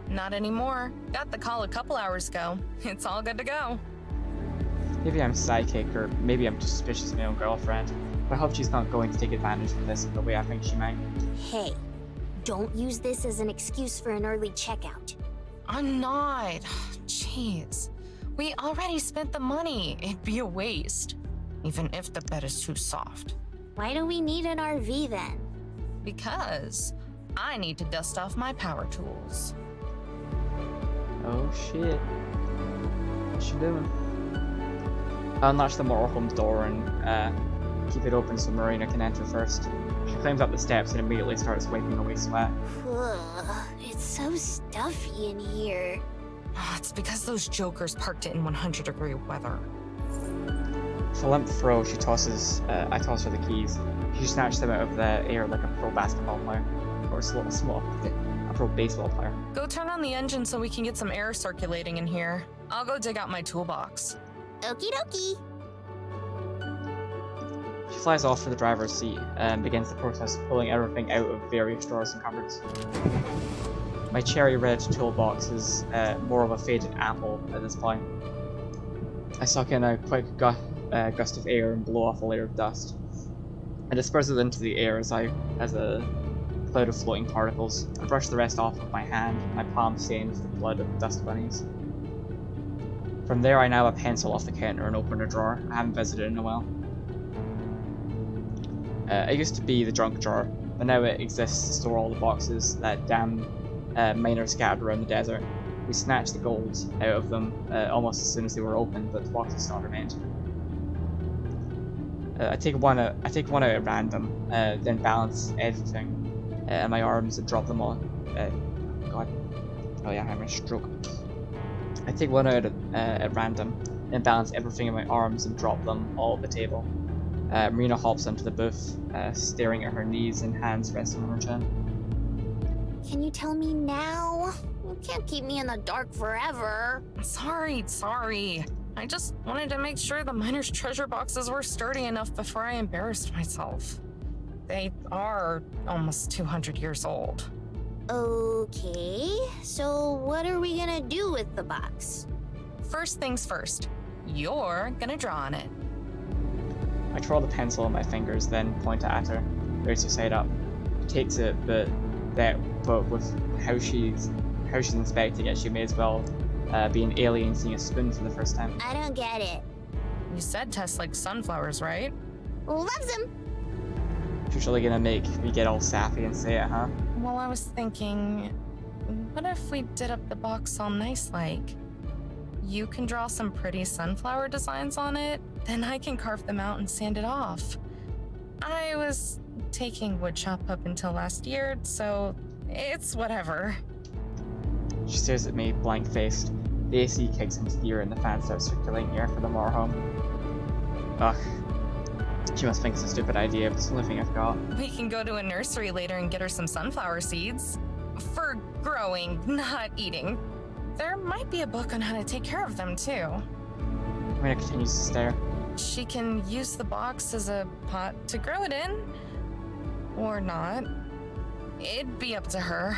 Not anymore. Got the call a couple hours ago. It's all good to go. Maybe I'm psychic, or maybe I'm just suspicious of my own girlfriend. But I hope she's not going to take advantage of this in the way I think she might. Hey, don't use this as an excuse for an early checkout. I'm not. Jeez. We already spent the money. It'd be a waste. Even if the bed is too soft. Why do we need an RV then? Because I need to dust off my power tools. Oh shit. What's she doing? I'll notch the motorhome's door and keep it open so Marina can enter first. She climbs up the steps and immediately starts wiping away sweat. Ugh, it's so stuffy in here. It's because those jokers parked it in 100-degree weather. With a limp throw, I toss her the keys. She snatched them out of the air like a pro basketball player. Or a pro baseball player. Go turn on the engine so we can get some air circulating in here. I'll go dig out my toolbox. Okie dokie. She flies off to the driver's seat and begins the process of pulling everything out of various drawers and cupboards. My cherry red toolbox is more of a faded apple at this point. I suck in a quick gust of air and blow off a layer of dust. I disperse it into the air as a cloud of floating particles. I brush the rest off with my hand, my palm stained with the blood of dust bunnies. From there, I now have a pencil off the counter and open a drawer I haven't visited in a while. It used to be the junk drawer, but now it exists to store all the boxes that damn miners scattered around the desert. We snatched the gold out of them almost as soon as they were opened, but the boxes still remained. I take one out at random, then balance everything in my arms and drop them all. God, oh yeah, I'm having a stroke. I take one out at random, then balance everything in my arms and drop them all at the table. Marina hops onto the booth, staring at her knees and hands resting on her chin. Can you tell me now? You can't keep me in the dark forever. Sorry. I just wanted to make sure the miners' treasure boxes were sturdy enough before I embarrassed myself. They are almost 200 years old. Okay, so what are we gonna do with the box? First things first, you're gonna draw on it. I twirl the pencil in my fingers, then point it at her, ready to set up. She takes it, but with how she's inspecting it, she may as well be an alien seeing a spoon for the first time. I don't get it. You said Tess likes sunflowers, right? Loves them. She's really gonna make me get all sappy and say it, huh? Well, I was thinking, what if we did up the box all nice like? You can draw some pretty sunflower designs on it, then I can carve them out and sand it off. I was taking woodshop up until last year, so it's whatever. She stares at me, blank-faced. The AC kicks into gear and the fan starts circulating air for the motorhome. Ugh. She must think it's a stupid idea, but it's the only thing I've got. We can go to a nursery later and get her some sunflower seeds. For growing, not eating. There might be a book on how to take care of them, too. Marina continues to stare. She can use the box as a pot to grow it in. Or not. It'd be up to her.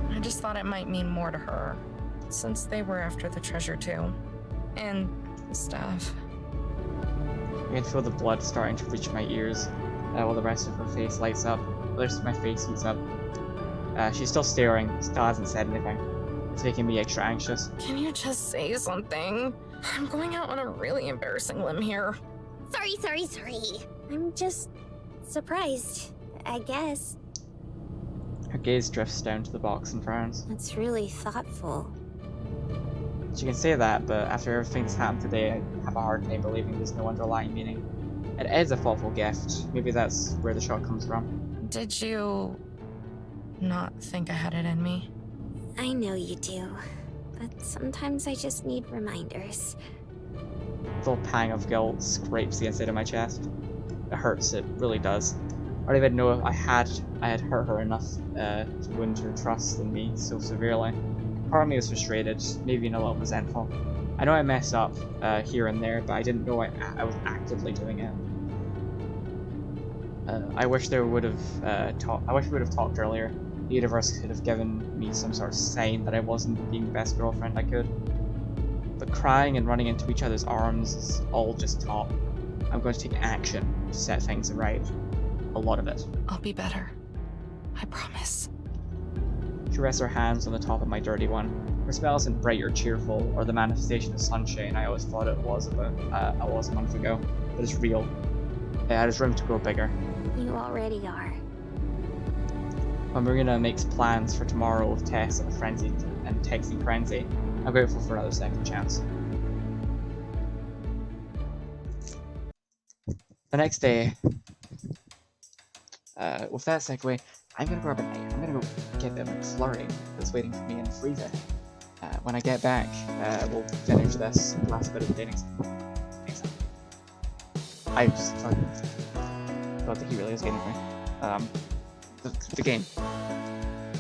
I just thought it might mean more to her, since they were after the treasure, too. and stuff. I can feel the blood starting to reach my ears while the rest of her face lights up. The rest of my face heats up. She's still staring, still hasn't said anything. It's making me extra anxious. Can you just say something? I'm going out on a really embarrassing limb here. Sorry. I'm just surprised, I guess. Her gaze drifts down to the box and frowns. That's really thoughtful. She can say that, but after everything that's happened today, I have a hard time believing there's no underlying meaning. It is a thoughtful gift. Maybe that's where the shock comes from. Did you not think I had it in me? I know you do, but sometimes I just need reminders. The little pang of guilt scrapes the inside of my chest. It hurts, it really does. I don't even know if I had hurt her enough to wound her trust in me so severely. Part of me was frustrated, maybe even a little resentful. I know I messed up here and there, but I didn't know I was actively doing it. I wish we would have talked earlier. The universe could have given me some sort of sign that I wasn't being the best girlfriend I could. But crying and running into each other's arms is all just talk. I'm going to take action to set things right. A lot of it. I'll be better. I promise. She rests her hands on the top of my dirty one. Her smell isn't bright or cheerful, or the manifestation of sunshine I always thought it was a month ago, but it's real. It has room to grow bigger. You already are. When Marina makes plans for tomorrow with Tess and texting frenzy, I'm grateful for another second chance. The next day, with that segue, I'm gonna grab a knife. I'm gonna go get the McFlurry that's waiting for me in the freezer. When I get back, we'll finish this last bit of the dating. I just don't think he really is getting me. The game.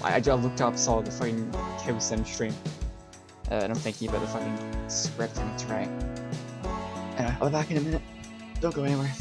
I just looked up, saw the fucking Cow Sim stream, and I'm thinking about the fucking script I need to write. Anyway, I'll be back in a minute. Don't go anywhere.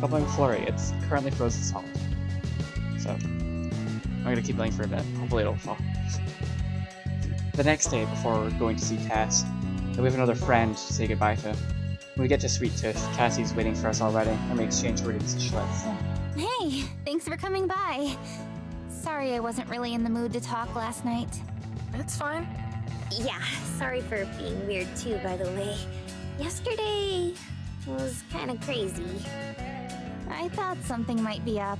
McFlurry, it's currently frozen solid. So, I'm gonna keep playing for a bit. Hopefully it'll fall. The next day, before going to see Tess, we have another friend to say goodbye to. When we get to Sweet Tooth, Cassie's waiting for us already, and we exchange greetings and schlitz. Hey, thanks for coming by. Sorry I wasn't really in the mood to talk last night. It's fine. Yeah, sorry for being weird too, by the way. Yesterday was kind of crazy. I thought something might be up.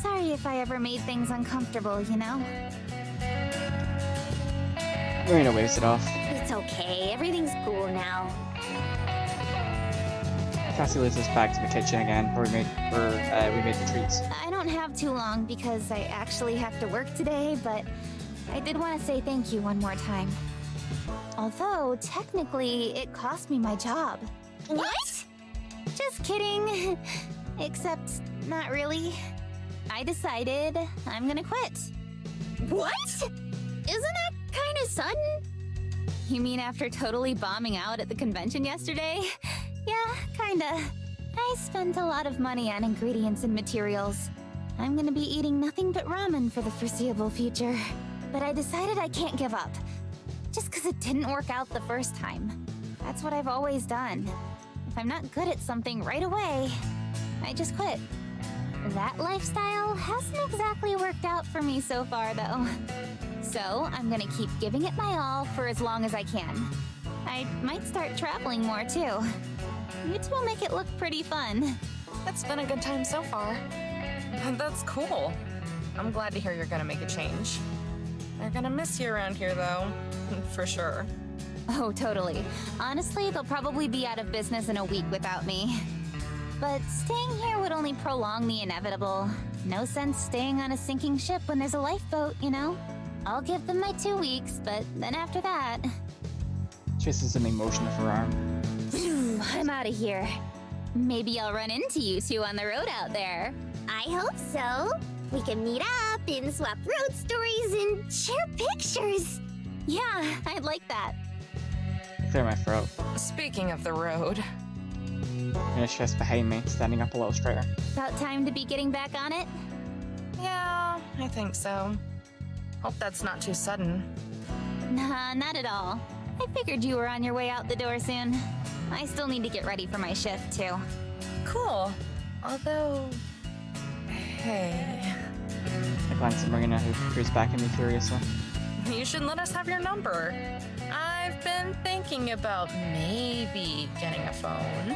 Sorry if I ever made things uncomfortable, you know? Marina waves it off. It's okay, everything's cool now. Cassie leads us back to the kitchen again, where we made the treats. I don't have too long because I actually have to work today, but I did want to say thank you one more time. Although, technically, it cost me my job. What? Just kidding. Except, not really. I decided I'm gonna quit. What? Isn't that kind of sudden? You mean after totally bombing out at the convention yesterday? Yeah, kinda. I spent a lot of money on ingredients and materials. I'm gonna be eating nothing but ramen for the foreseeable future. but I decided I can't give up. Just because it didn't work out the first time. That's what I've always done. If I'm not good at something right away, I just quit. That lifestyle hasn't exactly worked out for me so far, though. So I'm gonna keep giving it my all for as long as I can. I might start traveling more, too. You two will make it look pretty fun. It's been a good time so far. That's cool. I'm glad to hear you're gonna make a change. They're gonna miss you around here, though. For sure. Oh, totally. Honestly, they'll probably be out of business in a week without me. But staying here would only prolong the inevitable. No sense staying on a sinking ship when there's a lifeboat, you know? I'll give them my 2 weeks, but then after that... Traces an emotion of her arm. Phew, I'm out of here. Maybe I'll run into you two on the road out there. I hope so. We can meet up and swap road stories and share pictures. Yeah, I'd like that. Clear my throat. Speaking of the road, Mina's just behind me, standing up a little straighter. About time to be getting back on it? yeah, I think so. Hope that's not too sudden. Nah, not at all. I figured you were on your way out the door soon. I still need to get ready for my shift, too. Cool. Although... Hey... I glance at Marina, who peers back at me curiously. You should let us have your number. I've been thinking about maybe getting a phone.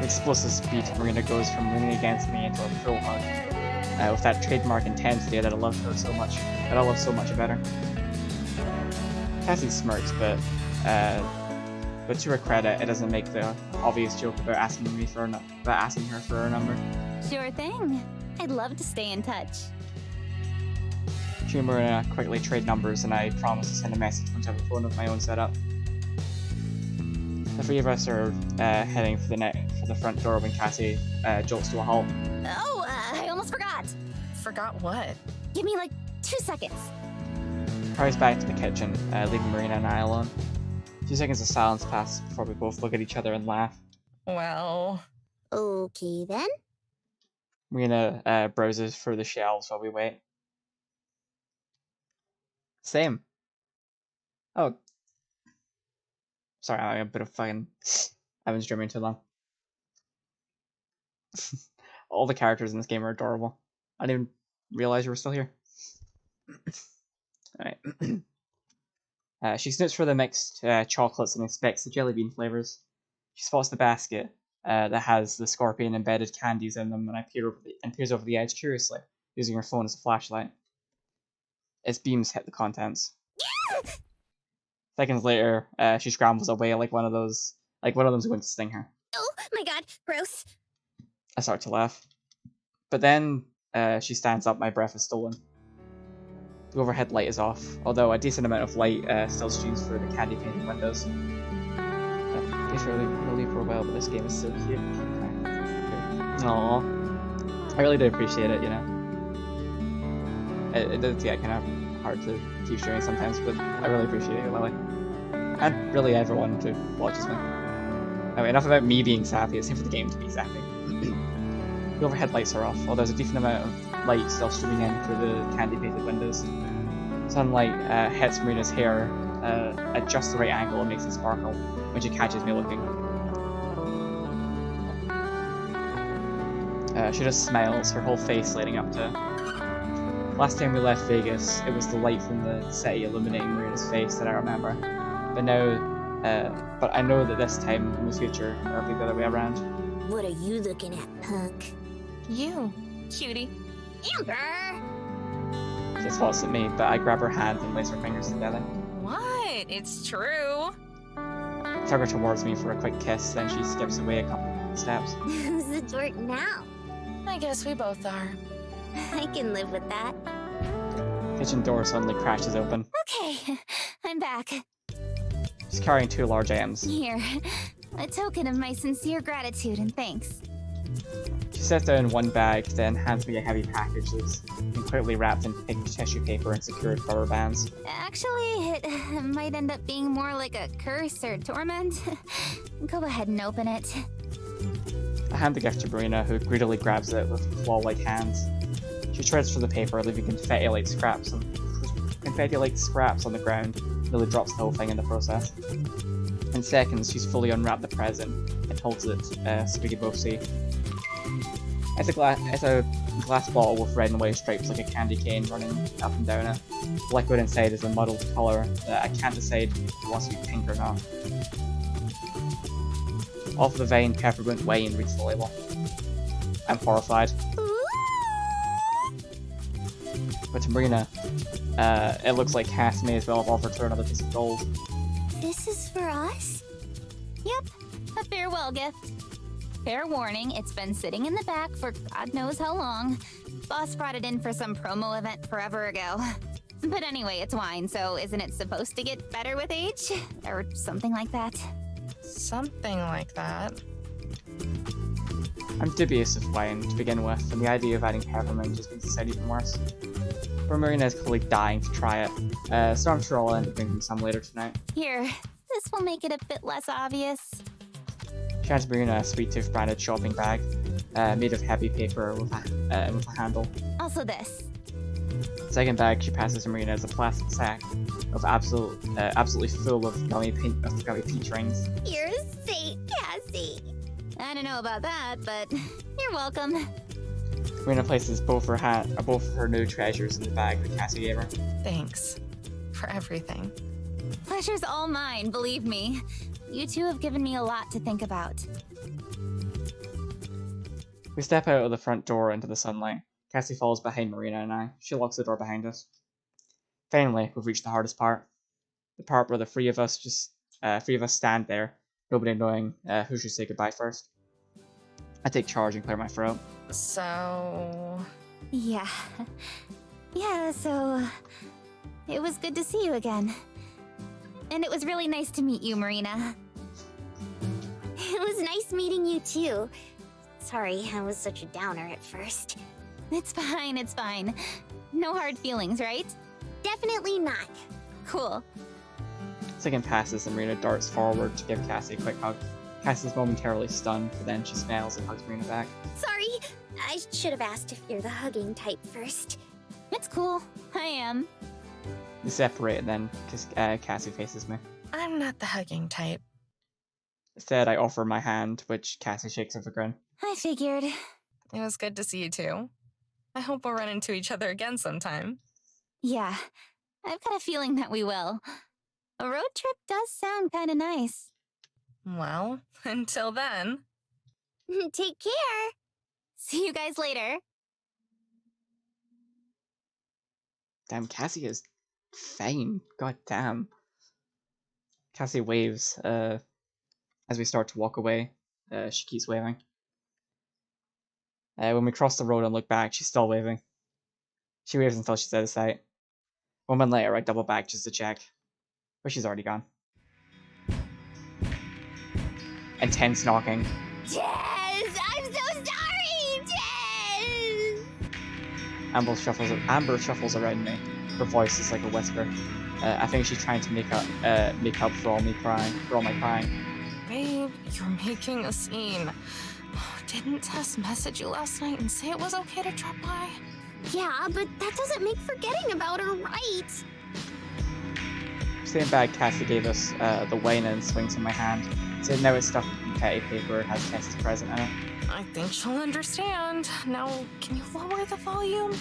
The explosive speed of Marina goes from leaning against me into a full hug. With that trademark intensity that I love her so much, that I love so much about her. Cassie smirks, but to her credit, it doesn't make the obvious joke about asking her for her number. Sure thing. I'd love to stay in touch. She and Marina quickly trade numbers, and I promise to send a message once I have a phone of my own set up. The three of us are heading for the front door when Cassie jolts to a halt. Oh, I almost forgot. Forgot what? Give me like 2 seconds. Hurries back to the kitchen, leaving Marina and I alone. 2 seconds of silence pass before we both look at each other and laugh. Well... Okay then. Marina browses through the shelves while we wait. Same. Oh. Sorry, I'm a bit of fucking... I've been streaming too long. All the characters in this game are adorable. I didn't even realize you were still here. Alright. She snoops for the mixed chocolates and inspects the jelly bean flavors. She spots the basket that has the scorpion embedded candies in them, and I peers over the edge curiously, using her phone as a flashlight. Its beams hit the contents. Seconds later, she scrambles away like one of them's going to sting her. Oh my god, gross. I start to laugh. But then, she stands up, my breath is stolen. The overhead light is off, although a decent amount of light still streams through the candy-painted windows. It's really profile, but this game is so cute. Aww. I really do appreciate it, you know. It does get kind of hard to keep streaming sometimes, but I really appreciate it, Lily. And really everyone who watches me. Anyway, enough about me being sappy, it's time for the game to be sappy. The overhead lights are off, although there's a decent amount of light still streaming in through the candy-painted windows. Sunlight hits Marina's hair at just the right angle and makes it sparkle when she catches me looking. She just smiles, her whole face lighting up to... Last time we left Vegas, it was the light from the city illuminating Marina's face that I remember. But I know that this time in the future, it'll be the other way around. What are you looking at, punk? You. Cutie. Amber! She swats at me, but I grab her hand and lace her fingers together. What? It's true. Tug her towards me for a quick kiss, then she skips away a couple steps. Who's the dork now? I guess we both are. I can live with that. Kitchen door suddenly crashes open. Okay, I'm back. She's carrying 2 large items. Here, a token of my sincere gratitude and thanks. She sets down one bag, then hands me a heavy package that's completely wrapped in pink tissue paper and secured rubber bands. Actually, it might end up being more like a curse or torment. Go ahead and open it. I hand the gift to Marina, who greedily grabs it with claw-like hands. She shreds through the paper, leaving confetti-like scraps on the ground, nearly drops the whole thing in the process. In seconds, she's fully unwrapped the present and holds it so we can both see. It's a glass bottle with red and white stripes like a candy cane running up and down it. The liquid inside is a muddled colour that I can't decide if it wants to be pink or not. Off the vine, peppermint wine reads the label. I'm horrified. But to Marina, it looks like Cass may as well have offered her another piece of gold. This is for us? Yep, a farewell gift. Fair warning, it's been sitting in the back for God knows how long. Boss brought it in for some promo event forever ago. But anyway, it's wine, so isn't it supposed to get better with age? Or something like that? Something like that. I'm dubious of wine to begin with, and the idea of adding peppermint just makes it sound even worse. But Marina is clearly dying to try it, so I'm sure I'll end up drinking some later tonight. Here, this will make it a bit less obvious. She hands Marina a Sweet Tooth branded shopping bag, made of heavy paper with a handle. Also this. Second bag she passes to Marina is a plastic sack of absolutely full of gummy peach rings. You're a saint, Cassie. I don't know about that, but you're welcome. Marina places both her new treasures in the bag that Cassie gave her. Thanks for everything. Pleasure's all mine, believe me. You two have given me a lot to think about. We step out of the front door into the sunlight. Cassie follows behind Marina and I. She locks the door behind us. Finally, we've reached the hardest part. The part where the three of us stand there, nobody knowing who should say goodbye first. I take charge and clear my throat. So... Yeah, so... It was good to see you again. And it was really nice to meet you, Marina. It was nice meeting you too. Sorry, I was such a downer at first. It's fine. No hard feelings, right? Definitely not. Cool. Second passes and Marina darts forward to give Cassie a quick hug. Cassie's momentarily stunned, but then she smiles and hugs Marina back. Sorry, I should have asked if you're the hugging type first. It's cool. I am. We separate and then Cassie faces me. I'm not the hugging type. Instead, I offer my hand, which Cassie shakes with a grin. I figured. It was good to see you too. I hope we'll run into each other again sometime. Yeah, I've got a feeling that we will. A road trip does sound kind of nice. Well, until then. Take care. See you guys later. Damn, Cassie is fine. God damn. Cassie waves as we start to walk away. She keeps waving. When we cross the road and look back, she's still waving. She waves until she's out of sight. A moment later, I double back just to check. But she's already gone. Intense knocking. Jess! I'm so sorry! Jess! Amber shuffles around me. Her voice is like a whisper. I think she's trying to make up for all my crying. Babe, you're making a scene. Didn't Tess message you last night and say it was okay to drop by? Yeah, but that doesn't make forgetting about her right. Same bag Cassie gave us the wine and swings in my hand. So now it's stuffed in petty paper and has Tessa's present in it. I think she'll understand. Now, can you lower the volume?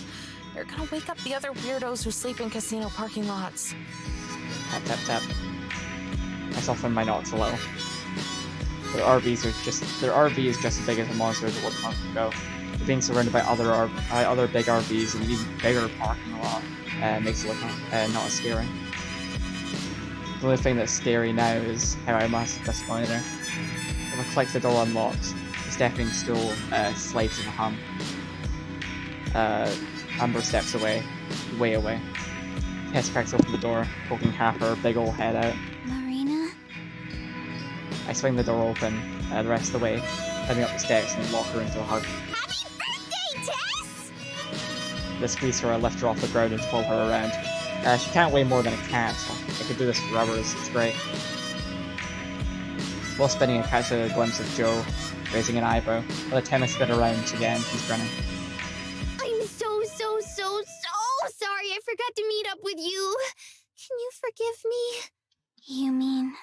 You're gonna wake up the other weirdos who sleep in casino parking lots. Tap, tap, tap. I soften my knots a little. Their RV is just as big as the monster as it was months ago. But being surrounded by other big RVs and an even bigger parking lot makes it look not as scary. The only thing that's scary now is how I must disappoint her. If I click, the door unlocks. The stepping stool slides in a hum. Amber steps away, way away. Tess cracks open the door, poking half her big old head out. Marina? I swing the door open the rest of the way, climbing up the steps and lock her into a hug. Happy birthday, Tess! I squeeze her, I lift her off the ground and pull her around. She can't weigh more than a cat, so I could do this for hours, it's great. While spinning, I catch a glimpse of Joe, raising an eyebrow. By the time I spin around again, he's grinning. I'm so You mean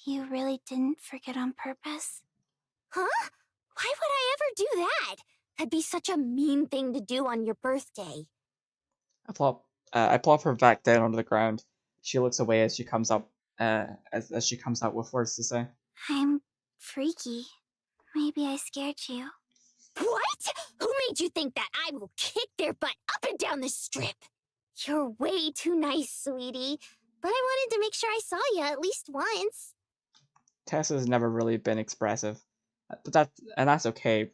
you really didn't forget on purpose? Huh? Why would I ever do that? That'd be such a mean thing to do on your birthday. I plop her back down onto the ground. She looks away as she comes up, as she comes out with words to say. I'm freaky. Maybe I scared you. What? Who made you think that I will kick their butt up and down the strip? You're way too nice, sweetie. But I wanted to make sure I saw you at least once. Tess has never really been expressive, but that's okay.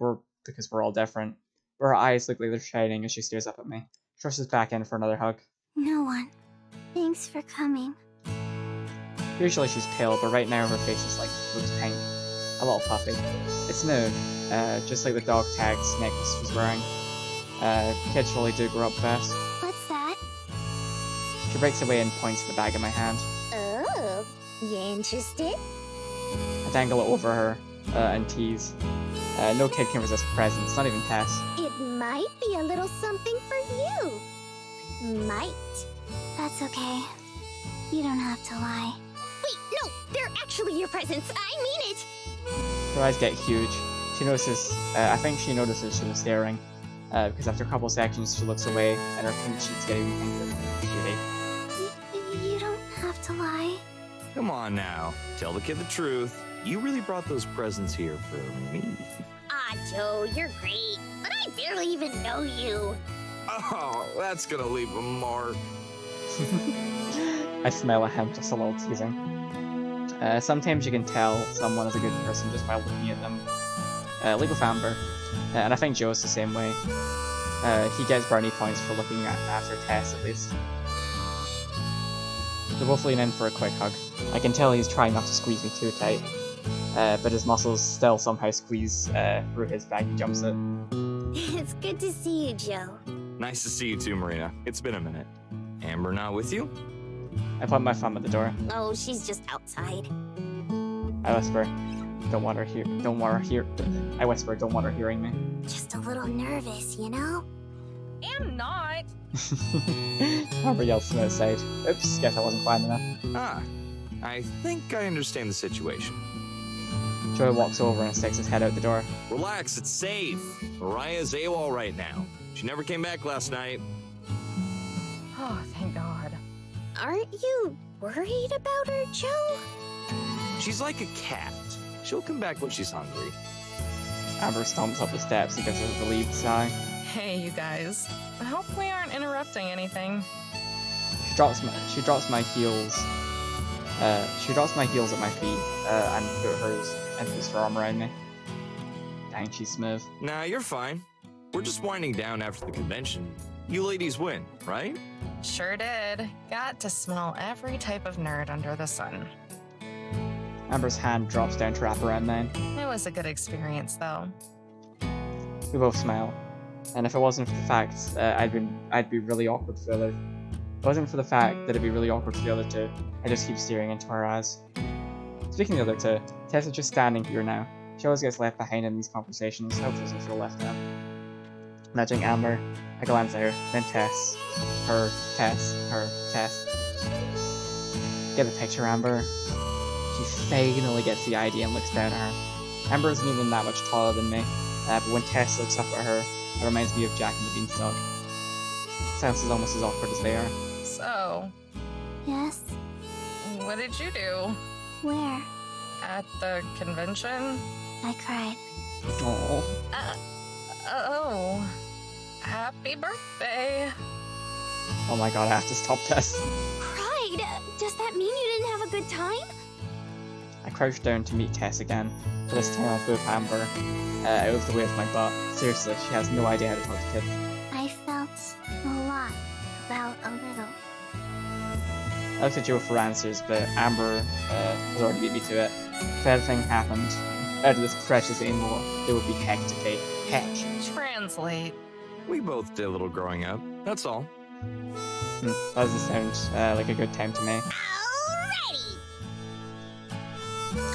Because we're all different. Her eyes look like they're shining as she stares up at me. She rushes back in for another hug. No one. Thanks for coming. Usually she's pale, but right now her face is looks pink, a little puffy. It's new, just like the dog tags necklace she's wearing. Kids really do grow up fast. What's that? She breaks away and points to the bag in my hand. Oh, you interested? I dangle it over her and tease. No kid can resist presents, not even Tess. It might be a little something for you. Might. That's okay. You don't have to lie. Wait, no! They're actually your presents! I mean it! Her eyes get huge. She notices, I think she notices she was staring. Because after a couple seconds she looks away and her pink cheeks get even pinker. You don't have to lie. Come on now. Tell the kid the truth. You really brought those presents here for me. Ah, Joe, you're great. But I barely even know you. Oh, that's gonna leave a mark. I smile at him, just a little teasing. Sometimes you can tell someone is a good person just by looking at them. Like with Amber. And I think Joe's the same way. He gets brownie points for looking after Tess, at least. They both lean in for a quick hug. I can tell he's trying not to squeeze me too tight, but his muscles still somehow squeeze through his baggy jumpsuit. It's good to see you, Joe. Nice to see you too, Marina. It's been a minute. Amber not with you? I point my thumb at the door. Oh, she's just outside. I whisper, don't want her I whisper, don't want her hearing me. Just a little nervous, you know? Am not. Amber yells from outside. Oops, guess I wasn't quiet enough. Ah, I think I understand the situation. Joe walks over and sticks his head out the door. Relax, it's safe. Mariah's AWOL right now. She never came back last night. Oh, thank God. Aren't you worried about her, Joe? She's like a cat. She'll come back when she's hungry. Amber stomps up the steps and gives a relieved sigh. Hey, you guys. I hope we aren't interrupting anything. She drops my heels. She drops my heels at my feet and puts her arm around me. Dang, she's smooth. Nah, you're fine. We're just winding down after the convention. You ladies win, right? Sure did. Got to smell every type of nerd under the sun. Amber's hand drops down to wrap around mine. It was a good experience, though. We both smile. And if it wasn't for the fact I'd be really awkward for the other. If it wasn't for the fact that it'd be really awkward for the other two, I just keep staring into her eyes. Speaking of the other two, Tess is just standing here now. She always gets left behind in these conversations, so hopefully she'll feel left out. Nudging Amber, I glance at her, then Tess. Her, Tess, her, Tess. Get the picture, Amber. She finally gets the idea and looks down at her. Amber isn't even that much taller than me, but when Tess looks up at her, it reminds me of Jack and the Beanstalk. Sounds is almost as awkward as they are. So, Yes? what did you do? Where? At the convention? I cried. Oh, Oh. Happy birthday. oh my god, I have to stop Tess. Cried? Does that mean you didn't have a good time? I crouch down to meet Tess again, but this time I'll boop Amber out of the way of my butt. Seriously, she has no idea how to talk to kids. I felt a lot about a little. I looked at Joe for answers, but Amber has already beat me to it. If anything happened out of this precious animal, it would be heck to pay. Heck. Translate. We both did a little growing up. That's all. That doesn't sound like a good time to me. Alrighty!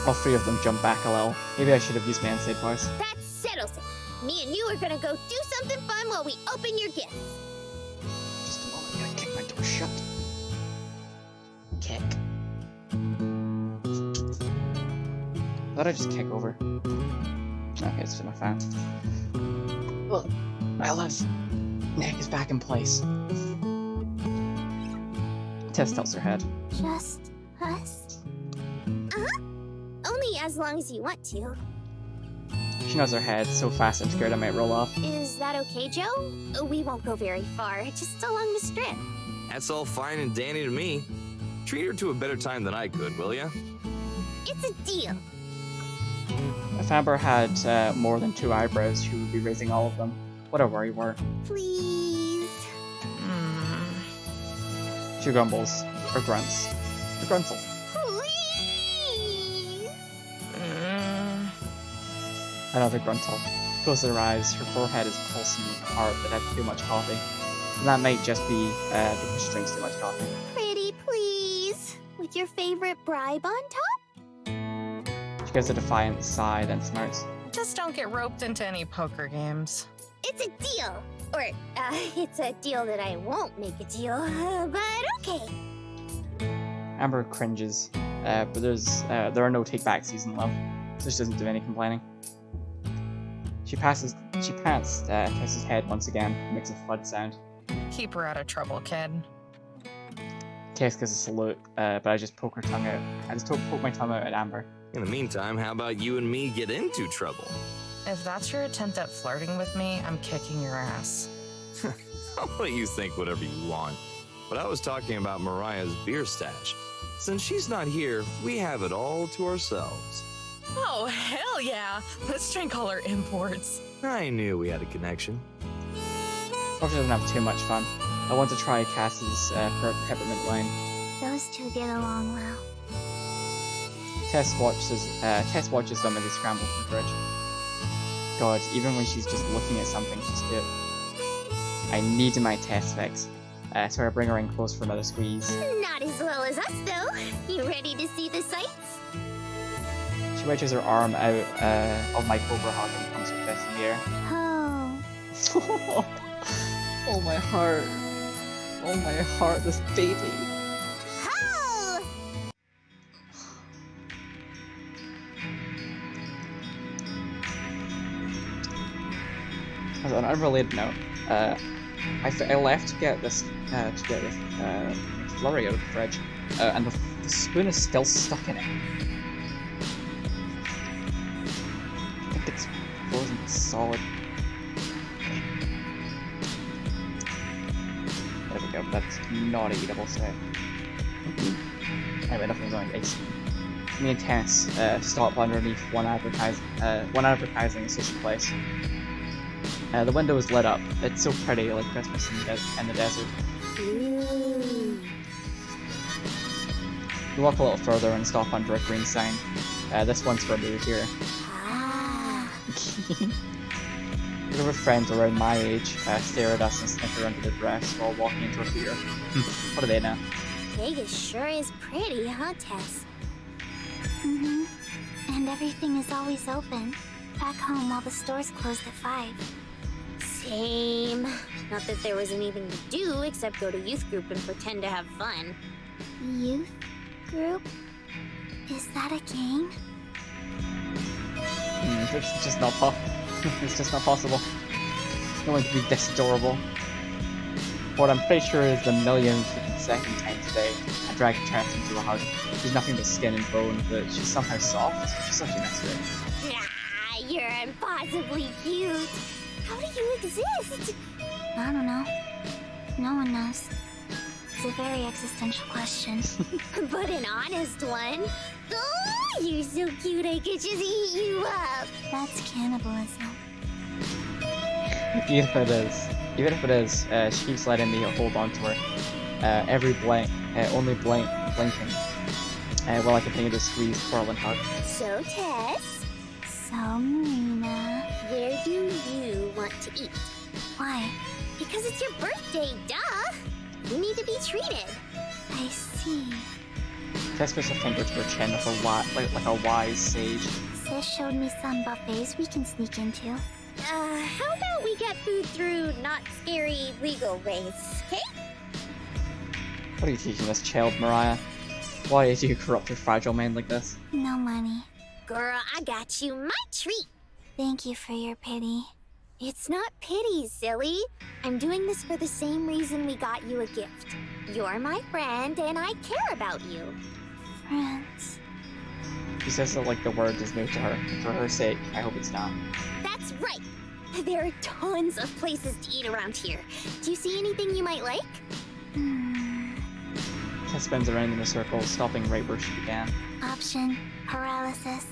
All three of them jump back a little. Maybe I should have used my inside voice. That settles it. Me and you are gonna go do something fun while we open your gifts. Just a moment, I gotta kick my door shut. Kick. What did I just kick over? Okay, it's been a fan. Look, I live. Neck is back in place. Tess tilts her head. Just us? Uh-huh. Only as long as you want to. She nods her head so fast I'm scared I might roll off. Is that okay, Joe? We won't go very far, just along the strip. That's all fine and dandy to me. Treat her to a better time than I could, will ya? It's a deal. If Amber had more than 2 eyebrows, she would be raising all of them. What a worrywart. Please. She grumbles, or grunts. A gruntle. Please. Another gruntle. Closes her eyes, her forehead is pulsing with a heart that had too much coffee. And that might just be because she drinks too much coffee. Pretty please. With your favorite bribe on top? She gives a defiant sigh, then smirks. Just don't get roped into any poker games. It's a deal. Or, it's a deal that I won't make a deal, but okay. Amber cringes, but there are no take-backsies in love, so she doesn't do any complaining. She pats Tess's head once again, makes a thud sound. Keep her out of trouble, kid. Tess gives a salute, but I just poke her tongue out. I just poke my tongue out at Amber. In the meantime, how about you and me get into trouble? If that's your attempt at flirting with me, I'm kicking your ass. I'll let you think whatever you want. But I was talking about Mariah's beer stash. Since she's not here, we have it all to ourselves. Oh, hell yeah! Let's drink all our imports. I knew we had a connection. Hope she doesn't have too much fun. I want to try Cass's peppermint wine. Those two get along well. Tess watches them as they scramble for the fridge. God, even when she's just looking at something, she's good. I need my Tess fix, so I bring her in close for another squeeze. Not as well as us, though. You ready to see the sights? She reaches her arm out of my cobra hug and comes her fist in the air. Oh. Oh my heart. Oh my heart, this baby. Oh! As an unrelated note, I left to get this flurry out of the fridge, and the spoon is still stuck in it. I think it's frozen solid. There we go. That's not a eatable steak. Anyway, nothing's going to Me and Tess stop underneath one advertising sushi place. The window is lit up. It's so pretty, like Christmas in the desert. Ooh. We walk a little further and stop under a green sign. This one's for me here. Ah. A group of friends around my age stare at us and snicker under their breaths while walking into a theater. What do they know? Vegas sure is pretty, huh, Tess? Mm-hmm. And everything is always open. Back home, all the stores closed at 5. Same. Not that there was anything to do except go to youth group and pretend to have fun. Youth group? Is that a gang? It's just not it's just not possible. No one can be this adorable. What I'm pretty sure is the millionth second time today I dragged Tess into a hug. She's nothing but skin and bone, but she's somehow soft. She's such a mystery. Nah, you're impossibly cute. How do you exist? I don't know. No one knows. It's a very existential question. But an honest one. Oh, you're so cute I could just eat you up. That's cannibalism. Even if it is, she keeps letting me hold on to her. Every blink, only blinking. While I continue to squeeze, twirl, and hug. So, Tess, So, Marina. where do you want to eat? Why? Because it's your birthday, duh! You need to be treated. I see. Tess puts a finger to her chin with like a wise sage. Sis showed me some buffets we can sneak into. How about we get food through not scary legal ways, okay? What are you teaching this child, Mariah? Why do you corrupt your fragile mind like this? No money. girl, I got you my treat. Thank you for your pity. It's not pity, silly. I'm doing this for the same reason we got you a gift. You're my friend, and I care about you. Friends. She says it like the word is new to her. For her sake, I hope it's not. That's right. There are tons of places to eat around here. Do you see anything you might like? Tess spins around in a circle, stopping right where she began. Option paralysis.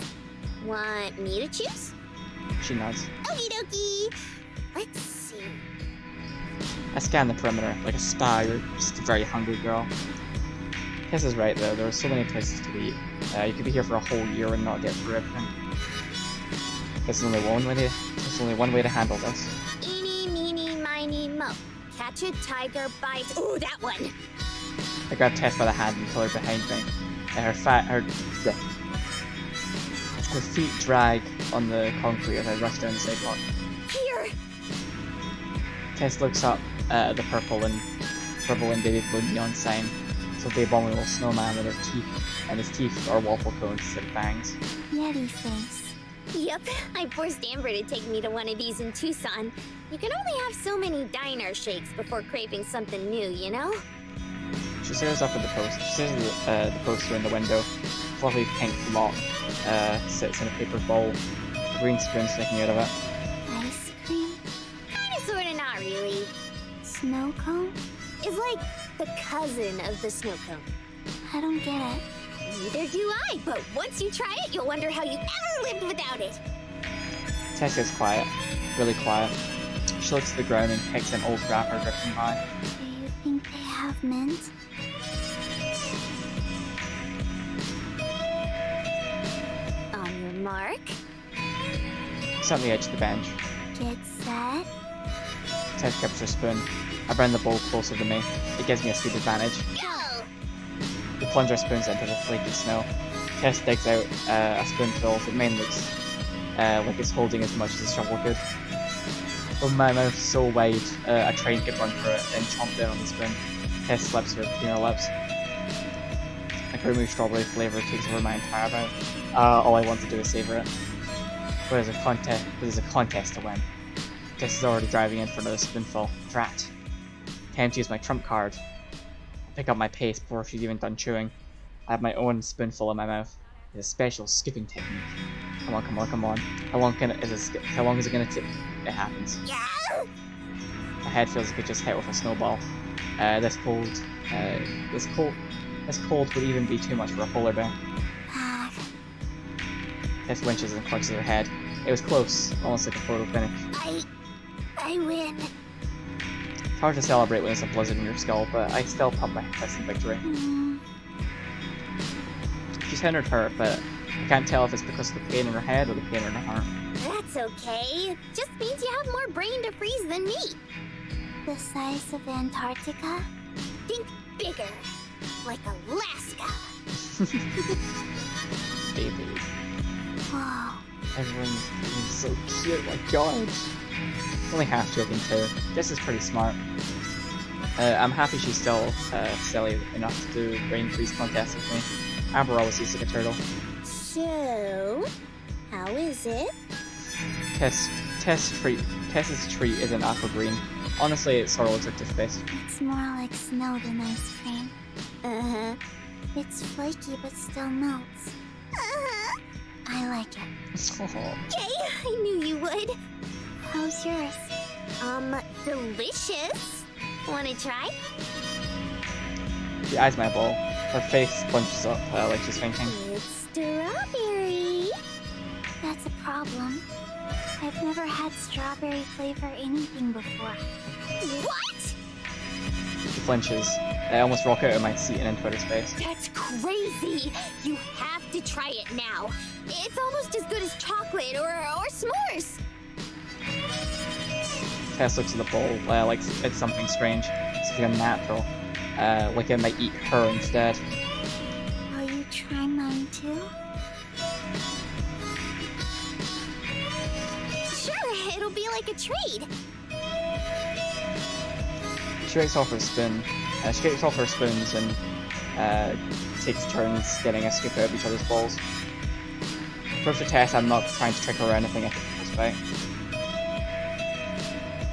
Want me to choose? She nods. Okie dokie. Let's see. I scan the perimeter, like a spy or just a very hungry girl. Tess is right though, there are so many places to eat. You could be here for a whole year and not get through everything. There's only one way to handle this. Eeny, meeny, miny, mo. Catch a tiger by... Ooh, that one! I grab Tess by the hand and pull her behind me. And her feet drag on the concrete as I rush down the sidewalk. Here! Tess looks up at the purple and baby blue neon sign. So the abominable snowman with her teeth, and his teeth are waffle cones instead of fangs. Yeti face. Yep, I forced Amber to take me to one of these in Tucson. You can only have so many diner shakes before craving something new, you know? She stares up at the post. She stares at the poster in the window. A fluffy pink lock sits in a paper bowl. A green spoon sticking out of it. Ice cream. Kinda, sorta, not really. Snow cone. It's like the cousin of the snow cone. I don't get it. Neither do I, but once you try it, you'll wonder how you ever lived without it. Tess gets quiet. Really quiet. She looks at the ground and kicks an old wrapper drifting by. Do you think they have mint? On your mark. It's on the edge of the bench. Get set. Tess grips her spoon. I bring the bowl closer to me. It gives me a speed advantage. Go! We plunge our spoons into the flaky snow. Tess digs out a spoonful that Maine looks like it's holding as much as a shovel could. With my mouth so wide, a train could run through it and chomp down on the spoon. Tess slips her between her lips. A creamy strawberry flavour takes over my entire mouth. All I want to do is savour it. But there's a contest to win. Tess is already driving in for another spoonful. Drat. Time to use my trump card. Pick up my pace before she's even done chewing. I have my own spoonful in my mouth. It's a special skipping technique. Come on, come on, come on. How long is it gonna take? It happens. Yeah! My head feels like it just hit with a snowball. This cold would even be too much for a polar bear. Tess winches and clutches her head. It was close, almost like a photo finish. I win. It's hard to celebrate when there's a blizzard in your skull, but I still pump my fist in victory. She's hindered hurt, but I can't tell if it's because of the pain in her head or the pain in her heart. That's okay. Just means you have more brain to freeze than me. The size of Antarctica? Think bigger. Like Alaska. Baby. Whoa. Everyone's so cute, my god. Only half joking too. This is pretty smart. I'm happy she's still silly enough to do brain freeze contests with me. Amber always seems like a turtle. So, how is it? Tess's treat isn't aqua green. Honestly, it sort of looks like toothpaste. It's more like snow than ice cream. Uh-huh. It's flaky but still melts. Uh-huh. I like it. Yay! I knew you would. How's yours? Delicious. Wanna try? She eyes my bowl. Her face bunches up like she's thinking. It's strawberry. That's a problem. I've never had strawberry flavor anything before. What? She flinches. I almost rock out of my seat and into outer space. That's crazy. You have to try it now. It's almost as good as chocolate or s'mores. Tess looks at the bowl like it's something strange, something unnatural, like it might eat her instead. Will you try mine too? Sure, it'll be like a trade. She takes off her spoon. She takes off her spoons and takes turns getting a scoop out of each other's bowls. Proof to test, I'm not trying to trick her or anything at this point.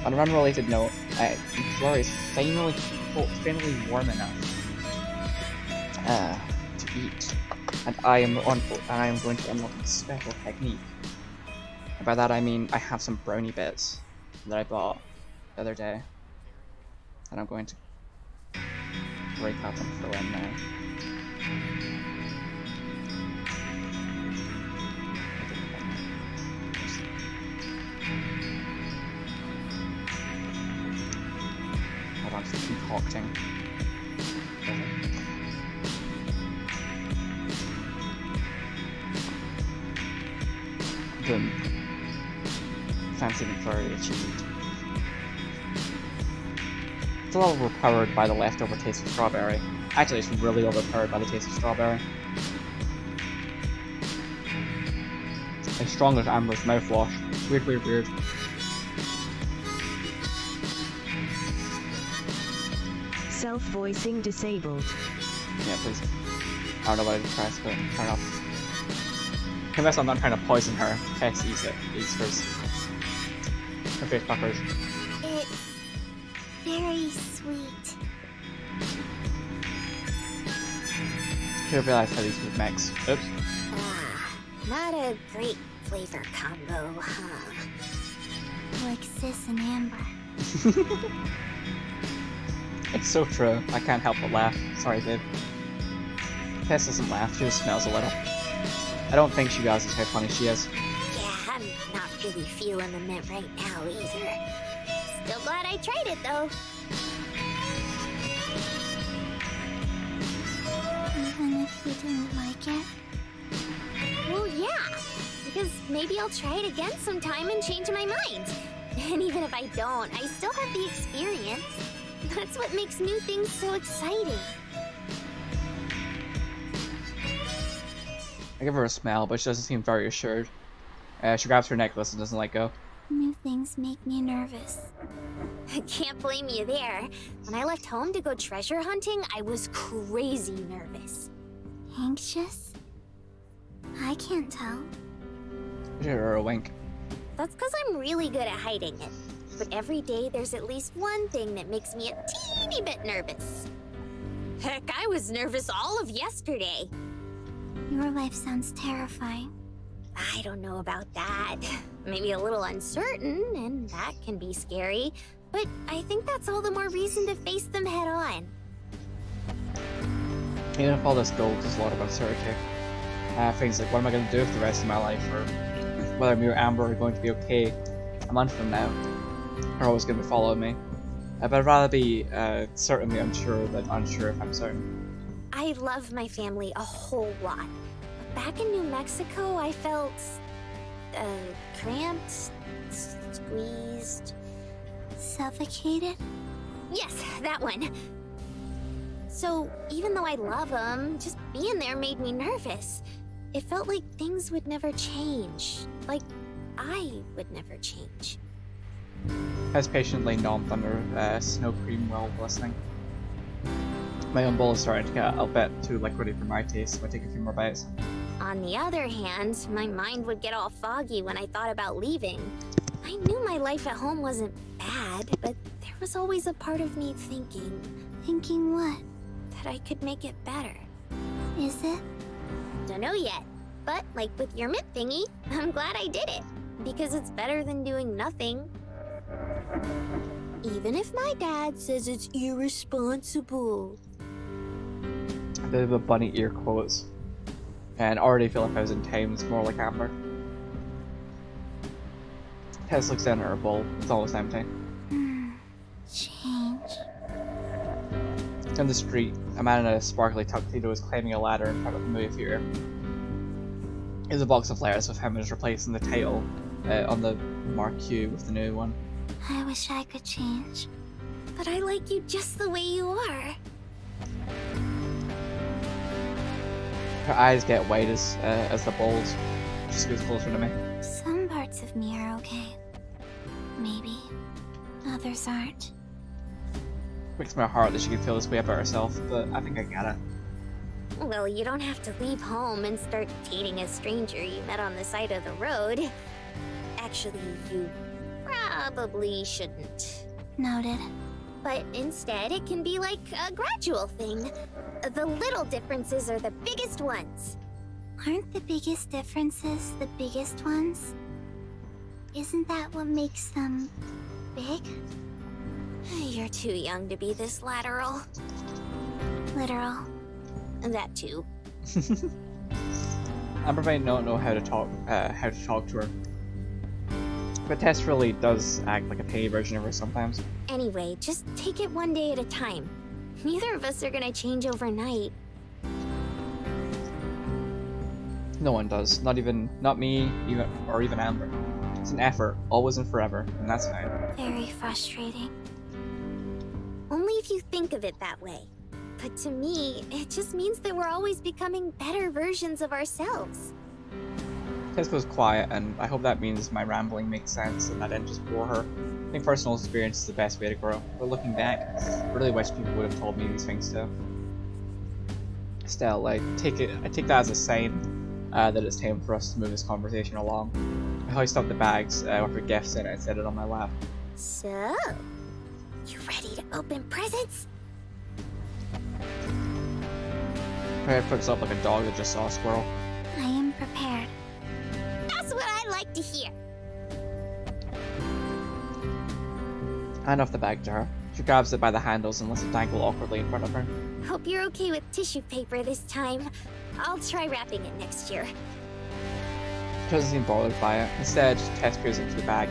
On an unrelated note, the floor is finally warm enough to eat, and I am going to unlock a special technique. And by that I mean I have some brownie bits that I bought the other day, and I'm going to break up and throw in there. Hold on, it's concocting. Boom. Fancy McFlurry achieved. It's a little overpowered by the leftover taste of strawberry. Actually, it's really overpowered by the taste of strawberry. As strong as Amber's mouthwash. Weird, weird, weird. Self-voicing disabled. Yeah, please. I don't know what I just pressed, but turn it off. Unless I'm not trying to poison her. Tess eats it. Eats hers. Her face puckers. It's very sweet. Who realized how these would mix? Oops. Ah, not a great flavor combo, huh? Like Sis and Amber. It's so true. I can't help but laugh. Sorry, babe. Tess doesn't laugh. She just smells a little. I don't think she realizes how funny she is. Yeah, I'm not really feeling the mint right now either. Still glad I tried it though. Even if you didn't like it? Well, yeah. Because maybe I'll try it again sometime and change my mind. And even if I don't, I still have the experience. That's what makes new things so exciting. I give her a smile, but she doesn't seem very assured. She grabs her necklace and doesn't let go. New things make me nervous. I can't blame you there. When I left home to go treasure hunting, I was crazy nervous. Anxious? I can't tell. I give her a wink. That's because I'm really good at hiding it. But every day there's at least one thing that makes me a teeny bit nervous. Heck, I was nervous all of yesterday. Your life sounds terrifying. I don't know about that. Maybe a little uncertain, and that can be scary. But I think that's all the more reason to face them head on. Even if all this gold is a lot of uncertainty. Things like, what am I going to do for the rest of my life? Or whether me or Amber are going to be okay a month from now. Are always going to follow me. But I'd rather be certainly unsure than unsure if I'm certain. I love my family a whole lot. But back in New Mexico, I felt cramped, squeezed, suffocated. Yes, that one. So even though I love them, just being there made me nervous. It felt like things would never change. Like I would never change. As patiently nomped under snow cream while listening. My own bowl is starting to get a bit too liquidy for my taste, so I take a few more bites. On the other hand, my mind would get all foggy when I thought about leaving. I knew my life at home wasn't bad, but there was always a part of me thinking... Thinking what? That I could make it better. Is it? Don't know yet, but like with your mint thingy, I'm glad I did it. Because it's better than doing nothing. Even if my dad says it's irresponsible. A bit of a bunny ear quotes. And already feel like I was in times more like Amber. Tess looks down at her bowl. It's almost empty. Change. Down the street, a man in a sparkly tuxedo is climbing a ladder in front of the movie theater. There's a box of letters with him as replacing the title on the marquee with the new one. I wish I could change. But I like you just the way you are. Her eyes get wide as the bowls. She scoots closer to me. Some parts of me are okay. Maybe. Others aren't. Breaks my heart that she could feel this way about herself, but I think I get it. Well, you don't have to leave home and start dating a stranger you met on the side of the road. Actually, you probably shouldn't. Noted. But instead, it can be like a gradual thing. The little differences are the biggest ones. Aren't the biggest differences the biggest ones? Isn't that what makes them big? You're too young to be this lateral. Literal. That too. Amber might not know how to talk to her, but Tess really does act like a tiny version of her sometimes. Anyway, just take it one day at a time. Neither of us are gonna change overnight. No one does. Not me, or even Amber. It's an effort, always and forever, and that's fine. Very frustrating. Only if you think of it that way. But to me, it just means that we're always becoming better versions of ourselves. Tess goes quiet, and I hope that means my rambling makes sense and I didn't just bore her. I think personal experience is the best way to grow, but looking back, I really wish people would have told me these things too. Still, I take that as a sign that it's time for us to move this conversation along. I hoist up the bags with her gifts in it and set it on my lap. So, you ready to open presents? Her head puts up like a dog that just saw a squirrel. I am prepared. That's what I like to hear. I hand off the bag to her. She grabs it by the handles and lets it dangle awkwardly in front of her. Hope you're okay with tissue paper this time. I'll try wrapping it next year. She doesn't seem bothered by it. Instead, Tess peers into the bag,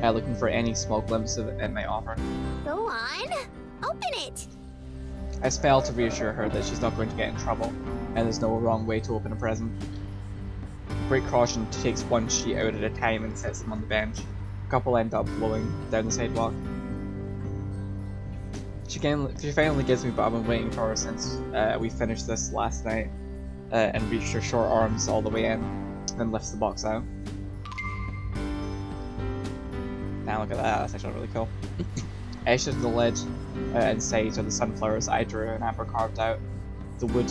looking for any small glimpse of it might offer. Go on, open it. I spell to reassure her that she's not going to get in trouble, and there's no wrong way to open a present. With great caution, she takes one sheet out at a time and sets them on the bench. A couple end up blowing down the sidewalk. She finally gives me what I've been waiting for since we finished this last night, and reached her short arms all the way in, then lifts the box out. Now look at that, that's actually really cool. Etched in the lid inside are the sunflowers I drew and Amber carved out. The wood,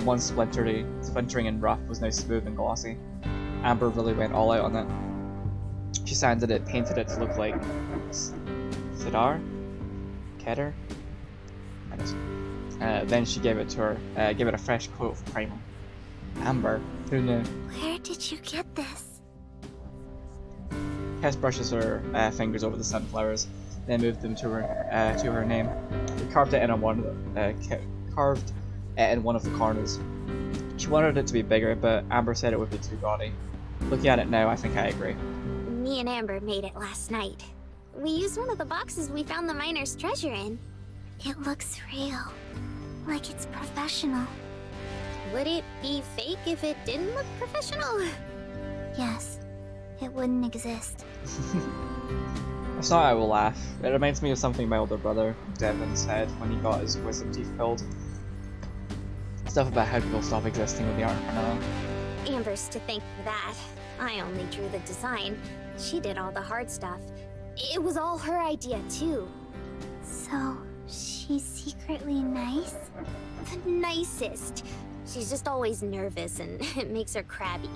once splintering and rough, was now smooth and glossy. Amber really went all out on it. She sanded it, painted it to look like Sidar? Kedar? Then she gave it a fresh coat of primer. Amber, who knew? Where did you get this? Tess brushes her fingers over the sunflowers, then moved them to her name. We carved it in one of the corners. She wanted it to be bigger, but Amber said it would be too gaudy. Looking at it now, I think I agree. Me and Amber made it last night. We used one of the boxes we found the miner's treasure in. It looks real. Like it's professional. Would it be fake if it didn't look professional? Yes. It wouldn't exist. It's not I will laugh. It reminds me of something my older brother, Devin, said when he got his wisdom teeth pulled. Stuff about how people stop existing when they aren't for now. Amber's to thank for that. I only drew the design. She did all the hard stuff. It was all her idea, too. So, she's secretly nice? The nicest. She's just always nervous and it makes her crabby.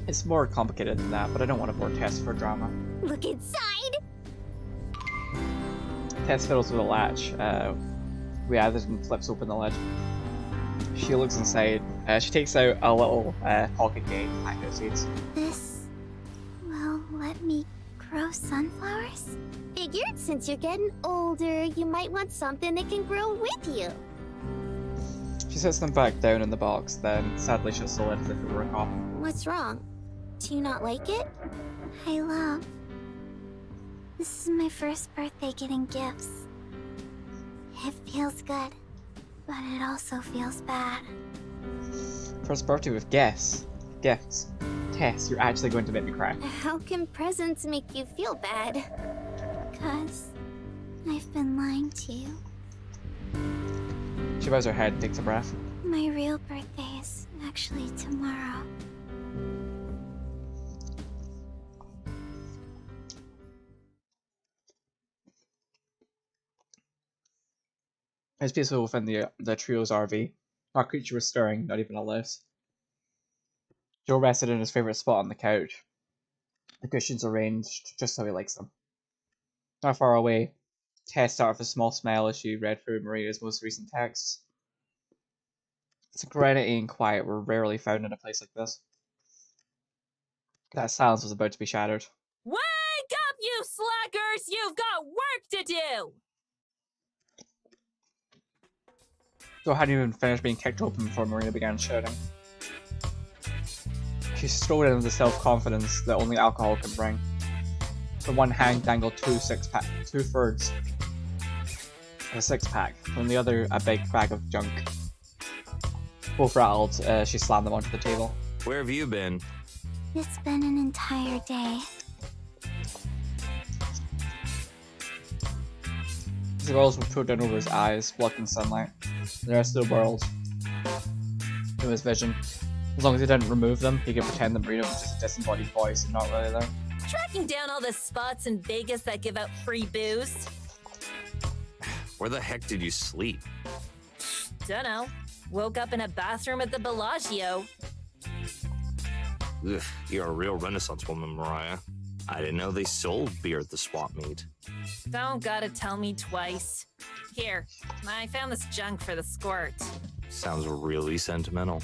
It's more complicated than that, but I don't want to bore Tess for drama. Look inside! Tess fiddles with a latch, readded and flips open the lid. She looks inside. She takes out a little pocket gate and packet of seeds. This will let me grow sunflowers? Figured since you're getting older, you might want something that can grow with you. She sets them back down in the box, then sadly shuts the lid as if it were a coffin. What's wrong? Do you not like it? I love. This is my first birthday getting gifts. It feels good, but it also feels bad. First birthday with gifts. Tess, you're actually going to make me cry. How can presents make you feel bad? Because I've been lying to you. She bows her head and takes a breath. My real birthday is actually tomorrow. It's peaceful within the trio's RV. Not a creature was stirring, not even a louse. Joe rested in his favourite spot on the couch. The cushions arranged just how he likes them. Not far away, Tess started with a small smile as she read through Maria's most recent texts. Serenity and quiet were rarely found in a place like this. That silence was about to be shattered. Wake up, you slackers! You've got work to do! Joe hadn't even finished being kicked open before Marina began shouting. She strode in with the self-confidence that only alcohol can bring. From one hand dangled two-thirds of a six-pack, from the other a big bag of junk. Both rattled, she slammed them onto the table. Where have you been? It's been an entire day. The girls were pulled down over his eyes, blocking sunlight. The rest of the world, to his vision. As long as he didn't remove them, he could pretend that Marina was just a disembodied voice and not really there. Tracking down all the spots in Vegas that give out free booze? Where the heck did you sleep? Dunno. Woke up in a bathroom at the Bellagio. Ugh, you're a real Renaissance woman, Mariah. I didn't know they sold beer at the swap meet. Don't gotta tell me twice. Here, I found this junk for the squirt. Sounds really sentimental.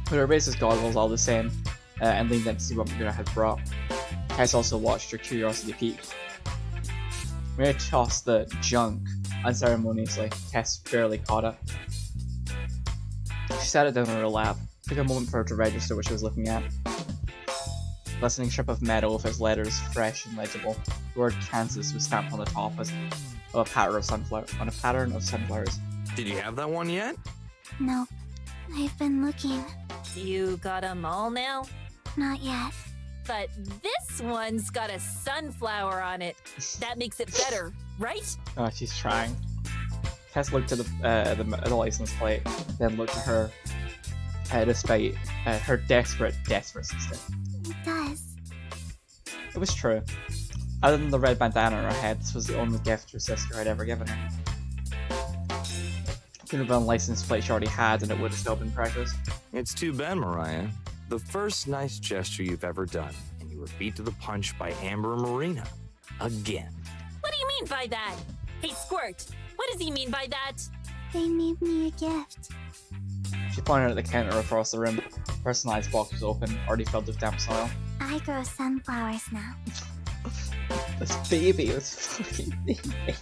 But her racist goggles all the same, and leaned in to see what Marina had brought. Tess also watched her curiosity peak. Marina tossed the junk unceremoniously. Tess barely caught it. She sat it down on her lap. Took a moment for her to register what she was looking at. A glistening strip of metal with its letters fresh and legible. The word Kansas was stamped on the top of a pattern of sunflowers. Did you have that one yet? Nope. I've been looking. You got 'em all now? Not yet. But this one's got a sunflower on it. That makes it better, right? Oh, she's trying. Tess looked at the license plate, then looked at her, despite her desperate instinct. It does. It was true. Other than the red bandana on her head, this was the only gift her sister had ever given her. It could have been a license plate she already had, and it would have still been precious. It's too bad, Mariah. The first nice gesture you've ever done, and you were beat to the punch by Amber and Marina. Again. What do you mean by that? Hey, Squirt, what does he mean by that? They made me a gift. She pointed at the counter across the room. Personalized box was open, already filled with damp soil. I grow sunflowers now. This baby was fucking baby.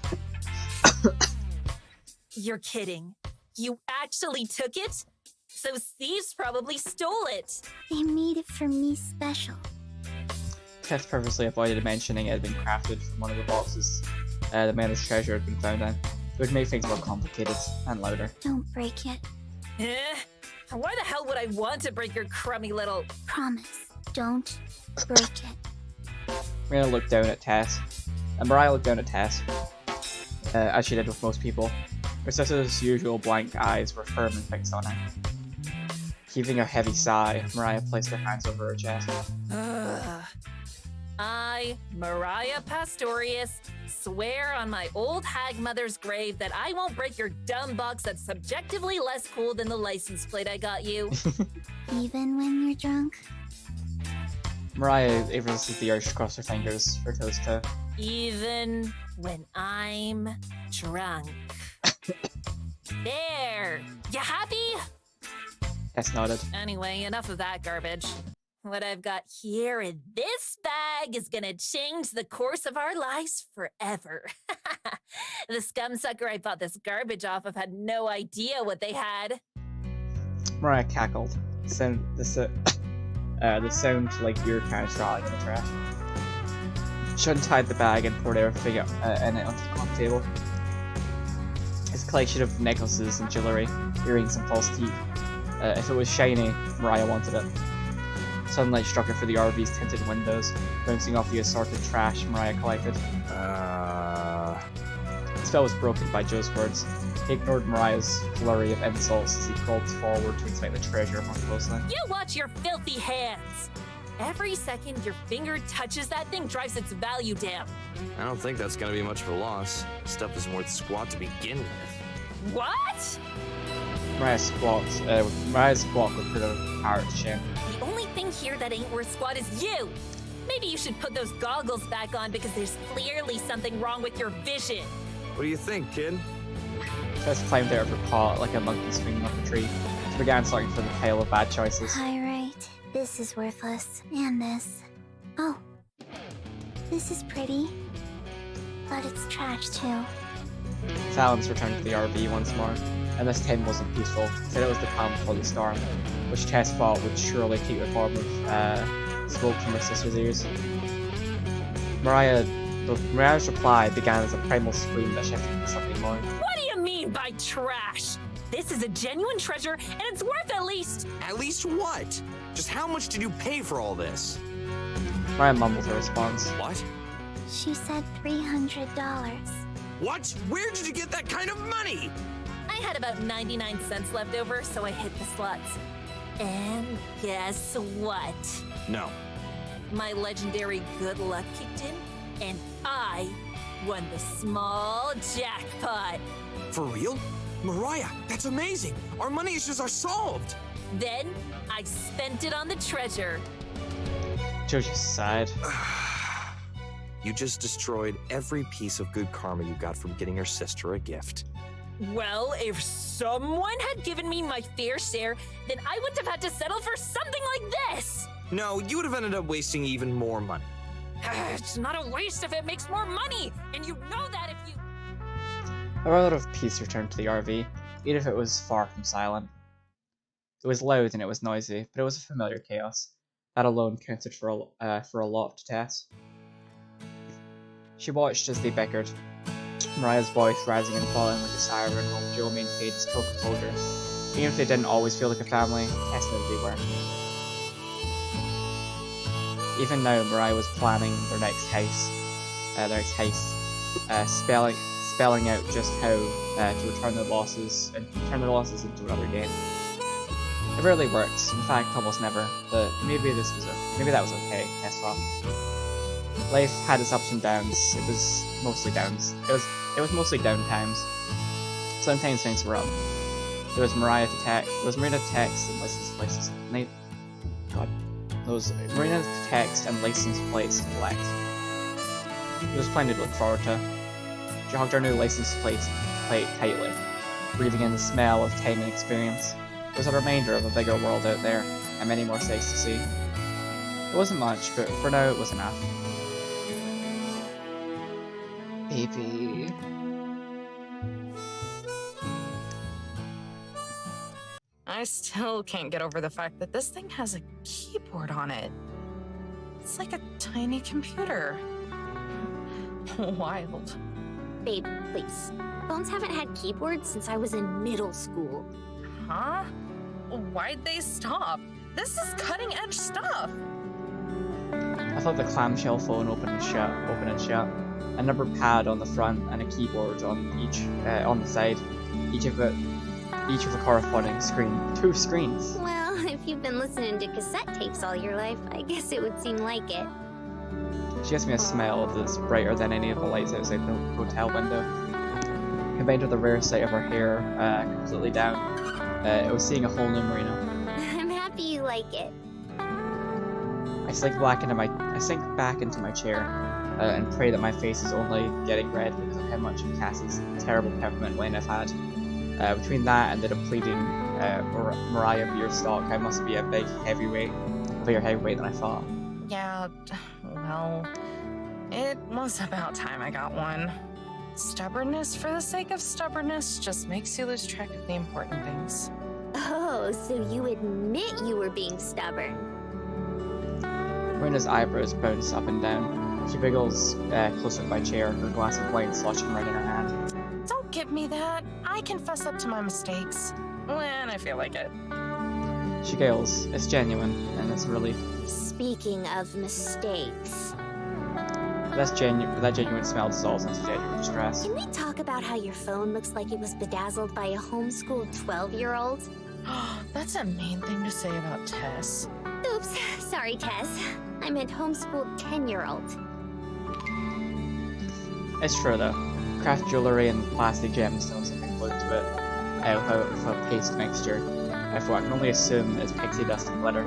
You're kidding. You actually took it? So thieves probably stole it. They made it for me special. Tess purposely avoided mentioning it had been crafted from one of the boxes the Manor's treasure had been found in. It would make things more complicated and louder. Don't break it. Why the hell would I want to break your crummy little... Promise. Don't break it. Marina looked down at Tess, and Mariah looked down at Tess, as she did with most people. Her sister's usual blank eyes were firm and fixed on her. Heaving a heavy sigh, Mariah placed her hands over her chest. I, Mariah Pastorius, swear on my old hag mother's grave that I won't break your dumb box that's subjectively less cool than the license plate I got you. Even when you're drunk? Mariah resisted the urge to cross her fingers for toes to. Even when I'm drunk. There! You happy? Tess nodded. Anyway, enough of that garbage. What I've got here in this bag is gonna change the course of our lives forever. The scumsucker I bought this garbage off of had no idea what they had. Mariah cackled. The sound like your kind of rattling in the trash. She untied the bag and poured everything in it onto the coffee table. It's a collection of necklaces and jewellery, earrings and false teeth. If it was shiny, Mariah wanted it. Sunlight struck her through the RV's tinted windows, bouncing off the assorted trash Mariah collected. The spell was broken by Joe's words. He ignored Mariah's flurry of insults as he crawled forward to inspect the treasure more closely. You watch your filthy hands! Every second your finger touches that thing drives its value down. I don't think that's gonna be much of a loss. Stuff isn't worth squat to begin with. What? Mariah's squawk would put a pirate to shame. The only thing here that ain't worth squat is you. Maybe you should put those goggles back on because there's clearly something wrong with your vision. What do you think, kid? Tess climbed out of her cot like a monkey swinging up a tree. She began sorting for the pile of bad choices. Alright, this is worthless. And this. Oh. This is pretty. But it's trash too. Silence returned to the RV once more, and this time wasn't peaceful. Instead it was the calm before the storm, which Tess thought would surely keep the form of smoke from her sister's ears. Mariah's reply began as a primal scream that shifted into something more. What do you mean by trash? This is a genuine treasure, and it's worth at least... At least what? Just how much did you pay for all this? Mariah mumbled her response. What? She said $300. What? Where did you get that kind of money? I had about 99 cents left over, so I hit the slots. And guess what? No. My legendary good luck kicked in, and I won the small jackpot. For real? Mariah, that's amazing! Our money issues are solved! Then I spent it on the treasure. Joji sighed. You just destroyed every piece of good karma you got from getting your sister a gift. Well, if someone had given me my fair share, then I wouldn't have had to settle for something like this. No, you would have ended up wasting even more money. It's not a waste if it makes more money, and you know that if you... A relative of peace returned to the RV, even if it was far from silent. It was loud and it was noisy, but it was a familiar chaos. That alone counted for a lot to Tess. She watched as they bickered, Mariah's voice rising and falling like a siren while Joe maintained his cool composure. Even if they didn't always feel like a family, Tess knew they were. Even now, Mariah was planning their next heist, spelling out just how to return their losses and turn their losses into another gain. It rarely works, in fact, almost never. But maybe that was okay. Tess thought. Life had its ups and downs. It was mostly downs. It was mostly down times. Sometimes things were up. There was Mariah to text. There was Marina to text and license plates. There was Marina to text and license plates to collect. There was plenty to look forward to. She hugged her new license plate tightly, breathing in the smell of time and experience. It was a reminder of a bigger world out there, and many more sights to see. It wasn't much, but for now it was enough. Baby. I still can't get over the fact that this thing has a keyboard on it. It's like a tiny computer. Wild. Babe, please. Phones haven't had keyboards since I was in middle school. Huh? Why'd they stop? This is cutting edge stuff. I thought the clamshell phone open and shut. A number pad on the front and a keyboard on each on the side. Each with a corresponding screen. 2 screens. Well, if you've been listening to cassette tapes all your life, I guess it would seem like it. She gives me a smile that's brighter than any of the lights outside the hotel window. Combined with the rare sight of her hair completely down, it was seeing a whole new Marina. I'm happy you like it. I sink back into my chair and pray that my face is only getting red because of how much of Cass's terrible peppermint wine I've had. Between that and the depleting Mariah beer stock, I must be a bigger heavyweight than I thought. Yeah, well, it was about time I got one. Stubbornness for the sake of stubbornness just makes you lose track of the important things. Oh, so you admit you were being stubborn. Marina's eyebrows bounce up and down. She wriggles closer to my chair, her glass of wine sloshing right in her hand. Don't give me that. I confess up to my mistakes when I feel like it. She giggles. It's genuine, and it's a relief. Speaking of mistakes, That genuine smell dissolves into genuine distress. can we talk about how your phone looks like it was bedazzled by a homeschooled 12-year-old? That's a mean thing to say about Tess. Oops, sorry, Tess. I meant homeschooled 10-year-old. It's true though. Craft jewellery and plastic gemstones have been glued to it with a paste mixture. For what I can only assume is pixie dust and glitter.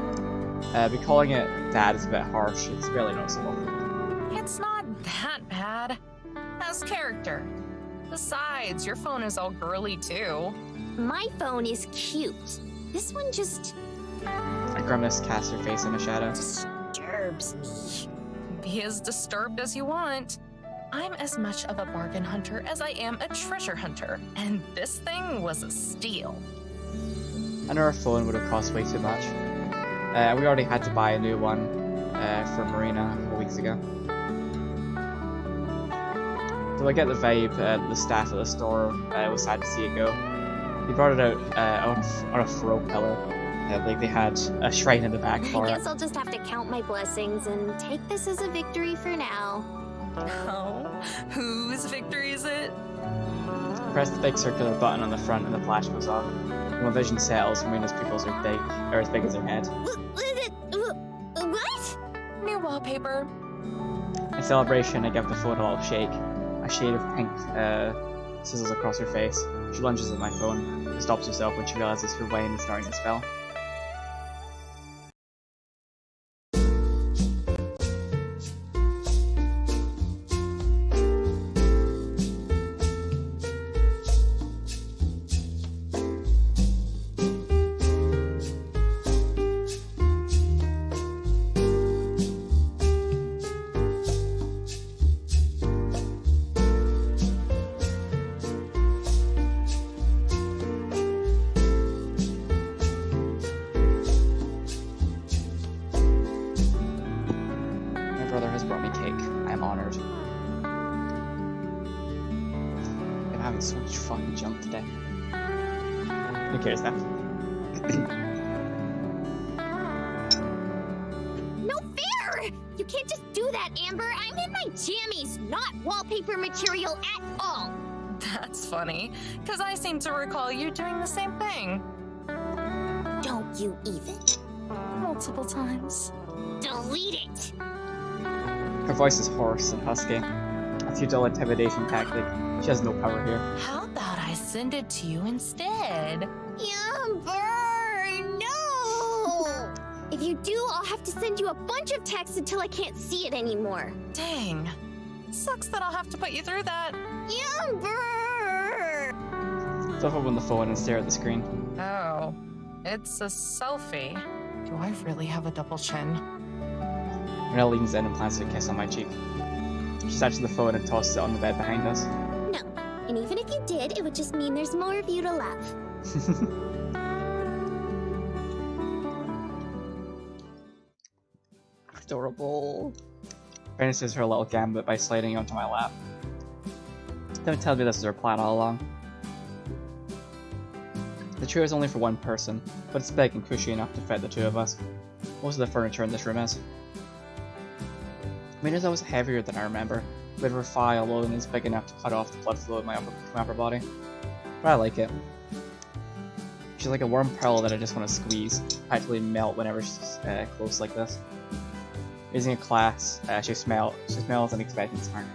But calling it Dad is a bit harsh. It's barely noticeable. It's not that bad. Has character. Besides, your phone is all girly too. My phone is cute. This one just A grimace casts her face in a shadow. disturbs me. Be as disturbed as you want. I'm as much of a bargain hunter as I am a treasure hunter, and this thing was a steal. I know her phone would have cost way too much. We already had to buy a new one for Marina a couple weeks ago. So I get the vibe the staff at the store was sad to see it go. They brought it out on a throw pillow. Like they had a shrine in the back for I it. guess I'll just have to count my blessings and take this as a victory for now. Oh, whose victory is it? Press the big circular button on the front and the flash goes off. When my vision settles, Marina's pupils are big, or as big as her head. What? New wallpaper. In celebration, I give the phone a little shake. A shade of pink sizzles across her face. She lunges at my phone and stops herself when she realizes her wine is starting to spell. So much fucking junk today. Who cares now? No fair! You can't just do that, Amber. I'm in my jammies, not wallpaper material at all. That's funny, because I seem to recall you doing the same thing. Don't you even. Multiple times. Delete it! Her voice is hoarse and husky. A futile intimidation tactic. She has no power here. How about I send it to you instead? Amber, no! If you do, I'll have to send you a bunch of texts until I can't see it anymore. Dang. Sucks that I'll have to put you through that. Amber! Flip open the phone and stare at the screen. Oh, it's a selfie. Do I really have a double chin? Marina leans in and plants a kiss on my cheek. She snatches the phone and tosses it on the bed behind us. No, and even if you did, it would just mean there's more of you to love. Adorable. Finishes her little gambit by sliding onto my lap. Don't tell me this is her plan all along. The chair is only for one person, but it's big and cushy enough to fit the two of us. Most of the furniture in this room is. Mina's always heavier than I remember, but her thigh alone is big enough to cut off the blood flow in my upper body. But I like it. She's like a warm pearl that I just want to squeeze, practically melt whenever she's close like this. Using a class, she smells an expectant spark.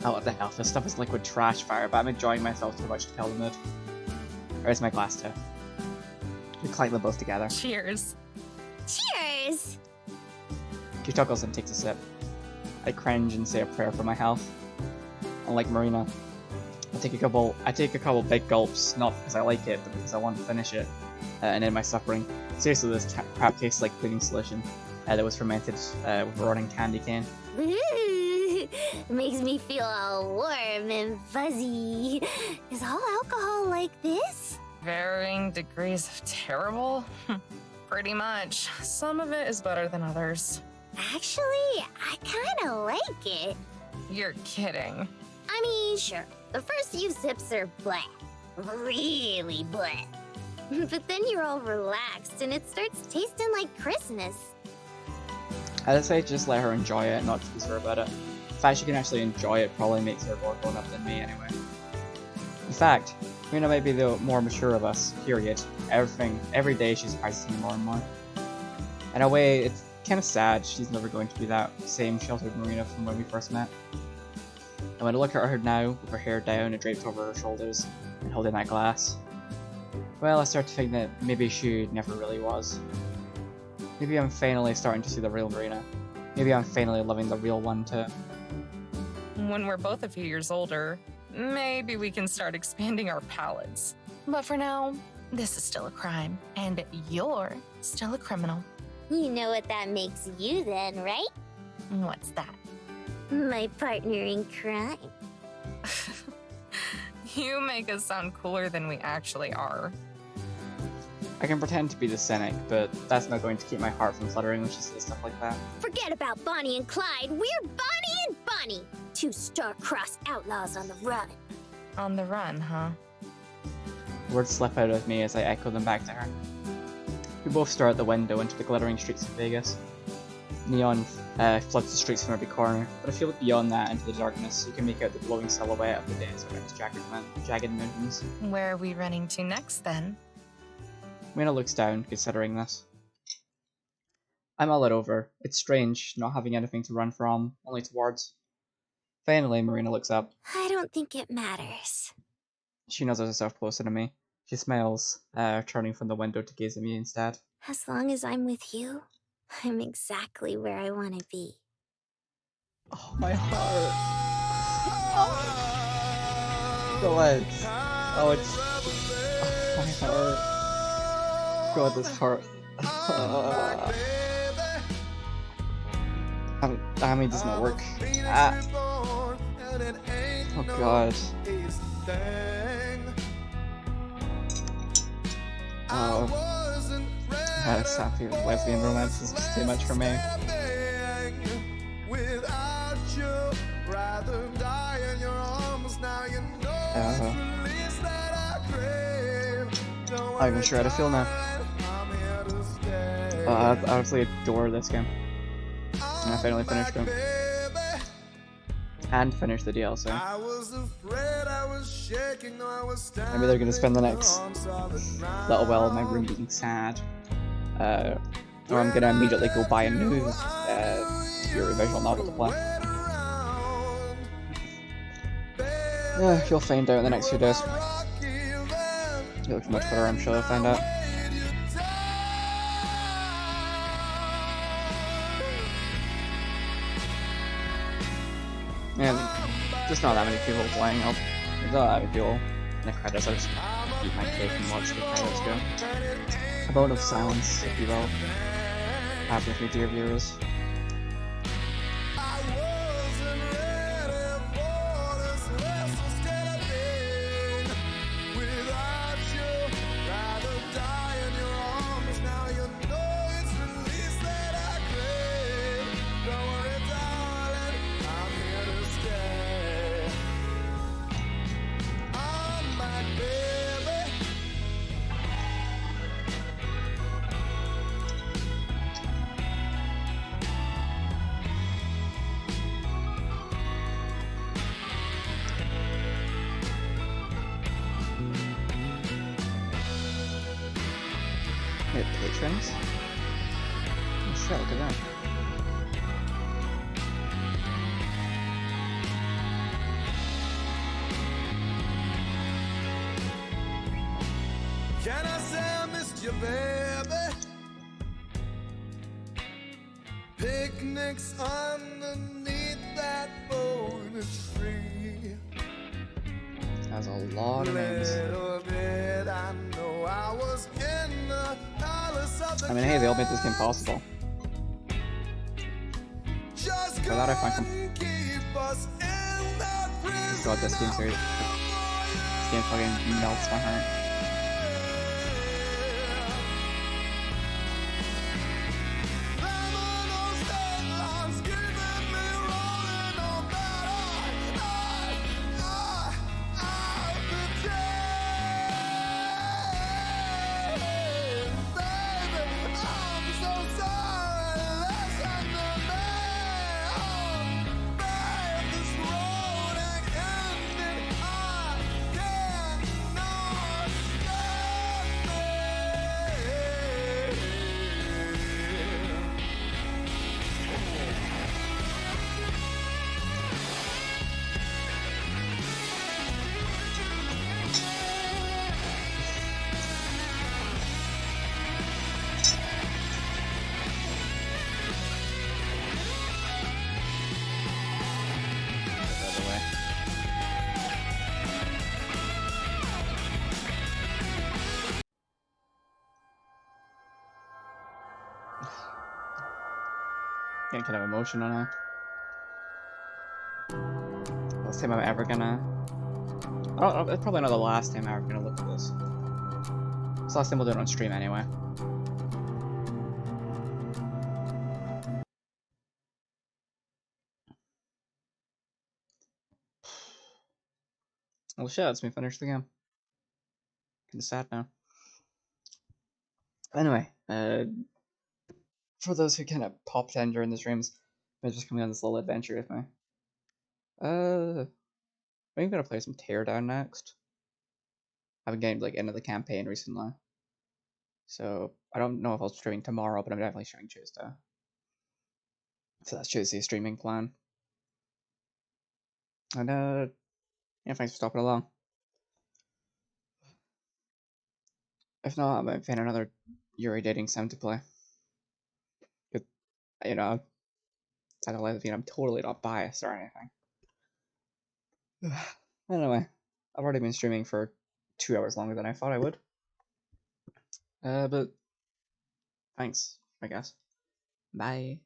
Oh, what the hell, this stuff is liquid trash fire, but I'm enjoying myself too much to tell the mood. Where's my glass too? We clank them both together. Cheers. Cheers! She chuckles and takes a sip. I cringe and say a prayer for my health. Unlike Marina, I take a couple big gulps, not because I like it, but because I want to finish it and end my suffering. Seriously, this crap tastes like cleaning solution that was fermented with a rotting candy cane. Makes me feel all warm and fuzzy. Is all alcohol like this? Varying degrees of terrible? Pretty much. Some of it is better than others. Actually, I kinda like it. You're kidding. I mean, sure, the first few sips are blah. Really blah. But then you're all relaxed and it starts tasting like Christmas. I'd say just let her enjoy it, not tease her about it. The fact she can actually enjoy it probably makes her more grown up than me anyway. In fact, Marina might be the more mature of us, period. Every day she surprises me more and more. In a way, it's kind of sad she's never going to be that same sheltered Marina from when we first met. And when I look at her now, with her hair down and draped over her shoulders, and holding that glass, well, I start to think that maybe she never really was. Maybe I'm finally starting to see the real Marina. Maybe I'm finally loving the real one too. When we're both a few years older, maybe we can start expanding our palettes. But for now, this is still a crime, and you're still a criminal. You know what that makes you then, right? What's that? My partner in crime. You make us sound cooler than we actually are. I can pretend to be the cynic, but that's not going to keep my heart from fluttering when she says stuff like that. Forget about Bonnie and Clyde. We're Bonnie and Bunny. Two star-crossed outlaws on the run. On the run, huh? Words slip out of me as I echo them back to her. We both stare out the window into the glittering streets of Vegas. Neon floods the streets from every corner, but if you look beyond that into the darkness, you can make out the glowing silhouette of the desert and its jagged mountains. Where are we running to next, then? Marina looks down, considering this. I mull it over. It's strange, not having anything to run from, only towards. Finally, Marina looks up. I don't think it matters. She nudges herself closer to me. She smiles, turning from the window to gaze at me instead. As long as I'm with you, I'm exactly where I want to be. Oh, my heart. Oh. God. Oh, it's... Oh, my heart. God, this part. Damn, it does not work. Ah. Oh, God. Oh. Sappy lesbian romance is just too much for me. I'm not even sure how to feel now. I absolutely adore this game. And I finally finished it. And finished the DLC. Maybe they're gonna spend the next little while in my room being sad. Or I'm gonna immediately go buy a new Fury visual novel to play. You'll find out in the next few days. You look much better, I'm sure you'll find out. And just not that many people playing. There's not that many people in the credits. I just eat my cake and watch the credits go. A moment of silence, if you will, after a few dear viewers. Patrons? Oh shit, look at that. Can I say I missed you, baby? Picnics underneath that bone tree. Has a lot of names. I mean, hey, they all made this game possible. For that, I find God, this game series. This game fucking melts my heart. Getting kind of emotional now. Last time I'm ever gonna... it's probably not the last time I'm ever gonna look at this. It's the last time we'll do it on stream anyway. Well shit, lets me finish the game. Kinda sad now. Anyway, for those who kind of popped in during the streams, they're just coming on this little adventure with me. I'm gonna play some Teardown next. I've been getting like into the campaign recently, so I don't know if I'll stream tomorrow, but I'm definitely streaming Tuesday. So that's Tuesday's streaming plan. And yeah, thanks for stopping along. If not, I might find another Yuri Dating Sim to play. You know, I don't like I'm totally not biased or anything. Anyway, I've already been streaming for 2 hours longer than I thought I would. But thanks, I guess. Bye.